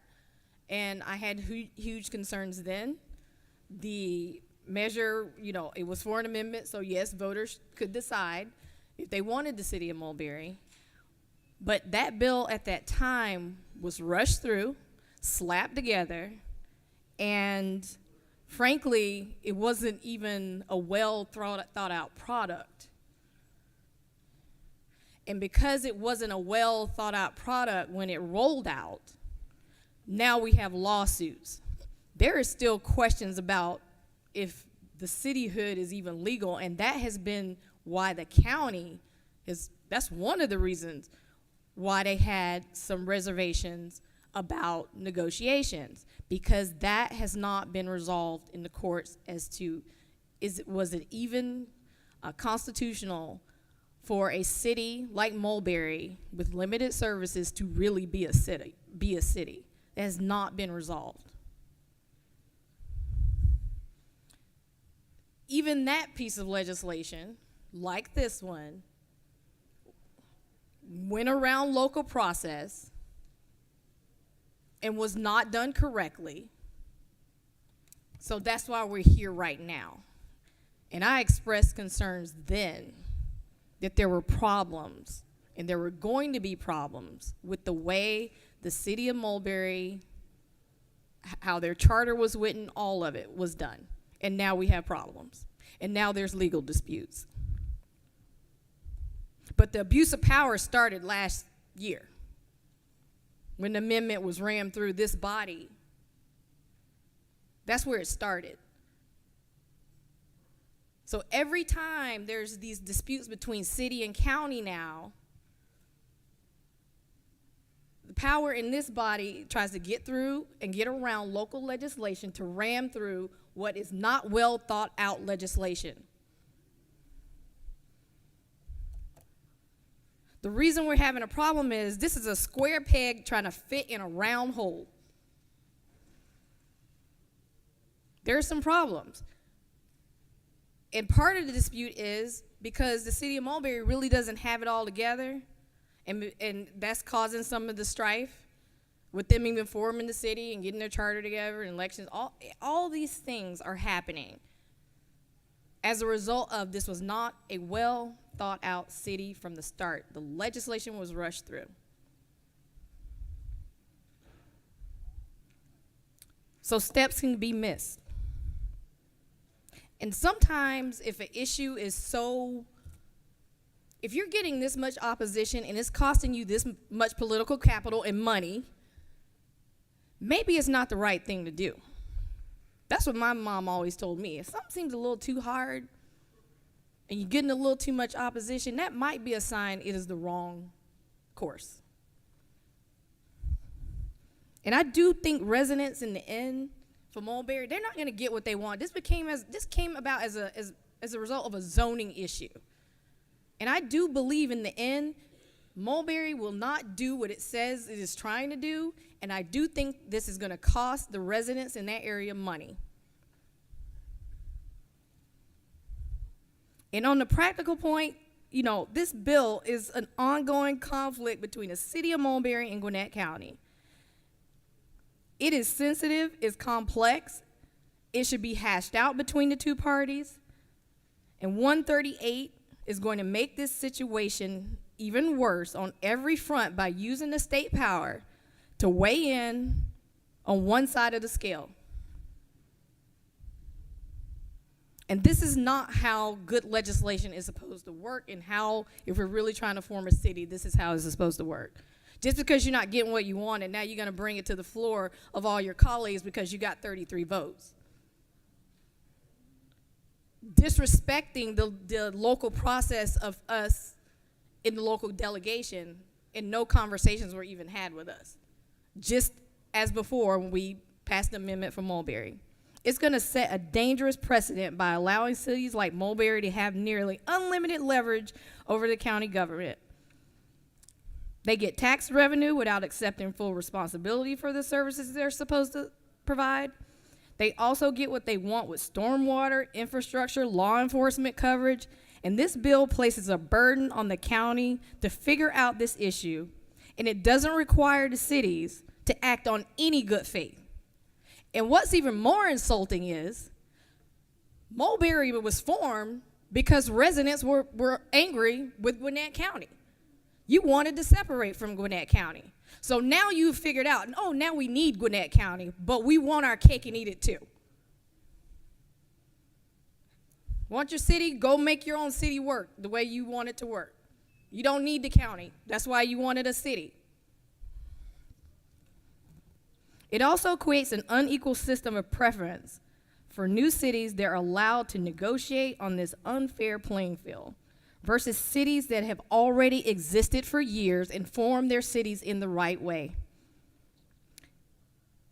Speaker 11: And I had huge concerns then. The measure, it was for an amendment, so yes, voters could decide if they wanted the city of Mulberry. But that bill at that time was rushed through, slapped together, and frankly, it wasn't even a well thought out product. And because it wasn't a well thought out product when it rolled out, now we have lawsuits. There are still questions about if the cityhood is even legal, and that has been why the county that's one of the reasons why they had some reservations about negotiations, because that has not been resolved in the courts as to was it even constitutional for a city like Mulberry with limited services to really be a city. It has not been resolved. Even that piece of legislation, like this one, went around local process and was not done correctly. So that's why we're here right now. And I expressed concerns then that there were problems, and there were going to be problems with the way the city of Mulberry, how their charter was written, all of it was done. And now we have problems. And now there's legal disputes. But the abuse of power started last year when the amendment was rammed through this body. That's where it started. So every time there's these disputes between city and county now, the power in this body tries to get through and get around local legislation to ram through what is not well thought out legislation. The reason we're having a problem is this is a square peg trying to fit in a round hole. There are some problems. And part of the dispute is because the city of Mulberry really doesn't have it all together, and that's causing some of the strife with them even forming the city and getting their charter together and elections. All these things are happening as a result of this was not a well thought out city from the start. The legislation was rushed through. So steps can be missed. And sometimes if an issue is if you're getting this much opposition and it's costing you this much political capital and money, maybe it's not the right thing to do. That's what my mom always told me. If something seems a little too hard and you're getting a little too much opposition, that might be a sign it is the wrong course. And I do think residents in the end for Mulberry, they're not going to get what they want. This came about as a result of a zoning issue. And I do believe in the end, Mulberry will not do what it says it is trying to do, and I do think this is going to cost the residents in that area money. And on the practical point, this bill is an ongoing conflict between the city of Mulberry and Gwinnett County. It is sensitive, it's complex, it should be hashed out between the two parties, and 138 is going to make this situation even worse on every front by using the state power to weigh in on one side of the scale. And this is not how good legislation is supposed to work, and how, if we're really trying to form a city, this is how it's supposed to work. Just because you're not getting what you want, and now you're going to bring it to the floor of all your colleagues because you got 33 votes. Disrespecting the local process of us in the local delegation, and no conversations were even had with us. Just as before when we passed the amendment for Mulberry. It's going to set a dangerous precedent by allowing cities like Mulberry to have nearly unlimited leverage over the county government. They get tax revenue without accepting full responsibility for the services they're supposed to provide. They also get what they want with stormwater, infrastructure, law enforcement coverage, and this bill places a burden on the county to figure out this issue, and it doesn't require the cities to act on any good faith. And what's even more insulting is Mulberry was formed because residents were angry with Gwinnett County. You wanted to separate from Gwinnett County. So now you've figured out, oh, now we need Gwinnett County, but we want our cake and eat it too. Want your city? Go make your own city work the way you want it to work. You don't need the county. That's why you wanted a city. It also creates an unequal system of preference for new cities that are allowed to negotiate on this unfair playing field versus cities that have already existed for years and formed their cities in the right way.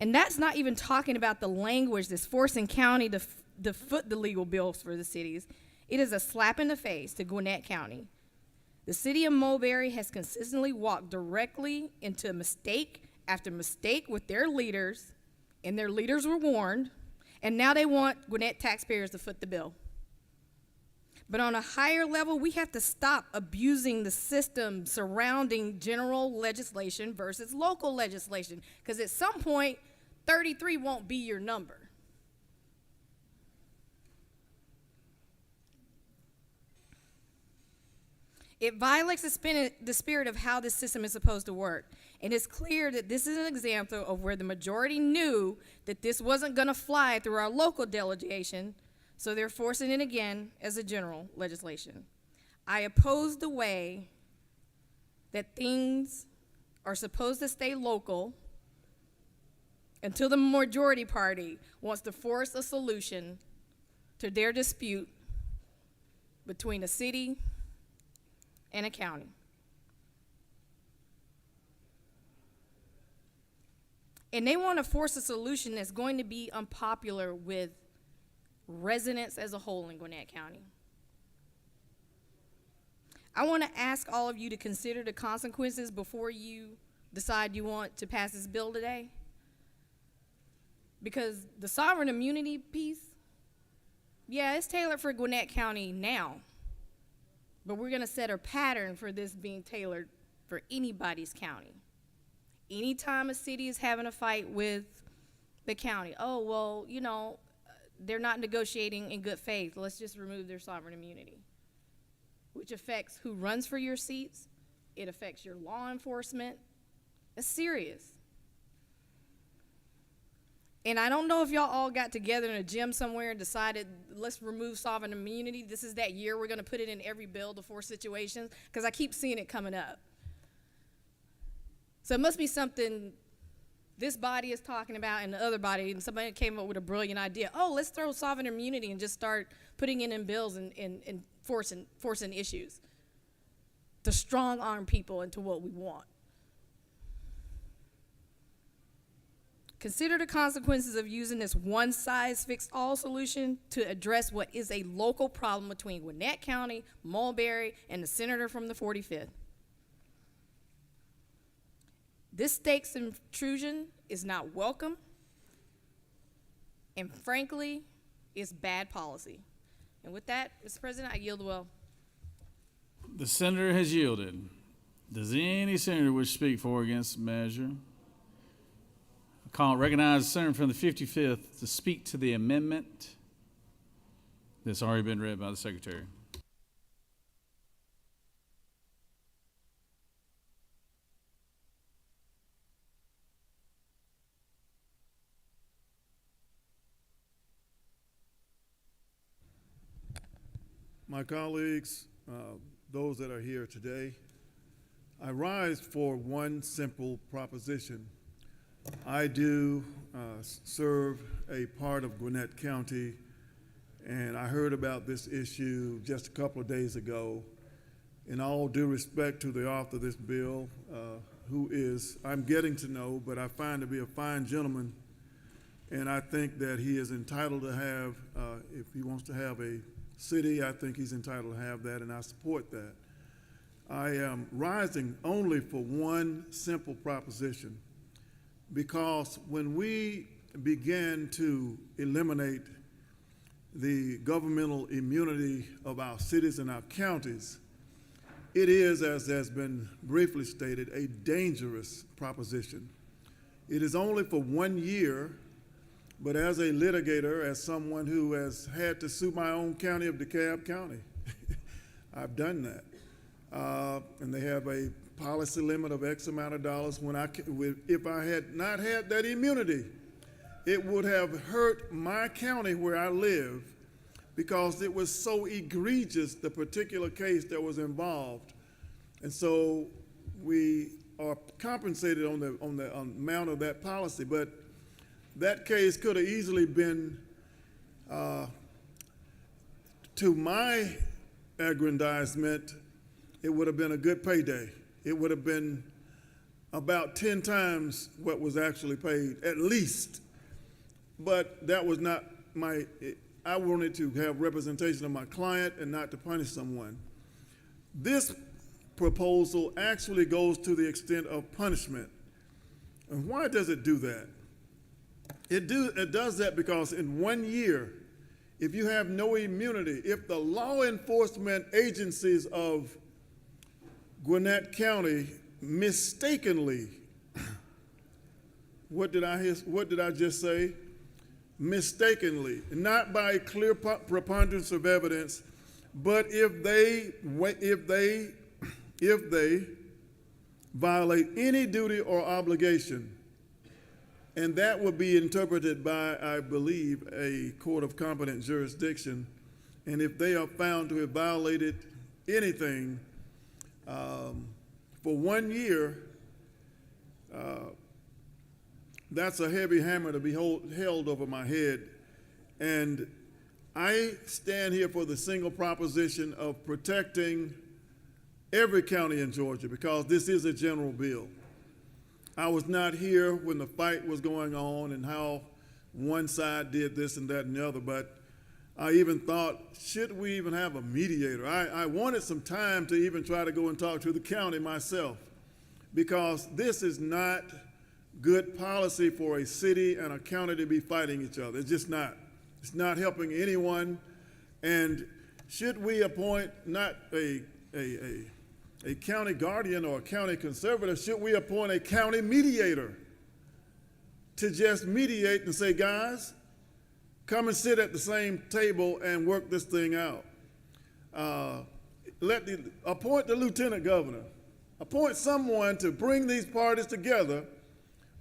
Speaker 11: And that's not even talking about the language that's forcing county to foot the legal bills for the cities. It is a slap in the face to Gwinnett County. The city of Mulberry has consistently walked directly into mistake after mistake with their leaders, and their leaders were warned, and now they want Gwinnett taxpayers to foot the bill. But on a higher level, we have to stop abusing the system surrounding general legislation versus local legislation, because at some point, 33 won't be your number. It violates the spirit of how this system is supposed to work. And it's clear that this is an example of where the majority knew that this wasn't going to fly through our local delegation, so they're forcing it again as a general legislation. I oppose the way that things are supposed to stay local until the majority party wants to force a solution to their dispute between a city and a county. And they want to force a solution that's going to be unpopular with residents as a whole in Gwinnett County. I want to ask all of you to consider the consequences before you decide you want to pass this bill today. Because the sovereign immunity piece, yeah, it's tailored for Gwinnett County now. But we're going to set a pattern for this being tailored for anybody's county. Anytime a city is having a fight with the county, oh, well, you know, they're not negotiating in good faith. Let's just remove their sovereign immunity, which affects who runs for your seats. It affects your law enforcement. It's serious. And I don't know if y'all all got together in a gym somewhere and decided, let's remove sovereign immunity. This is that year we're going to put it in every bill to force situations, because I keep seeing it coming up. So it must be something this body is talking about and the other body, and somebody came up with a brilliant idea. Oh, let's throw sovereign immunity and just start putting it in bills and forcing issues to strong arm people into what we want. Consider the consequences of using this one-size-fits-all solution to address what is a local problem between Gwinnett County, Mulberry, and the senator from the 45th. This state's intrusion is not welcome, and frankly, it's bad policy. And with that, Mr. President, I yield the will.
Speaker 1: The senator has yielded. Does any senator wish to speak for or against the measure? Recognize the senator from the 55th to speak to the amendment that's already been read by the secretary.
Speaker 14: My colleagues, those that are here today, I rise for one simple proposition. I do serve a part of Gwinnett County, and I heard about this issue just a couple of days ago. In all due respect to the author of this bill, who is, I'm getting to know, but I find to be a fine gentleman, and I think that he is entitled to have, if he wants to have a city, I think he's entitled to have that, and I support that. I am rising only for one simple proposition, because when we began to eliminate the governmental immunity of our cities and our counties, it is, as has been briefly stated, a dangerous proposition. It is only for 1 year, but as a litigator, as someone who has had to sue my own county of DeKalb County, I've done that. And they have a policy limit of X amount of dollars. If I had not had that immunity, it would have hurt my county where I live, because it was so egregious, the particular case that was involved. And so we are compensated on the amount of that policy, but that case could have easily been, to my aggrandizement, it would have been a good payday. It would have been about 10 times what was actually paid, at least. But that was not I wanted to have representation of my client and not to punish someone. This proposal actually goes to the extent of punishment. And why does it do that? It does that because in 1 year, if you have no immunity, if the law enforcement agencies of Gwinnett County mistakenly, what did I just say? Mistakenly, not by clear preponderance of evidence, but if they if they violate any duty or obligation. And that would be interpreted by, I believe, a court of competent jurisdiction. And if they are found to have violated anything for 1 year, that's a heavy hammer to be held over my head. And I stand here for the single proposition of protecting every county in Georgia, because this is a general bill. I was not here when the fight was going on and how one side did this and that and the other, but I even thought, should we even have a mediator? I wanted some time to even try to go and talk to the county myself, because this is not good policy for a city and a county to be fighting each other. It's just not. It's not helping anyone. And should we appoint not a county guardian or a county conservator, should we appoint a county mediator to just mediate and say, guys, come and sit at the same table and work this thing out? Appoint the lieutenant governor. Appoint someone to bring these parties together,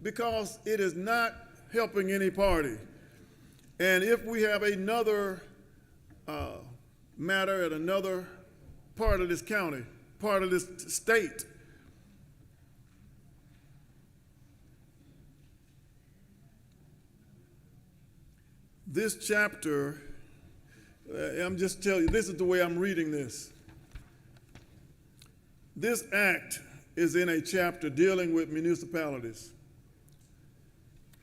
Speaker 14: because it is not helping any party. And if we have another matter at another part of this county, part of this state, this chapter, I'm just telling you, this is the way I'm reading this. This act is in a chapter dealing with municipalities.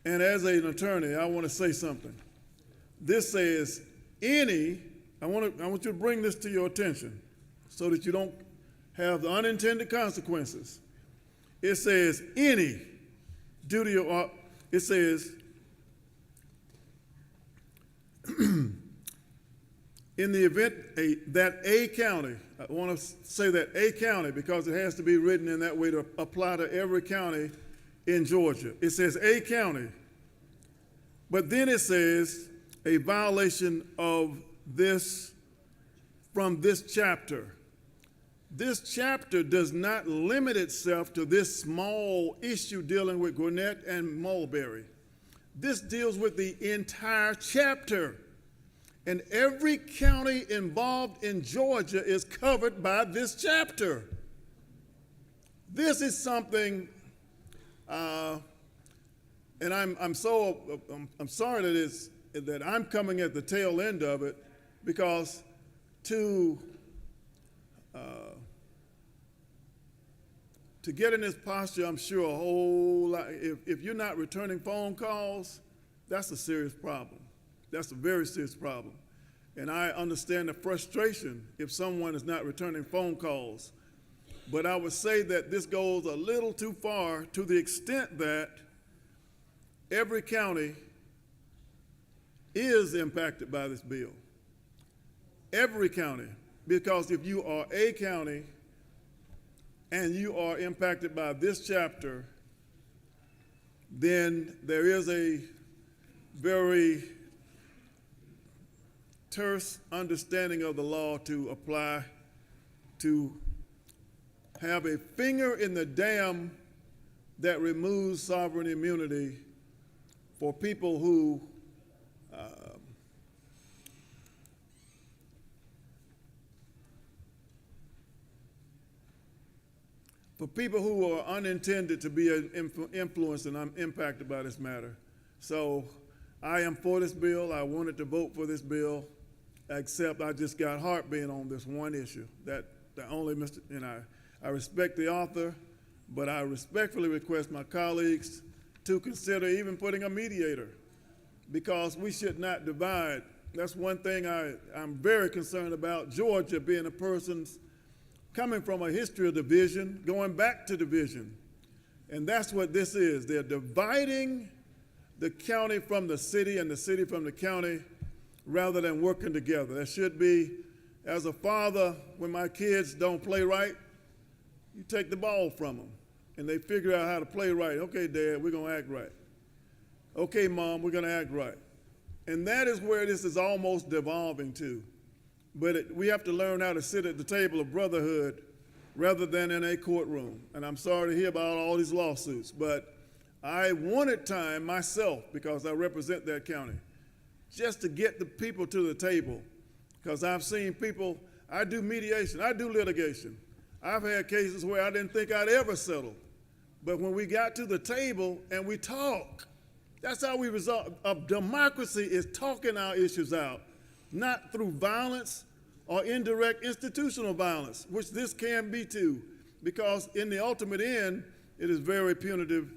Speaker 14: And as an attorney, I want to say something. This says I want you to bring this to your attention so that you don't have the unintended consequences. It says any duty or, it says, in the event that a county, I want to say that a county because it has to be written in that way to apply to every county in Georgia. It says a county, but then it says a violation of this from this chapter. This chapter does not limit itself to this small issue dealing with Gwinnett and Mulberry. This deals with the entire chapter. And every county involved in Georgia is covered by this chapter. This is something, and I'm sorry that I'm coming at the tail end of it, because to get in this posture, I'm sure a whole lot, if you're not returning phone calls, that's a serious problem. That's a very serious problem. And I understand the frustration if someone is not returning phone calls. But I would say that this goes a little too far, to the extent that every county is impacted by this bill. Every county. Because if you are a county and you are impacted by this chapter, then there is a very terse understanding of the law to apply, to have a finger in the dam that removes sovereign immunity for people who are unintended to be influenced and impacted by this matter. So I am for this bill. I wanted to vote for this bill, except I just got heartburn on this one issue. That the only Mr. And I respect the author, but I respectfully request my colleagues to consider even putting a mediator, because we should not divide. That's one thing I'm very concerned about. Georgia being a person's coming from a history of division, going back to division. And that's what this is. They're dividing the county from the city and the city from the county rather than working together. There should be, as a father, when my kids don't play right, you take the ball from them and they figure out how to play right. Okay, Dad, we're going to act right. Okay, Mom, we're going to act right. And that is where this is almost devolving to. But we have to learn how to sit at the table of brotherhood rather than in a courtroom. And I'm sorry to hear about all these lawsuits, but I wanted time myself, because I represent that county, just to get the people to the table. Because I've seen people, I do mediation, I do litigation. I've had cases where I didn't think I'd ever settle. But when we got to the table and we talk, that's how we resolve. Democracy is talking our issues out, not through violence or indirect institutional violence, which this can be too, because in the ultimate end, it is very punitive.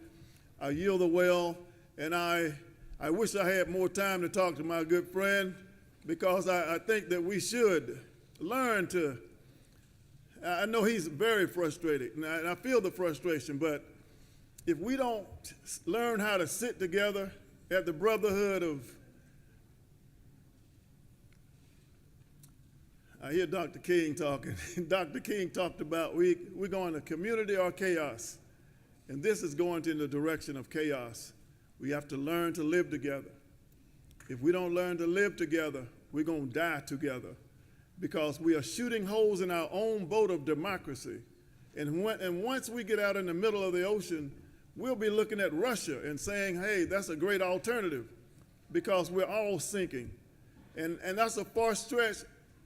Speaker 14: I yield the well, and I wish I had more time to talk to my good friend, because I think that we should learn to, I know he's very frustrated, and I feel the frustration, but if we don't learn how to sit together at the brotherhood of, I hear Dr. King talking. Dr. King talked about we're going to community or chaos. And this is going in the direction of chaos. We have to learn to live together. If we don't learn to live together, we're going to die together, because we are shooting holes in our own boat of democracy. And once we get out in the middle of the ocean, we'll be looking at Russia and saying, hey, that's a great alternative, because we're all sinking. And that's a far stretch,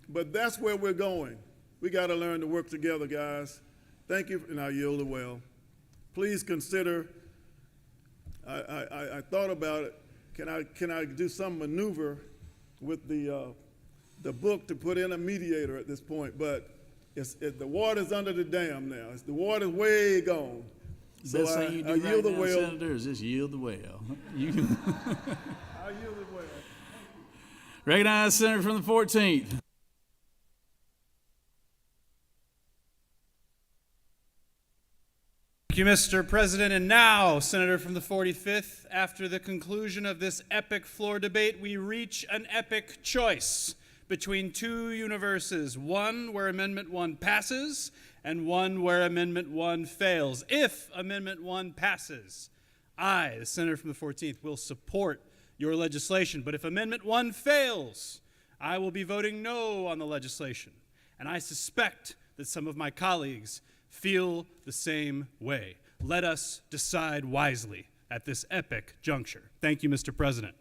Speaker 14: but that's where we're going. We got to learn to work together, guys. Thank you, and I yield the well. Please consider, I thought about it, can I do some maneuver with the book to put in a mediator at this point, but the water's under the dam now. The water's way gone. So
Speaker 1: Best thing you do right now, Senator, is just yield the well. You can
Speaker 14: I yield the well.
Speaker 1: Recognize Senator from the 14th.
Speaker 15: Thank you, Mr. President. And now, Senator from the 45th, after the conclusion of this epic floor debate, we reach an epic choice between two universes, one where Amendment 1 passes and one where Amendment 1 fails. If Amendment 1 passes, I, the Senator from the 14th, will support your legislation. But if Amendment 1 fails, I will be voting no on the legislation. And I suspect that some of my colleagues feel the same way. Let us decide wisely at this epic juncture. Thank you, Mr. President.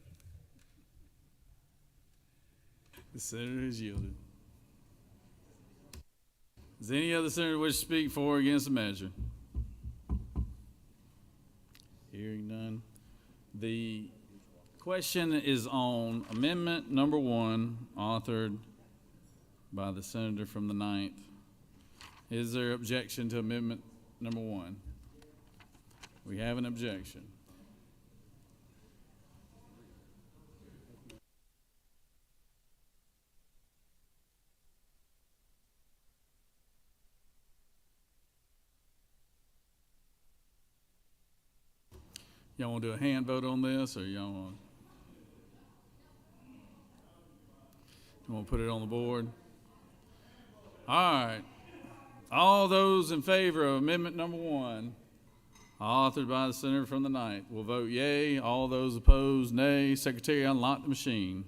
Speaker 1: The senator has yielded. Does any other senator wish to speak for or against the measure? Hearing none. The question is on amendment number 1, authored by the senator from the 9th. Is there objection to amendment number 1? We have an objection. Y'all want to do a hand vote on this, or y'all want to put it on the board? All right. All those in favor of amendment number 1, authored by the senator from the 9th, will vote yea. All those opposed, nay. Secretary, unlock the machine.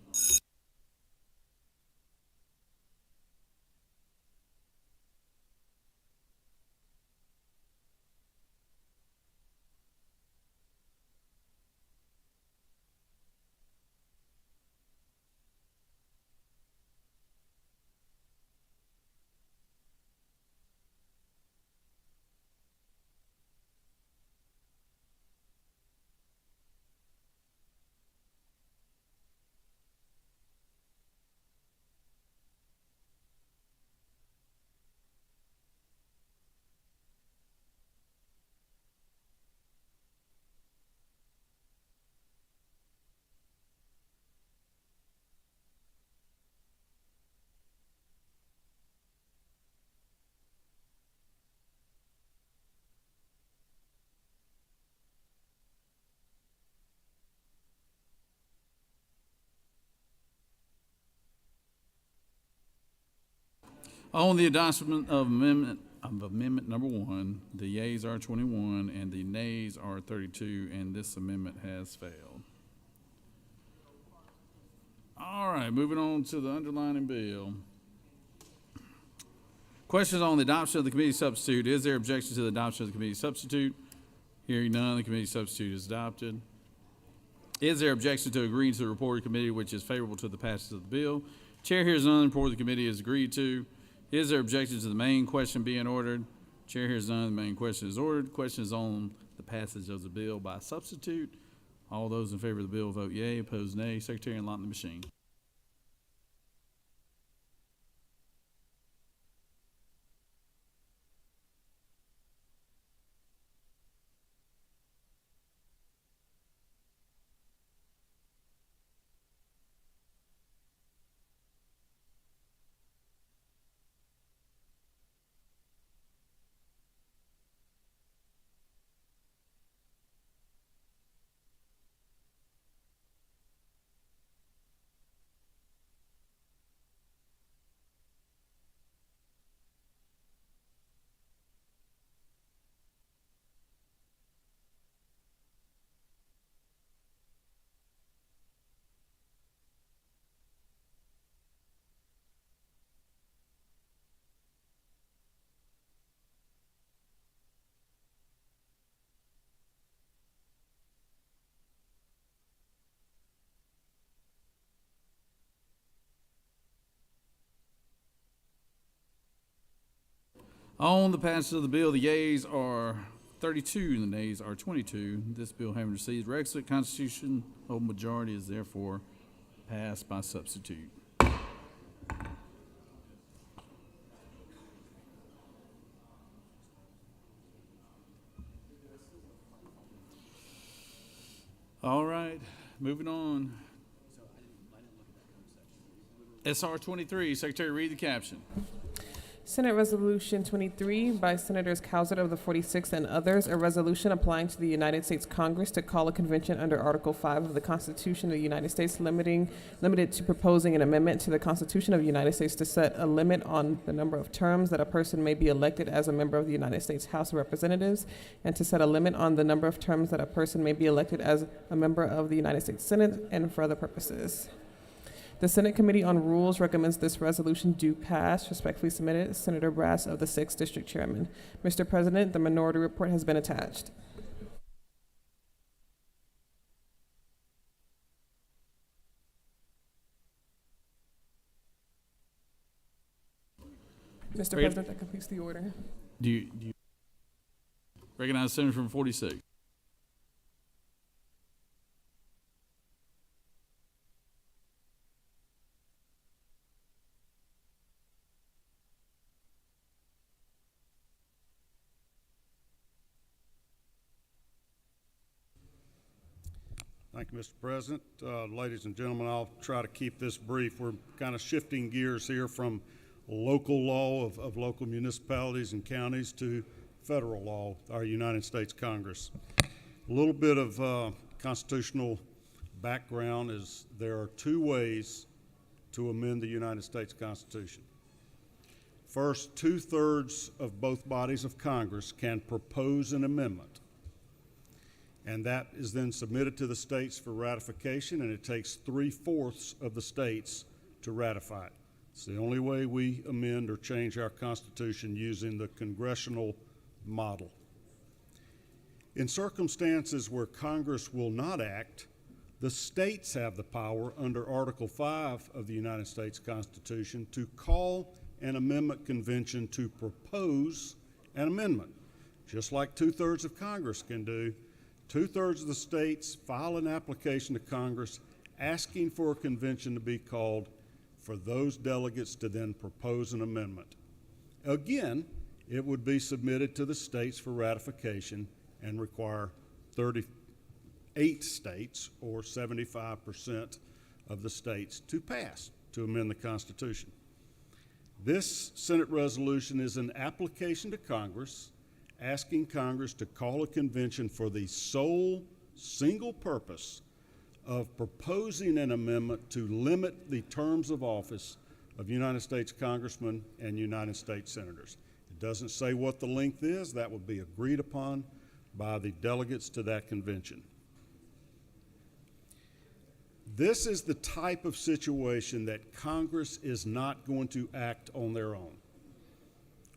Speaker 1: On the adoption of amendment number 1, the yeas are 21 and the nays are 32, and this amendment has failed. All right, moving on to the underlying bill. Questions on the adoption of the committee substitute. Is there objection to the adoption of the committee substitute? Hearing none, the committee substitute is adopted. Is there objection to agreeing to the report of the committee which is favorable to the passage of the bill? Chair hears none, the report of the committee is agreed to. Is there objection to the main question being ordered? Chair hears none, the main question is ordered. Question is on the passage of the bill by substitute. All those in favor of the bill vote yea, opposed nay. Secretary, unlock the machine. On the passage of the bill, the yeas are 32 and the nays are 22. This bill having received requisite constitutional majority is therefore passed by substitute. All right, moving on. SR 23, Secretary, read the caption.
Speaker 3: Senate Resolution 23 by Senators Cowsett of the 46th and others, a resolution applying to the United States Congress to call a convention under Article 5 of the Constitution of the United States limited to proposing an amendment to the Constitution of the United States to set a limit on the number of terms that a person may be elected as a member of the United States House of Representatives, and to set a limit on the number of terms that a person may be elected as a member of the United States Senate, and for other purposes. The Senate Committee on Rules recommends this resolution do pass. Respectfully submitted, Senator Brass of the 6th District Chairman. Mr. President, the minority report has been attached. Mr. President, that completes the order.
Speaker 1: Do you recognize Senator from 46?
Speaker 16: Thank you, Mr. President. Ladies and gentlemen, I'll try to keep this brief. We're kind of shifting gears here from local law of local municipalities and counties to federal law, our United States Congress. A little bit of constitutional background is there are two ways to amend the United States Constitution. First, 2/3 of both bodies of Congress can propose an amendment, and that is then submitted to the states for ratification, and it takes 3/4 of the states to ratify it. It's the only way we amend or change our Constitution using the congressional model. In circumstances where Congress will not act, the states have the power under Article 5 of the United States Constitution to call an amendment convention to propose an amendment. Just like 2/3 of Congress can do, 2/3 of the states file an application to Congress asking for a convention to be called for those delegates to then propose an amendment. Again, it would be submitted to the states for ratification and require 38 states, or 75% of the states, to pass to amend the Constitution. This Senate resolution is an application to Congress asking Congress to call a convention for the sole, single purpose of proposing an amendment to limit the terms of office of United States congressmen and United States senators. It doesn't say what the length is. That would be agreed upon by the delegates to that convention. This is the type of situation that Congress is not going to act on their own.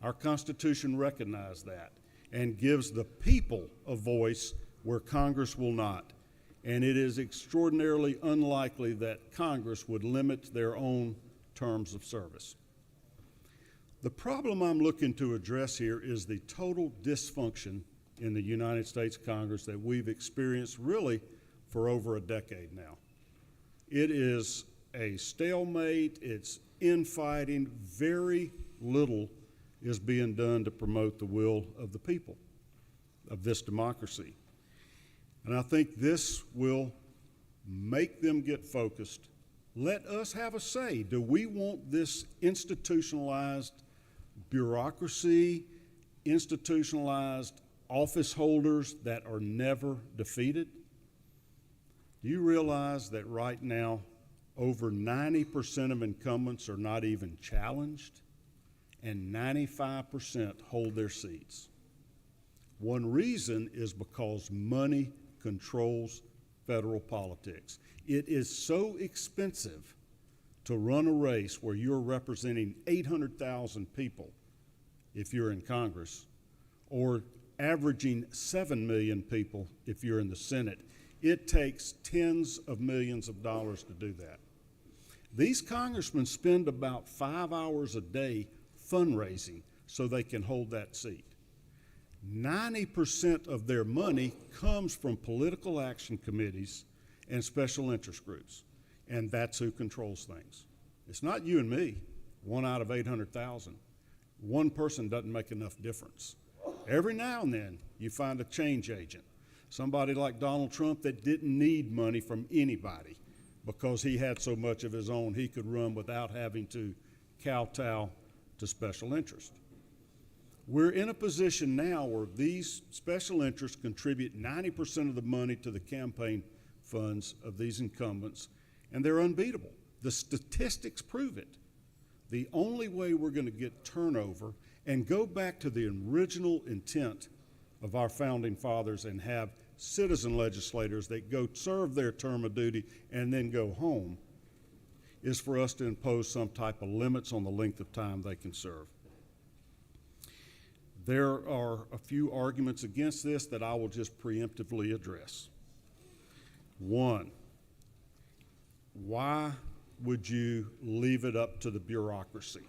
Speaker 16: Our Constitution recognizes that and gives the people a voice where Congress will not. And it is extraordinarily unlikely that Congress would limit their own terms of service. The problem I'm looking to address here is the total dysfunction in the United States Congress that we've experienced really for over a decade now. It is a stalemate, it's infighting, very little is being done to promote the will of the people of this democracy. And I think this will make them get focused. Let us have a say. Do we want this institutionalized bureaucracy, institutionalized office holders that are never defeated? Do you realize that right now over 90% of incumbents are not even challenged and 95% hold their seats? One reason is because money controls federal politics. It is so expensive to run a race where you're representing 800,000 people if you're in Congress, or averaging 7 million people if you're in the Senate. It takes tens of millions of dollars to do that. These congressmen spend about 5 hours a day fundraising so they can hold that seat. 90% of their money comes from political action committees and special interest groups, and that's who controls things. It's not you and me, 1 out of 800,000. One person doesn't make enough difference. Every now and then you find a change agent, somebody like Donald Trump that didn't need money from anybody because he had so much of his own he could run without having to kowtow to special interest. We're in a position now where these special interests contribute 90% of the money to the campaign funds of these incumbents, and they're unbeatable. The statistics prove it. The only way we're going to get turnover and go back to the original intent of our founding fathers and have citizen legislators that go serve their term of duty and then go home is for us to impose some type of limits on the length of time they can serve. There are a few arguments against this that I will just preemptively address. One, why would you leave it up to the bureaucracy?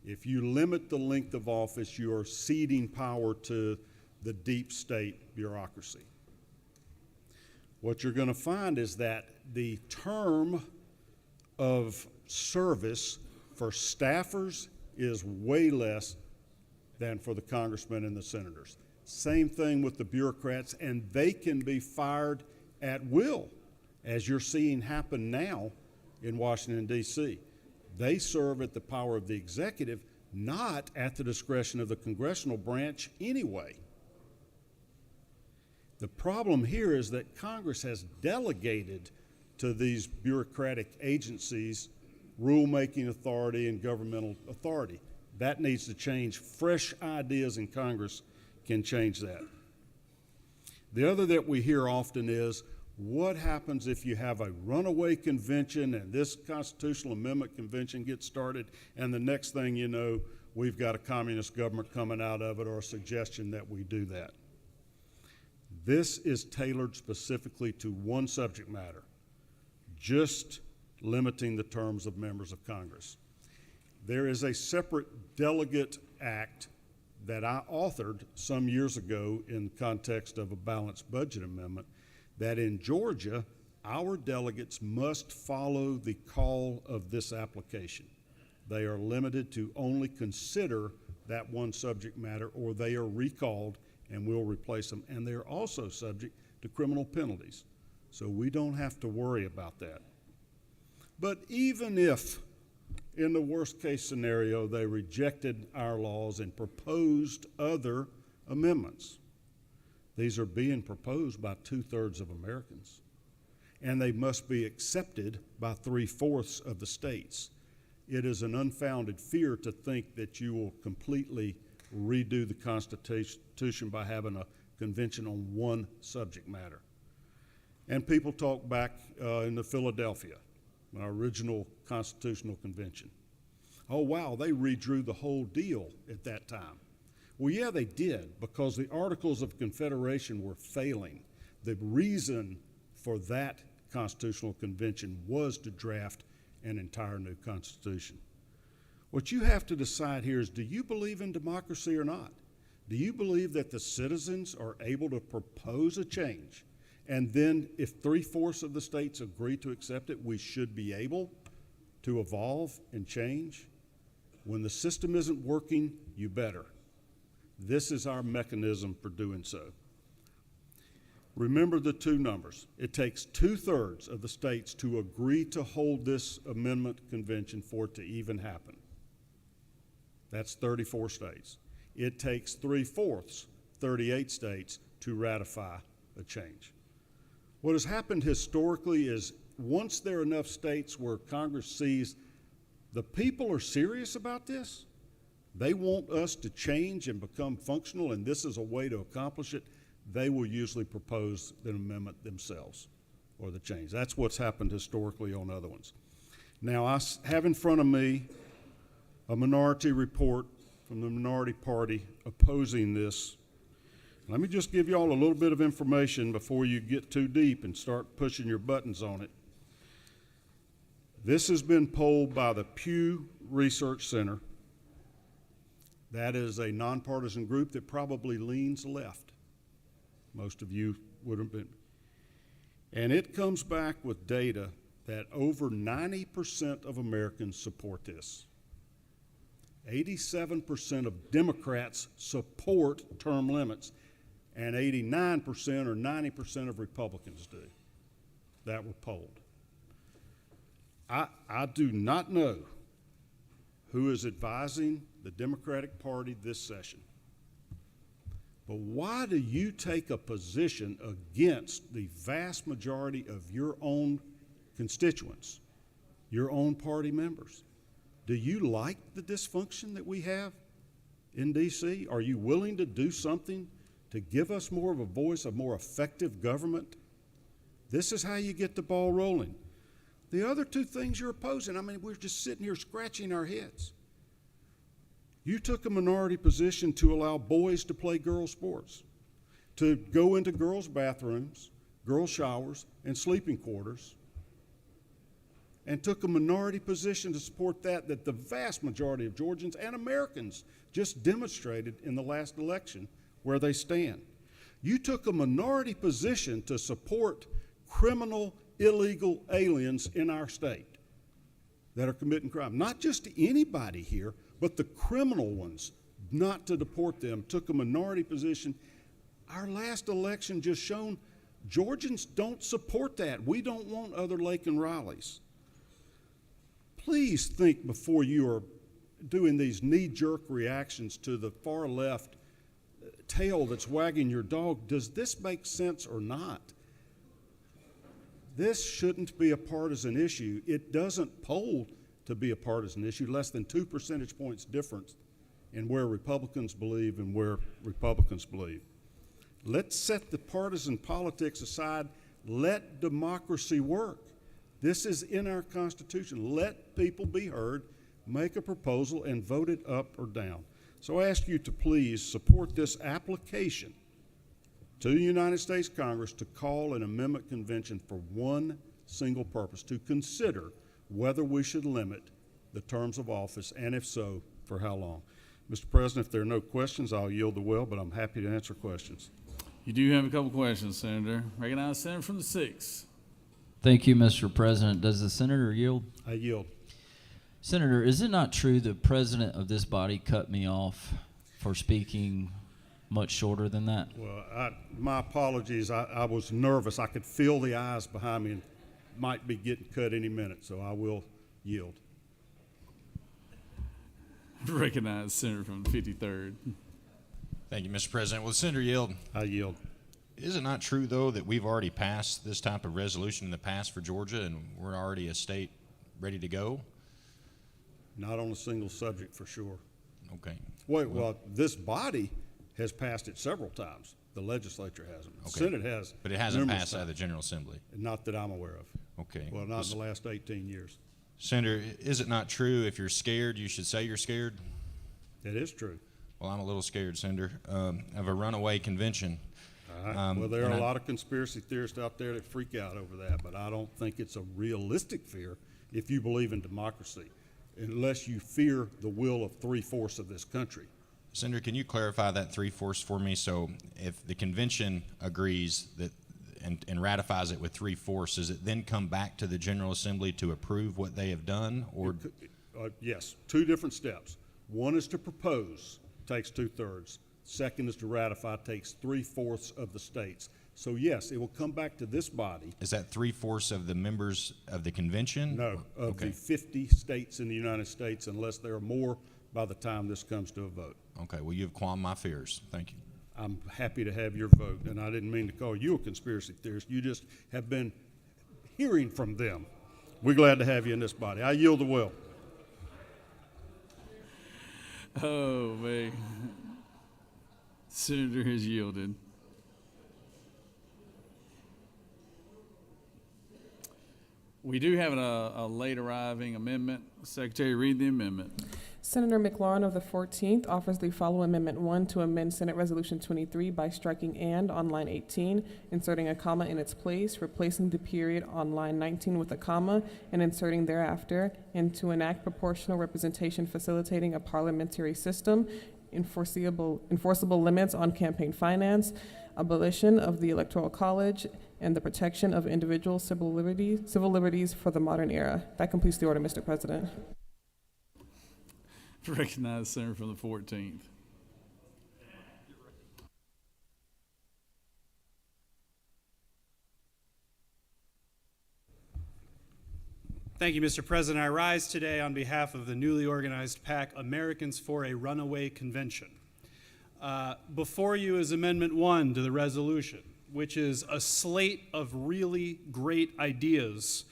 Speaker 16: If you limit the length of office, you are ceding power to the deep state bureaucracy. What you're going to find is that the term of service for staffers is way less than for the congressmen and the senators. Same thing with the bureaucrats, and they can be fired at will, as you're seeing happen now in Washington, D.C. They serve at the power of the executive, not at the discretion of the congressional branch anyway. The problem here is that Congress has delegated to these bureaucratic agencies rulemaking authority and governmental authority. That needs to change. Fresh ideas in Congress can change that. The other that we hear often is, what happens if you have a runaway convention and this constitutional amendment convention gets started and the next thing you know, we've got a communist government coming out of it, or a suggestion that we do that? This is tailored specifically to one subject matter, just limiting the terms of members of Congress. There is a separate delegate act that I authored some years ago in the context of a balanced budget amendment, that in Georgia, our delegates must follow the call of this application. They are limited to only consider that one subject matter, or they are recalled and we'll replace them. And they're also subject to criminal penalties. So we don't have to worry about that. But even if, in the worst case scenario, they rejected our laws and proposed other amendments, these are being proposed by 2/3 of Americans, and they must be accepted by 3/4 of the states. It is an unfounded fear to think that you will completely redo the Constitution by having a convention on one subject matter. And people talk back in the Philadelphia, our original constitutional convention. oh, wow, they redrew the whole deal at that time. Well, yeah, they did, because the Articles of Confederation were failing. The reason for that Constitutional Convention was to draft an entire new Constitution. What you have to decide here is, do you believe in democracy or not? Do you believe that the citizens are able to propose a change, and then if 3/4 of the states agree to accept it, we should be able to evolve and change? When the system isn't working, you better. This is our mechanism for doing so. Remember the two numbers. It takes 2/3 of the states to agree to hold this amendment convention for it to even happen. That's 34 states. It takes 3/4, 38 states, to ratify a change. What has happened historically is, once there are enough states where Congress sees the people are serious about this, they want us to change and become functional, and this is a way to accomplish it, they will usually propose an amendment themselves or the change. That's what's happened historically on other ones. Now, I have in front of me a minority report from the minority party opposing this. Let me just give you all a little bit of information before you get too deep and start pushing your buttons on it. This has been polled by the Pew Research Center. That is a nonpartisan group that probably leans left. Most of you would have been. And it comes back with data that over 90% of Americans support this. 87% of Democrats support term limits, and 89% or 90% of Republicans do. That were polled. I do not know who is advising the Democratic Party this session, but why do you take a position against the vast majority of your own constituents, your own party members? Do you like the dysfunction that we have in D.C.? Are you willing to do something to give us more of a voice, a more effective government? This is how you get the ball rolling. The other two things you're opposing, I mean, we're just sitting here scratching our heads. You took a minority position to allow boys to play girls' sports, to go into girls' bathrooms, girls' showers, and sleeping quarters, and took a minority position to support that the vast majority of Georgians and Americans just demonstrated in the last election where they stand. You took a minority position to support criminal, illegal aliens in our state that are committing crime. Not just to anybody here, but the criminal ones, not to deport them. Took a minority position. Our last election just shown Georgians don't support that. We don't want other Lake and Rileys. Please think before you are doing these knee-jerk reactions to the far left tail that's wagging your dog. Does this make sense or not? This shouldn't be a partisan issue. It doesn't poll to be a partisan issue, less than 2 percentage points difference in where Republicans believe and where Republicans believe. Let's set the partisan politics aside. Let democracy work. This is in our Constitution. Let people be heard, make a proposal, and vote it up or down. So I ask you to please support this application to the United States Congress to call an amendment convention for one single purpose, to consider whether we should limit the terms of office, and if so, for how long. Mr. President, if there are no questions, I'll yield the well, but I'm happy to answer questions.
Speaker 1: You do have a couple questions, Senator. Recognize the Senator from the 6th.
Speaker 17: Thank you, Mr. President. Does the senator yield?
Speaker 16: I yield.
Speaker 17: Senator, is it not true the president of this body cut me off for speaking much shorter than that?
Speaker 16: Well, my apologies. I was nervous. I could feel the eyes behind me and might be getting cut any minute, so I will yield.
Speaker 1: Recognize the Senator from the 53rd.
Speaker 6: Thank you, Mr. President. Will the senator yield?
Speaker 16: I yield.
Speaker 6: Is it not true, though, that we've already passed this type of resolution in the past for Georgia, and we're already a state ready to go?
Speaker 16: Not on a single subject, for sure.
Speaker 6: Okay.
Speaker 16: Well, this body has passed it several times. The legislature hasn't. The Senate has.
Speaker 6: But it hasn't passed out of the General Assembly?
Speaker 16: Not that I'm aware of.
Speaker 6: Okay.
Speaker 16: Well, not in the last 18 years.
Speaker 6: Senator, is it not true if you're scared, you should say you're scared?
Speaker 16: It is true.
Speaker 6: Well, I'm a little scared, Senator, of a runaway convention.
Speaker 16: All right. Well, there are a lot of conspiracy theorists out there that freak out over that, but I don't think it's a realistic fear if you believe in democracy, unless you fear the will of 3/4 of this country.
Speaker 6: Senator, can you clarify that 3/4 for me? So if the convention agrees that and ratifies it with 3/4, does it then come back to the General Assembly to approve what they have done? Or
Speaker 16: Yes, two different steps. One is to propose, takes 2/3. Second is to ratify, takes 3/4 of the states. So yes, it will come back to this body.
Speaker 6: Is that 3/4 of the members of the convention?
Speaker 16: No, of
Speaker 6: Okay.
Speaker 16: the 50 states in the United States, unless there are more by the time this comes to a vote.
Speaker 6: Okay, well, you've calmed my fears. Thank you.
Speaker 16: I'm happy to have your vote, and I didn't mean to call you a conspiracy theorist. You just have been hearing from them. We're glad to have you in this body. I yield the will.
Speaker 1: Oh, man. Senator has yielded. We do have a late arriving amendment. Secretary, read the amendment.
Speaker 3: Senator McLaurin of the 14th offers the following Amendment 1 to amend Senate Resolution 23 by striking "and" on line 18, inserting a comma in its place, replacing the period on line 19 with a comma, and inserting thereafter, and to enact proportional representation facilitating a parliamentary system, enforceable limits on campaign finance, abolition of the Electoral College, and the protection of individual civil liberties for the modern era. That completes the order, Mr. President.
Speaker 1: Recognize the Senator from the 14th.
Speaker 15: Thank you, Mr. President. I rise today on behalf of the newly organized PAC, Americans for a Runaway Convention. Before you is Amendment 1 to the resolution, which is a slate of really great ideas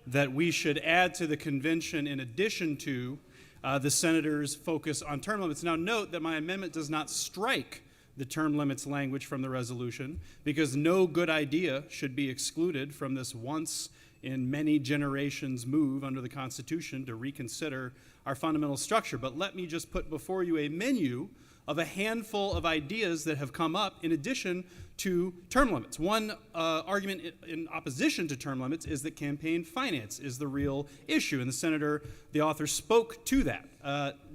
Speaker 15: that we should add to the convention in addition to the senator's focus on term limits. Now note that my amendment does not strike the term limits language from the resolution, because no good idea should be excluded from this once in many generations move under the Constitution to reconsider our fundamental structure. But let me just put before you a menu of a handful of ideas that have come up in addition to term limits. One argument in opposition to term limits is that campaign finance is the real issue, and the senator, the author, spoke to that.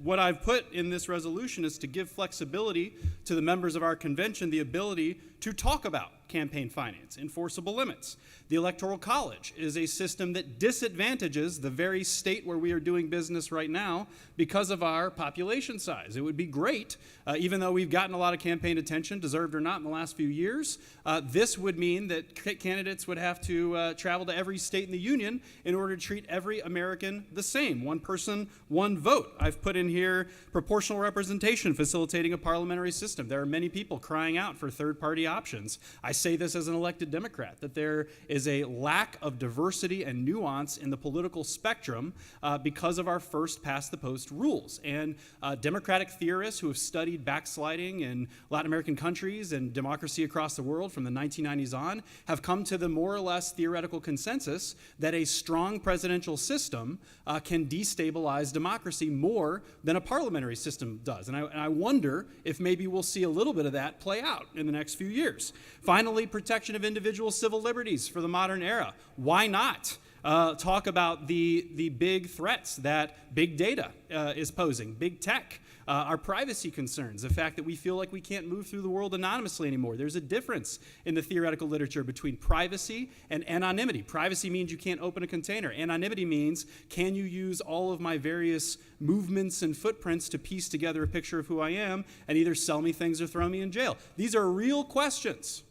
Speaker 15: What I've put in this resolution is to give flexibility to the members of our convention the ability to talk about campaign finance, enforceable limits. The Electoral College is a system that disadvantages the very state where we are doing business right now because of our population size. It would be great, even though we've gotten a lot of campaign attention, deserved or not, in the last few years. This would mean that candidates would have to travel to every state in the union in order to treat every American the same. One person, one vote. I've put in here proportional representation facilitating a parliamentary system. There are many people crying out for third-party options. I say this as an elected Democrat, that there is a lack of diversity and nuance in the political spectrum because of our first past-the-post rules. And Democratic theorists who have studied backsliding in Latin American countries and democracy across the world from the 1990s on have come to the more or less theoretical consensus that a strong presidential system can destabilize democracy more than a parliamentary system does. And I wonder if maybe we'll see a little bit of that play out in the next few years. Finally, protection of individual civil liberties for the modern era. Why not talk about the big threats that big data is posing, big tech, our privacy concerns, the fact that we feel like we can't move through the world anonymously anymore. There's a difference in the theoretical literature between privacy and anonymity. Privacy means you can't open a container. Anonymity means, can you use all of my various movements and footprints to piece together a picture of who I am and either sell me things or throw me in jail? These are real questions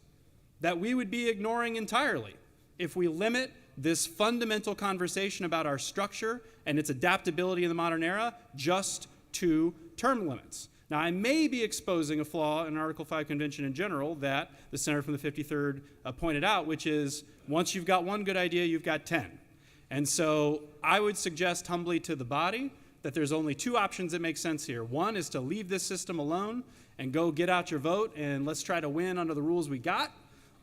Speaker 15: that we would be ignoring entirely if we limit this fundamental conversation about our structure and its adaptability in the modern era just to term limits. Now, I may be exposing a flaw in Article 5 Convention in general that the senator from the 53rd pointed out, which is once you've got one good idea, you've got 10. And so I would suggest humbly to the body that there's only two options that make sense here. One is to leave this system alone and go get out your vote and let's try to win under the rules we got.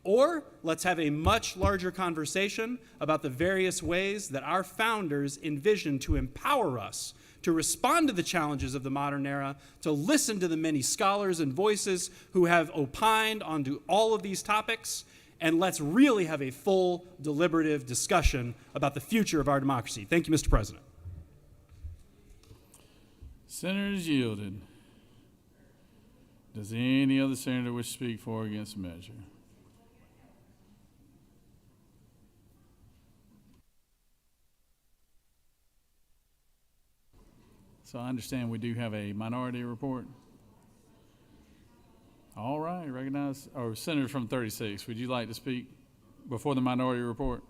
Speaker 15: Or let's have a much larger conversation about the various ways that our founders envisioned to empower us to respond to the challenges of the modern era, to listen to the many scholars and voices who have opined onto all of these topics, and let's really have a full, deliberative discussion about the future of our democracy. Thank you, Mr. President.
Speaker 1: Senators yielded. Does any other senator wish to speak for or against the measure? So I understand we do have a minority report. All right, recognize, or Senator from 36, would you like to speak before the minority report?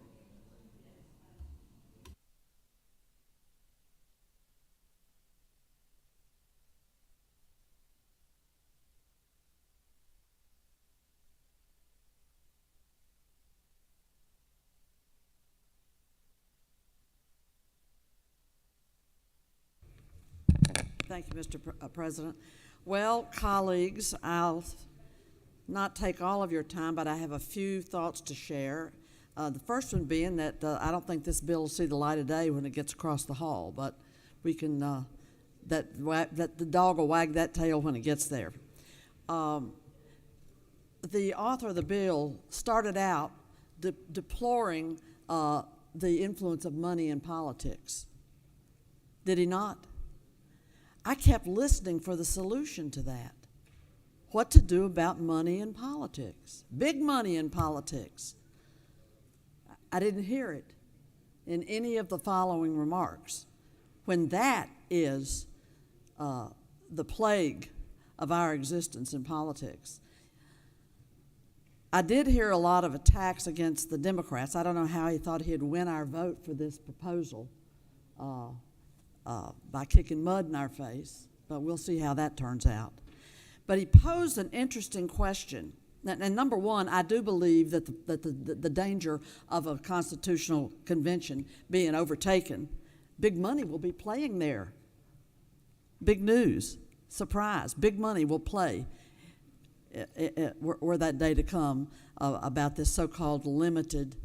Speaker 5: Thank you, Mr. President. Well, colleagues, I'll not take all of your time, but I have a few thoughts to share. The first one being that I don't think this bill will see the light of day when it gets across the hall, but we can, that the dog will wag that tail when it gets there. The author of the bill started out deploring the influence of money in politics. Did he not? I kept listening for the solution to that. What to do about money in politics, big money in politics. I didn't hear it in any of the following remarks, when that is the plague of our existence in politics. I did hear a lot of attacks against the Democrats. I don't know how he thought he'd win our vote for this proposal by kicking mud in our face, but we'll see how that turns out. But he posed an interesting question. And number one, I do believe that the danger of a constitutional convention being overtaken, big money will be playing there. Big news, surprise, big money will play were that day to come about this so-called limited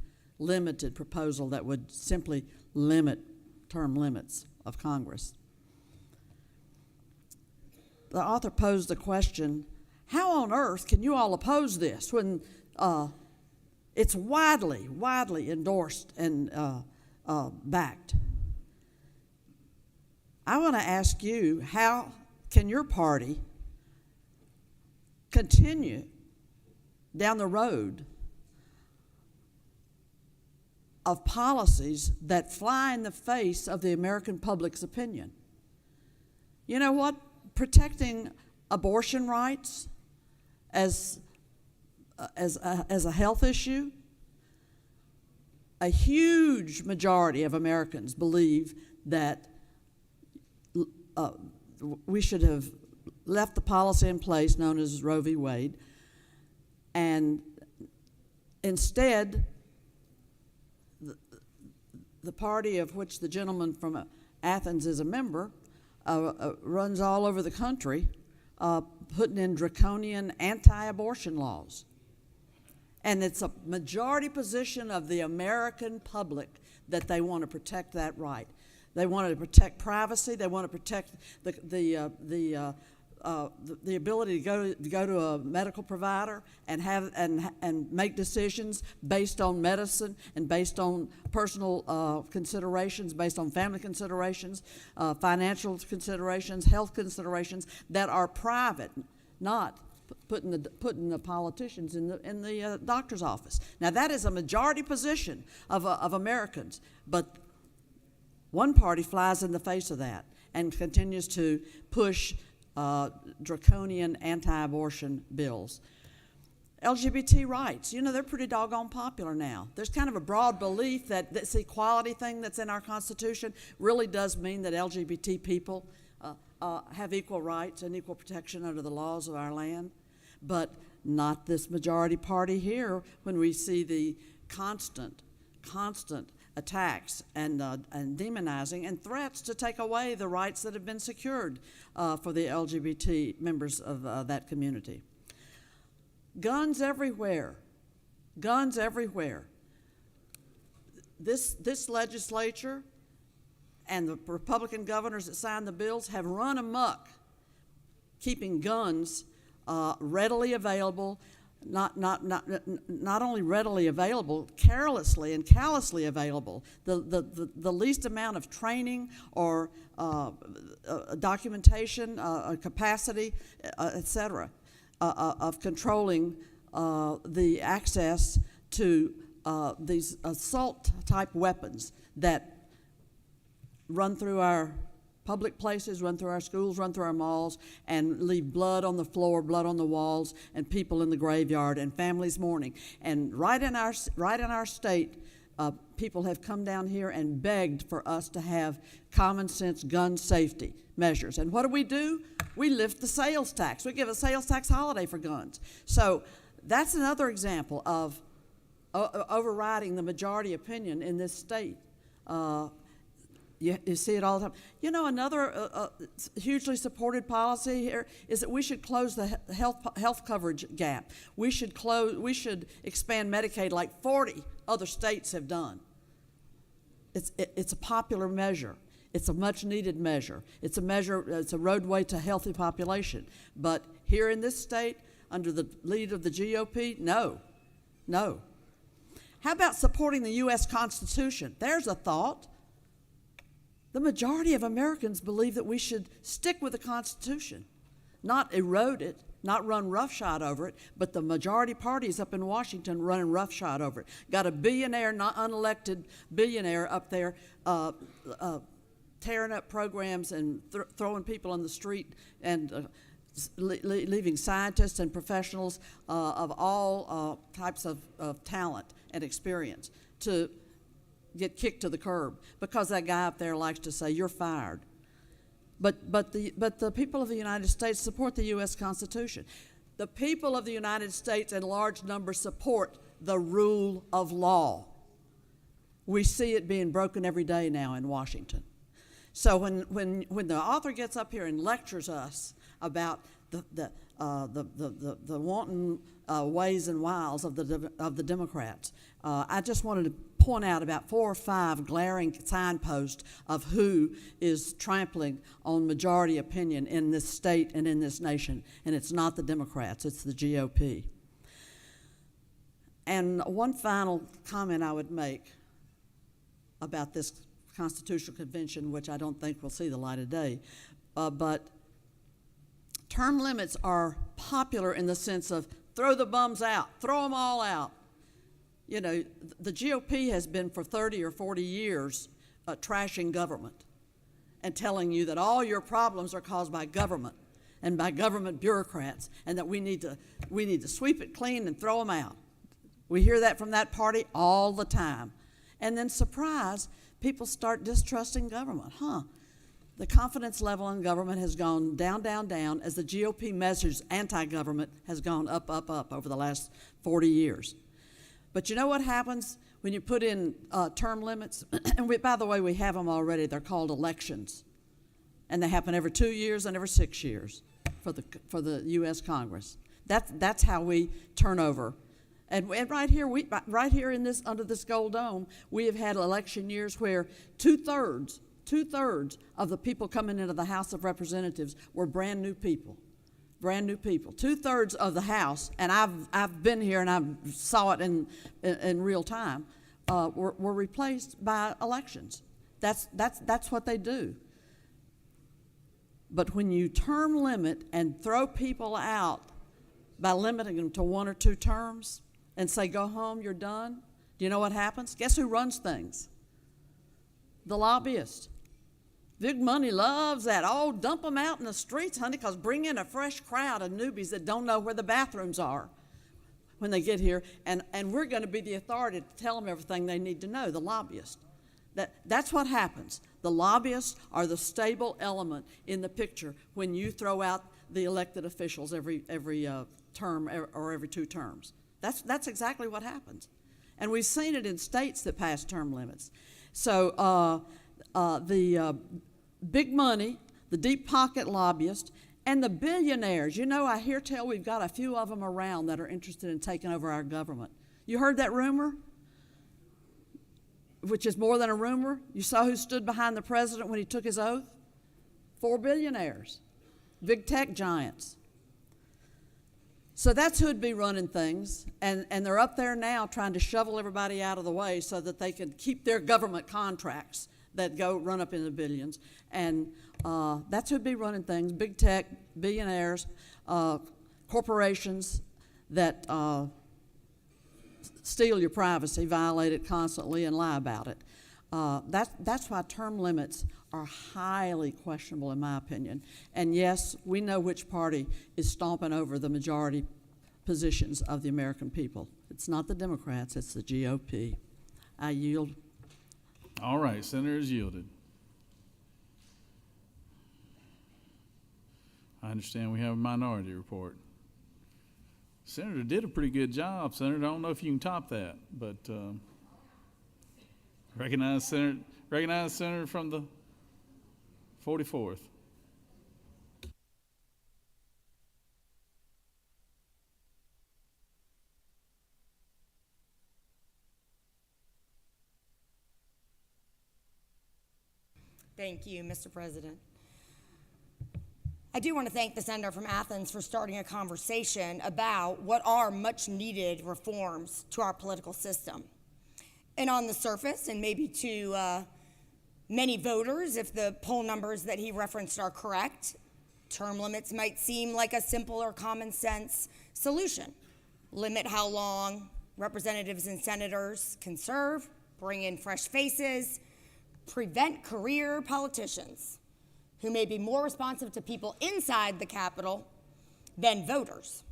Speaker 5: proposal that would simply limit term limits of Congress. The author posed the question, how on earth can you all oppose this when it's widely endorsed and backed? I want to ask you, how can your party continue down the road of policies that fly in the face of the American public's opinion? You know what? Protecting abortion rights as a health issue, a huge majority of Americans believe that we should have left the policy in place known as Roe v. Wade, and instead the party of which the gentleman from Athens is a member runs all over the country putting in draconian anti-abortion laws. And it's a majority position of the American public that they want to protect that right. They want to protect privacy. They want to protect the ability to go to a medical provider and have and make decisions based on medicine and based on personal considerations, based on family considerations, financial considerations, health considerations that are private, not putting the politicians in the doctor's office. Now that is a majority position of Americans, but one party flies in the face of that and continues to push draconian anti-abortion bills. LGBT rights, you know, they're pretty doggone popular now. There's kind of a broad belief that this equality thing that's in our Constitution really does mean that LGBT people have equal rights and equal protection under the laws of our land, but not this majority party here when we see the constant attacks and demonizing and threats to take away the rights that have been secured for the LGBT members of that community. Guns everywhere.
Speaker 18: Guns everywhere. This legislature and the Republican governors that signed the bills have run amok, keeping guns readily available, not only readily available, carelessly and callously available. The least amount of training or documentation, capacity, etc., of controlling the access to these assault-type weapons that run through our public places, run through our schools, run through our malls, and leave blood on the floor, blood on the walls, and people in the graveyard, and families mourning. And right in our state, people have come down here and begged for us to have common sense gun safety measures. And what do? We lift the sales tax. We give a sales tax holiday for guns. So that's another example of overriding the majority opinion in this state. You see it all the time. You know, another hugely supported policy here is that we should close the health coverage gap. We should expand Medicaid like 40 other states have done. It's a popular measure. It's a much-needed measure. It's a roadway to healthy population. But here in this state, under the lead of the GOP, no. How about supporting the U.S. Constitution? There's a thought. The majority of Americans believe that we should stick with the Constitution, not erode it, not run roughshod over it, but the majority parties up in Washington running roughshod over it. Got a billionaire, not unelected billionaire up there tearing up programs and throwing people on the street and leaving scientists and professionals of all types of talent and experience to get kicked to the curb because that guy up there likes to say, "You're fired." But the people of the United States support the U.S. Constitution. The people of the United States in large numbers support the rule of law. We see it being broken every day now in Washington. So when the author gets up here and lectures us about the wanton ways and wiles of the Democrats, I just wanted to point out about 4 or 5 glaring signposts of who is trampling on majority opinion in this state and in this nation, and it's not the Democrats, it's the GOP. And one final comment I would make about this Constitutional Convention, which I don't think will see the light of day, but term limits are popular in the sense of throw the bums out, throw them all out. You know, the GOP has been for 30 or 40 years trashing government and telling you that all your problems are caused by government and by government bureaucrats, and that we need to sweep it clean and throw them out. We hear that from that party all the time. And then, surprise, people start distrusting government. The confidence level in government has gone down, down, down as the GOP measures anti-government has gone up, up, up over the last 40 years. But you know what happens when you put in term limits? And by the way, we have them already. They're called elections. And they happen every 2 years and every 6 years for the U.S. Congress. That's how we turn over. And right here in this, under this gold dome, we have had election years where two-thirds of the people coming into the House of Representatives were brand new people. 2/3 of the House, and I've been here and I saw it in real time, were replaced by elections. That's what they do. But when you term limit and throw people out by limiting them to 1 or 2 terms and say, go home, you're done, do you know what happens? Guess who runs things? The lobbyists. Big money loves that. Oh, dump them out in the streets, honey, because bring in a fresh crowd of newbies that don't know where the bathrooms are when they get here, and we're going to be the authority to tell them everything they need to know, the lobbyists. That's what happens. The lobbyists are the stable element in the picture when you throw out the elected officials every term or every 2 terms. That's exactly what happens. And we've seen it in states that pass term limits. So the big money, the deep pocket lobbyists, and the billionaires. You know, I hear tell we've got a few of them around that are interested in taking over our government. You heard that rumor? Which is more than a rumor. You saw who stood behind the president when he took his oath? 4 billionaires, big tech giants. So that's who'd be running things, and they're up there now trying to shovel everybody out of the way so that they can keep their government contracts that run up in the billions. And that's who'd be running things, big tech, billionaires, corporations that steal your privacy, violate it constantly, and lie about it. That's why term limits are highly questionable, in my opinion. And yes, we know which party is stomping over the majority positions of the American people. It's not the Democrats, it's the GOP. I yield.
Speaker 1: All right, Senator is yielded. I understand we have a minority report. Senator did a pretty good job, Senator. I don't know if you can top that, but recognize Senator from the 44th.
Speaker 19: Thank you, Mr. President. I do want to thank the senator from Athens for starting a conversation about what are much needed reforms to our political system. And on the surface, and maybe to many voters, if the poll numbers that he referenced are correct, term limits might seem like a simple or common sense solution. Limit how long representatives and senators can serve, bring in fresh faces, prevent career politicians who may be more responsive to people inside the Capitol than voters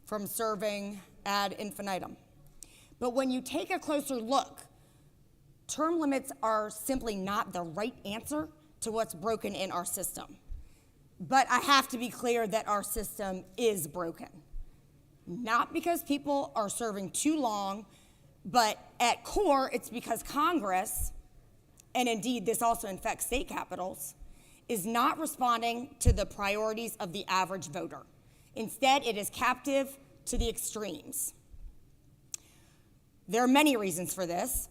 Speaker 19: from serving ad infinitum. But when you take a closer look, term limits are simply not the right answer to what's broken in our system. But I have to be clear that our system is broken. Not because people are serving too long, but at core, it's because Congress, and indeed this also infects state capitals, is not responding to the priorities of the average voter. Instead, it is captive to the extremes. There are many reasons for this,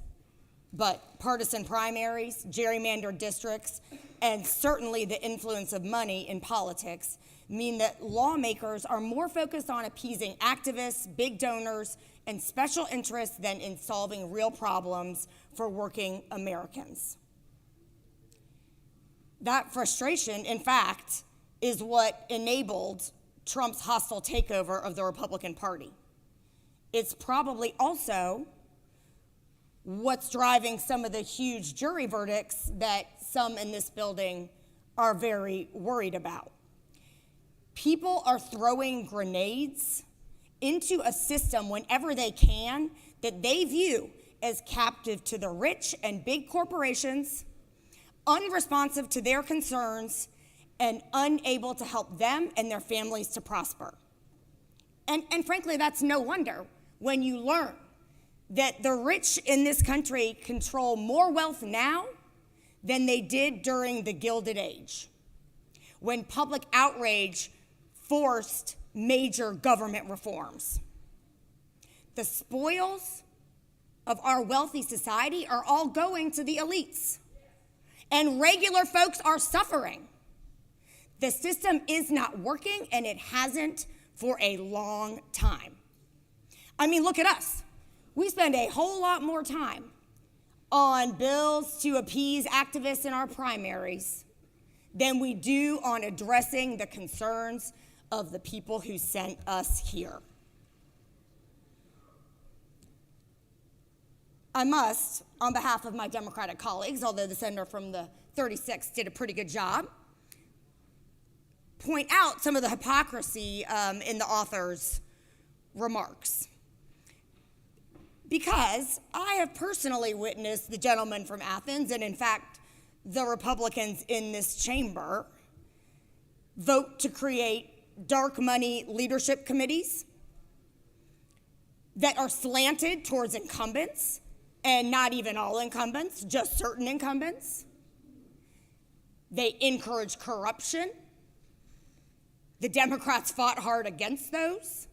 Speaker 19: but partisan primaries, gerrymandered districts, and certainly the influence of money in politics mean that lawmakers are more focused on appeasing activists, big donors, and special interests than in solving real problems for working Americans. That frustration, in fact, is what enabled Trump's hostile takeover of the Republican Party. It's probably also what's driving some of the huge jury verdicts that some in this building are very worried about. People are throwing grenades into a system whenever they can that they view as captive to the rich and big corporations, unresponsive to their concerns, and unable to help them and their families to prosper. And frankly, that's no wonder when you learn that the rich in this country control more wealth now than they did during the Gilded Age, when public outrage forced major government reforms. The spoils of our wealthy society are all going to the elites, and regular folks are suffering. The system is not working, and it hasn't for a long time. I mean, look at us. We spend a whole lot more time on bills to appease activists in our primaries than we do on addressing the concerns of the people who sent us here. I must, on behalf of my Democratic colleagues, although the senator from the 36th did a pretty good job, point out some of the hypocrisy in the author's remarks. Because I have personally witnessed the gentleman from Athens, and in fact, the Republicans in this chamber, vote to create dark money leadership committees that are slanted towards incumbents, and not even all incumbents, just certain incumbents. They encourage corruption. The Democrats fought hard against those.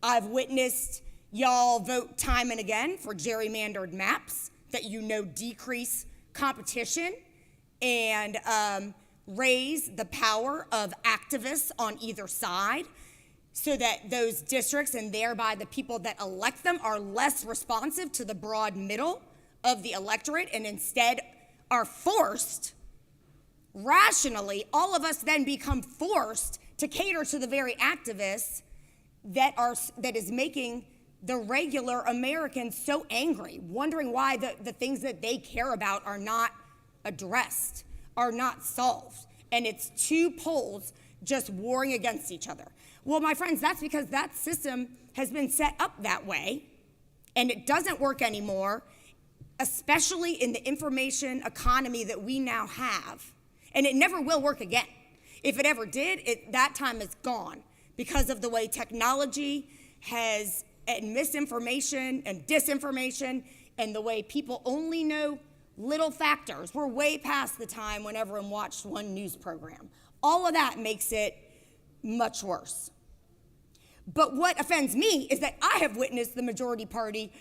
Speaker 19: I've witnessed Y'all vote time and again for gerrymandered maps that decrease competition and raise the power of activists on either side so that those districts and thereby the people that elect them are less responsive to the broad middle of the electorate and instead are forced, rationally, all of us then become forced to cater to the very activists that is making the regular Americans so angry, wondering why the things that they care about are not addressed, are not solved. And it's two poles just warring against each other. Well, my friends, that's because that system has been set up that way, and it doesn't work anymore, especially in the information economy that we now have. And it never will work again. If it ever did, that time is gone because of the way technology has, and misinformation and disinformation, and the way people only know little factors. We're way past the time when everyone watched one news program. All of that makes it much worse. But what offends me is that I have witnessed the majority party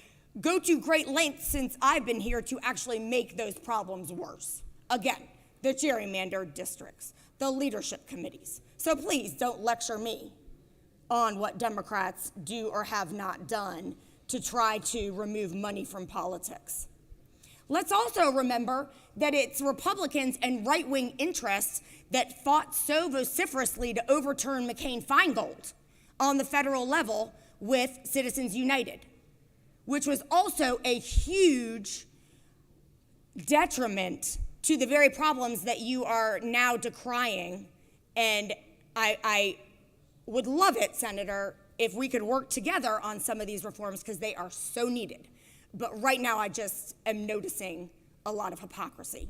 Speaker 19: go to great lengths since I've been here to actually make those problems worse. Again, the gerrymandered districts, the leadership committees. So please don't lecture me on what Democrats do or have not done to try to remove money from politics. Let's also remember that it's Republicans and right-wing interests that fought so vociferously to overturn McCain-Feingold on the federal level with Citizens United, which was also a huge detriment to the very problems that you are now decrying. And I would love it, Senator, if we could work together on some of these reforms because they are so needed. But right now I just am noticing a lot of hypocrisy.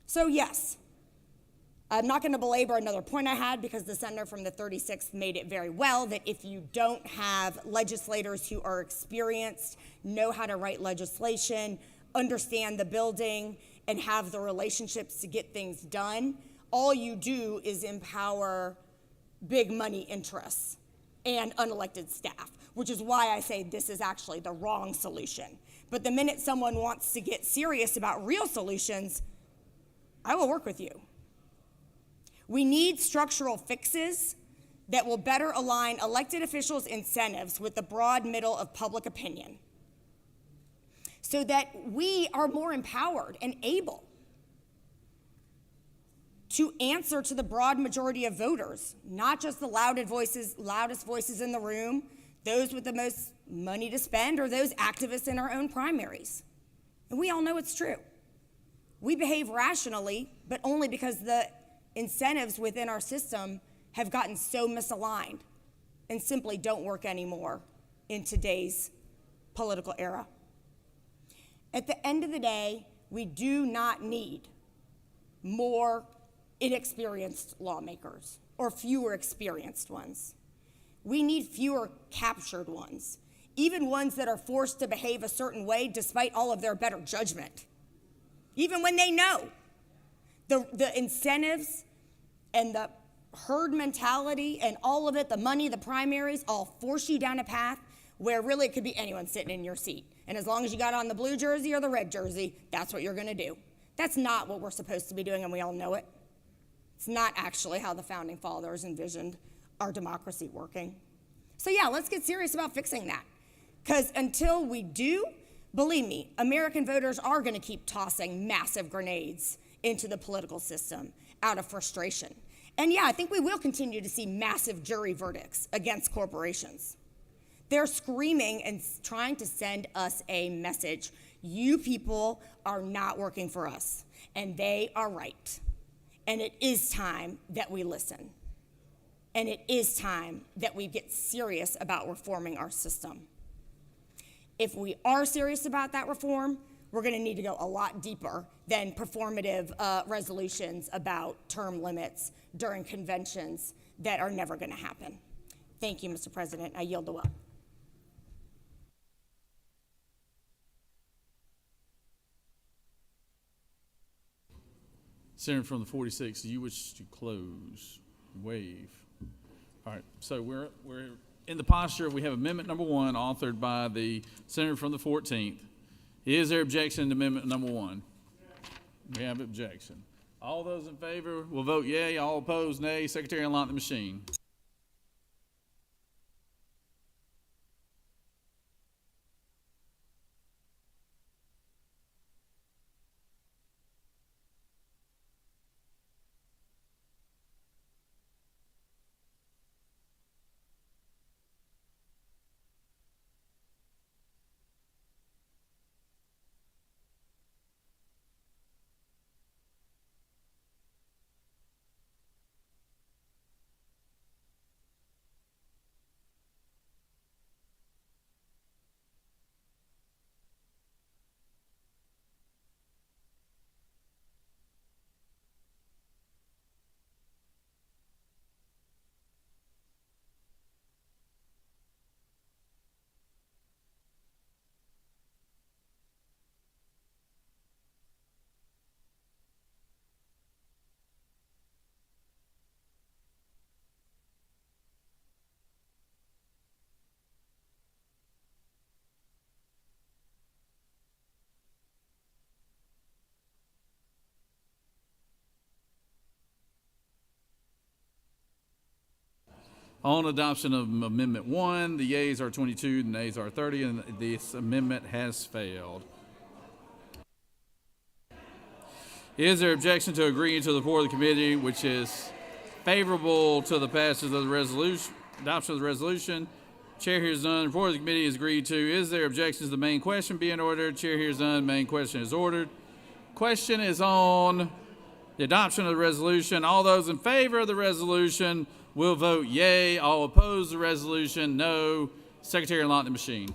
Speaker 19: So yes, I'm not going to belabor another point I had because the senator from the 36th made it very well that if you don't have legislators who are experienced, know how to write legislation, understand the building, and have the relationships to get things done, all you do is empower big money interests and unelected staff, which is why I say this is actually the wrong solution. But the minute someone wants to get serious about real solutions, I will work with you. We need structural fixes that will better align elected officials' incentives with the broad middle of public opinion so that we are more empowered and able to answer to the broad majority of voters, not just the loudest voices in the room, those with the most money to spend, or those activists in our own primaries. And we all know it's true. We behave rationally, but only because the incentives within our system have gotten so misaligned and simply don't work anymore in today's political era. At the end of the day, we do not need more inexperienced lawmakers or fewer experienced ones. We need fewer captured ones, even ones that are forced to behave a certain way despite all of their better judgment. Even when they know the incentives and the herd mentality and all of it, the money, the primaries, all force you down a path where really it could be anyone sitting in your seat. And as long as you got on the blue jersey or the red jersey, that's what you're gonna do. That's not what we're supposed to be doing, and we all know it. It's not actually how the founding fathers envisioned our democracy working. So yeah, let's get serious about fixing that. Because until we do, believe me, American voters are gonna keep tossing massive grenades into the political system out of frustration. And yeah, I think we will continue to see massive jury verdicts against corporations. They're screaming and trying to send us a message. You people are not working for us, and they are right. And it is time that we listen. And it is time that we get serious about reforming our system. If we are serious about that reform, we're gonna need to go a lot deeper than performative resolutions about term limits during conventions that are never gonna happen. Thank you, Mr. President. I yield the well.
Speaker 1: Senator from the 46th, do you wish to close? Wave. All right, so we're in the posture, we have amendment number 1, authored by the senator from the 14th. Is there objection to amendment number 1? We have objection. All those in favor will vote yea. All opposed, nay. Secretary, unlock the machine. On adoption of Amendment 1, the yeas are 22, the nays are 30, and this amendment has failed. Is there objection to agreeing to the report of the committee, which is favorable to the passage of the resolution, adoption of the resolution? Chair hears none. Report of the committee is agreed to. Is there objection to the main question being ordered? Chair hears none. Main question is ordered. Question is on the adoption of the resolution. All those in favor of the resolution will vote yea. All oppose the resolution, no. Secretary, unlock the machine.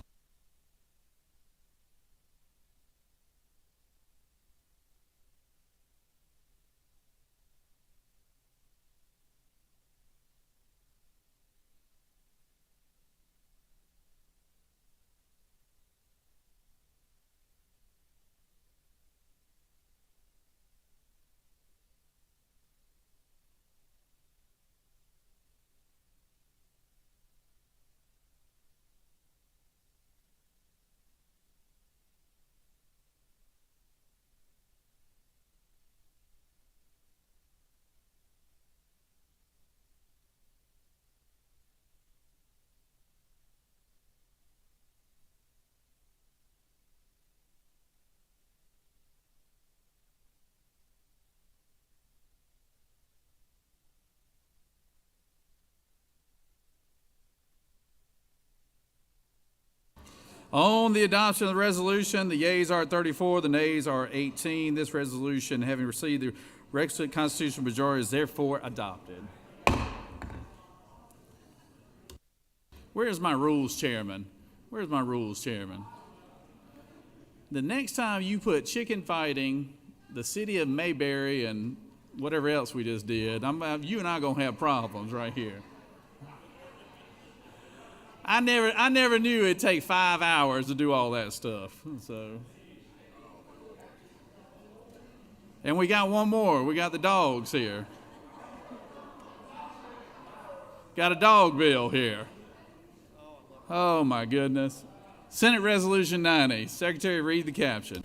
Speaker 1: On the adoption of the resolution, the yeas are 34, the nays are 18. This resolution, having received the requisite constitutional majority, is therefore adopted. Where's my rules chairman? Where's my rules chairman? The next time you put chicken fighting, the city of Mayberry, and whatever else we just did, you and I are going to have problems right here. I never knew it'd take 5 hours to do all that stuff. So, and we got one more. We got the dogs here. Got a dog bill here. Oh my goodness. Senate Resolution 90. Secretary, read the caption.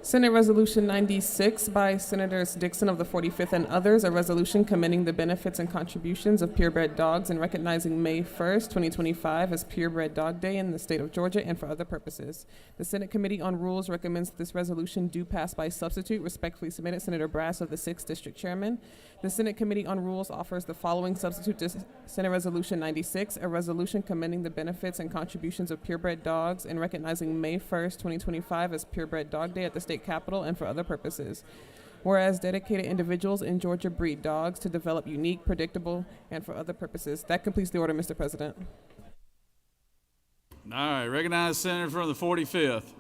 Speaker 3: Senate Resolution 96 by Senators Dixon of the 45th and others, a resolution commending the benefits and contributions of purebred dogs and recognizing May 1st, 2025 as Purebred Dog Day in the state of Georgia and for other purposes. The Senate Committee on Rules recommends that this resolution do pass by substitute. Respectfully submitted, Senator Brass of the 6th District Chairman. The Senate Committee on Rules offers the following substitute to Senate Resolution 96, a resolution commending the benefits and contributions of purebred dogs and recognizing May 1st, 2025 as Purebred Dog Day at the state capitol and for other purposes. Whereas dedicated individuals in Georgia breed dogs to develop unique, predictable, and for other purposes. That completes the order, Mr. President.
Speaker 1: All right, recognize Senator from the 45th.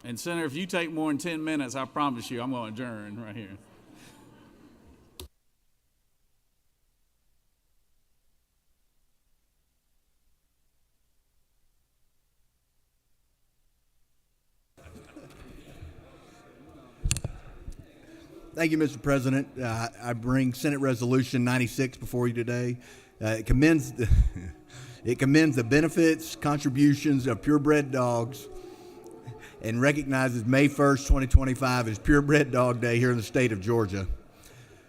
Speaker 1: And Senator, if you take more than 10 minutes, I promise you I'm going to adjourn right here.
Speaker 7: Thank you, Mr. President. I bring Senate Resolution 96 before you today. It commends the benefits, contributions of purebred dogs, and recognizes May 1st, 2025 as Purebred Dog Day here in the state of Georgia.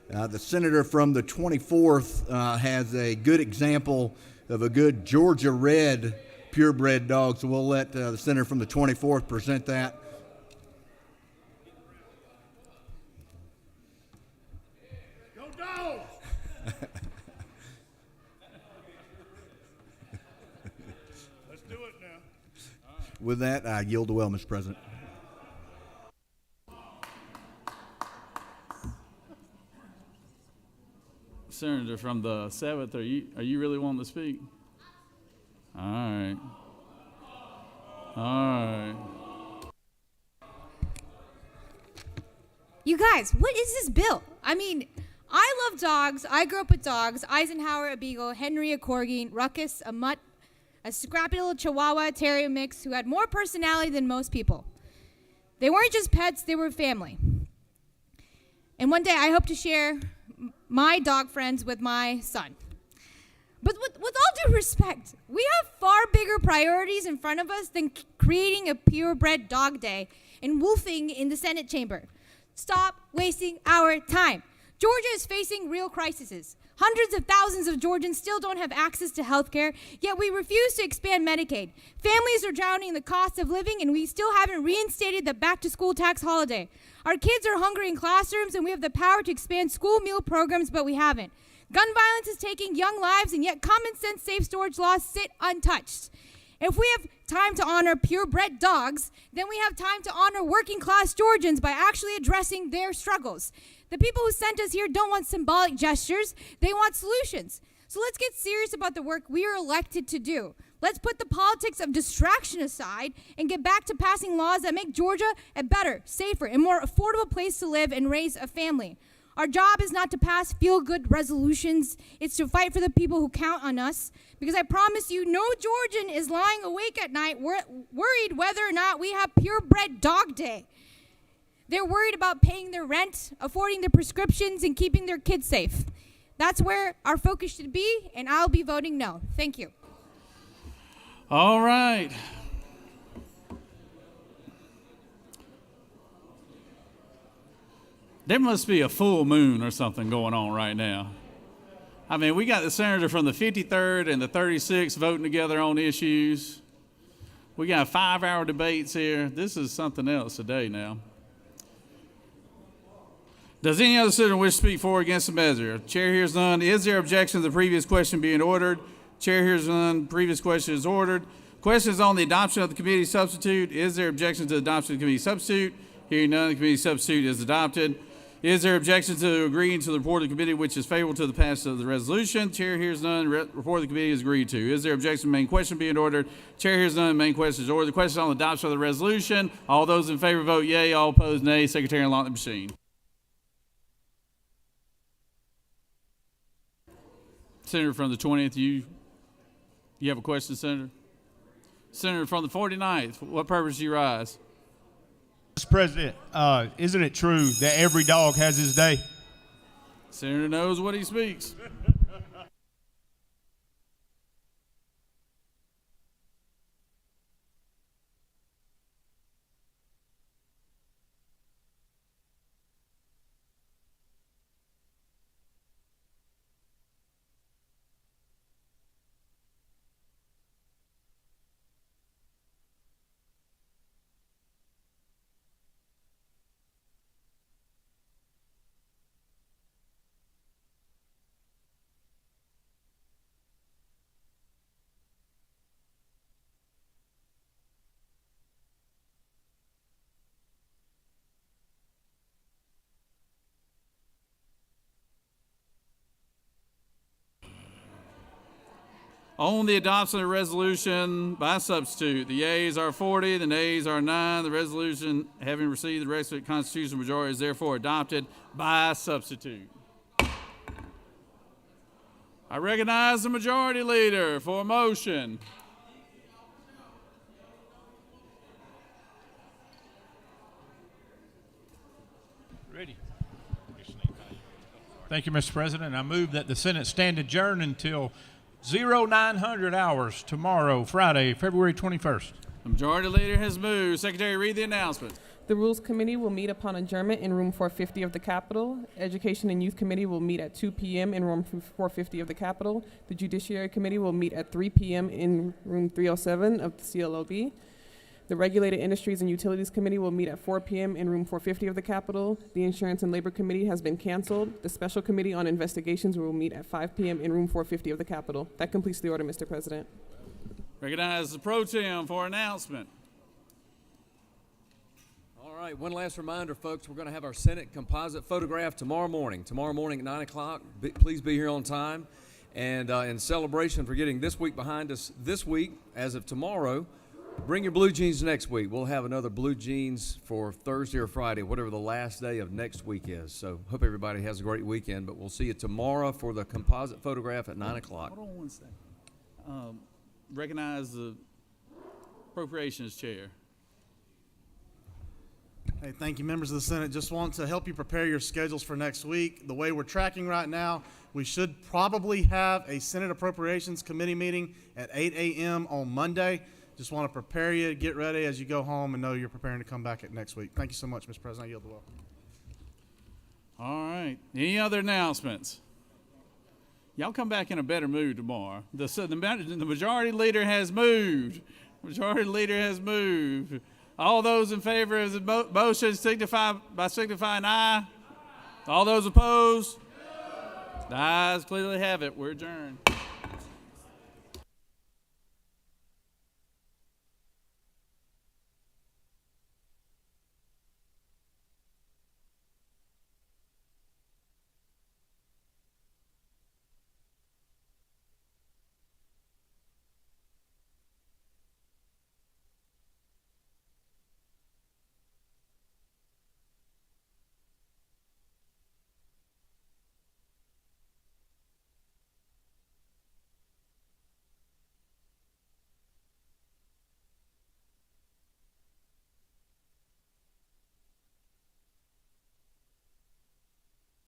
Speaker 7: The senator from the 24th has a good example of a good Georgia Red purebred dog, so we'll let the senator from the 24th present that.
Speaker 14: Go dogs! Let's do it now.
Speaker 7: With that, I yield the well, Mr. President.
Speaker 1: Senator from the 7th, are you really wanting to speak? All right. All right.
Speaker 12: You guys, what is this bill? I mean, I love dogs. I grew up with dogs. Eisenhower, a beagle, Henry, a corgi, Ruckus, a mutt, a scrappy little Chihuahua Terrier mix who had more personality than most people. They weren't just pets, they were family. And one day I hope to share my dog friends with my son. But with all due respect, we have far bigger priorities in front of us than creating a purebred dog day and wolfing in the Senate chamber. Stop wasting our time. Georgia is facing real crises. Hundreds of thousands of Georgians still don't have access to health care, yet we refuse to expand Medicaid. Families are drowning in the cost of living, and we still haven't reinstated the back-to-school tax holiday. Our kids are hungry in classrooms, and we have the power to expand school meal programs, but we haven't. Gun violence is taking young lives, and yet common sense safe storage laws sit untouched. If we have time to honor purebred dogs, then we have time to honor working-class Georgians by actually addressing their struggles. The people who sent us here don't want symbolic gestures. They want solutions. So let's get serious about the work we are elected to do. Let's put the politics of distraction aside and get back to passing laws that make Georgia a better, safer, and more affordable place to live and raise a family. Our job is not to pass feel-good resolutions. It's to fight for the people who count on us. Because I promise you, no Georgian is lying awake at night worried whether or not we have purebred dog day. They're worried about paying their rent, affording their prescriptions, and keeping their kids safe. That's where our focus should be, and I'll be voting no. Thank you.
Speaker 1: All right. There must be a full moon or something going on right now. I mean, we got the senator from the 53rd and the 36th voting together on issues. We got 5-hour debates here. This is something else today now. Does any other senator wish to speak for or against the measure? Chair hears none. Is there objection to the previous question being ordered? Chair hears none. Previous question is ordered. Questions on the adoption of the committee substitute. Is there objection to the adoption of the committee substitute? Hearing none, the committee substitute is adopted. Is there objection to agreeing to the report of the committee which is favorable to the passage of the resolution? Chair hears none. Report of the committee is agreed to. Is there objection to the main question being ordered? Chair hears none. Main question is ordered. The question on the adoption of the resolution. All those in favor vote yea. All opposed nay. Secretary unlock the machine. Senator from the 20th, you have a question, Senator? Senator from the 49th, what purpose do you rise?
Speaker 21: Mr. President, isn't it true that every dog has his day?
Speaker 1: Senator knows what he speaks. On the adoption of the resolution by substitute, the yeas are 40, the nays are 9. The resolution, having received the requisite constitutional majority, is therefore adopted by substitute. I recognize the majority leader for a motion.
Speaker 10: Ready.
Speaker 4: Thank you, Mr. President. I move that the Senate stand adjourned until 0900 hours tomorrow, Friday, February 21st.
Speaker 1: The majority leader has moved. Secretary, read the announcement.
Speaker 3: The Rules Committee will meet upon adjournment in room 450 of the Capitol. Education and Youth Committee will meet at 2 p.m. in room 450 of the Capitol. The Judiciary Committee will meet at 3 p.m. in room 307 of the CLOB. The Regulated Industries and Utilities Committee will meet at 4 p.m. in room 450 of the Capitol. The Insurance and Labor Committee has been canceled. The Special Committee on Investigations will meet at 5 p.m. in room 450 of the Capitol. That completes the order, Mr. President.
Speaker 1: Recognize the Pro Tem for announcement.
Speaker 20: All right, one last reminder, folks, we're going to have our Senate composite photograph tomorrow morning at 9 o'clock. Please be here on time. And in celebration for getting this week behind us this week, as of tomorrow, bring your blue jeans next week. We'll have another blue jeans for Thursday or Friday, whatever the last day of next week is. So hope everybody has a great weekend, but we'll see you tomorrow for the composite photograph at 9 o'clock.
Speaker 1: Hold on one second. Recognize the Appropriations Chair.
Speaker 23: Hey, thank you, members of the Senate. Just want to help you prepare your schedules for next week. The way we're tracking right now, we should probably have a Senate Appropriations Committee meeting at 8 a.m. on Monday. Just want to prepare you, get ready as you go home, and know you're preparing to come back at next week. Thank you so much, Mr. President. I yield the floor.
Speaker 1: All right. Any other announcements? Y'all come back in a better mood tomorrow. The majority leader has moved. Majority leader has moved. All those in favor of the motion signify by signifying aye. All those opposed? The ayes clearly have it. We're adjourned.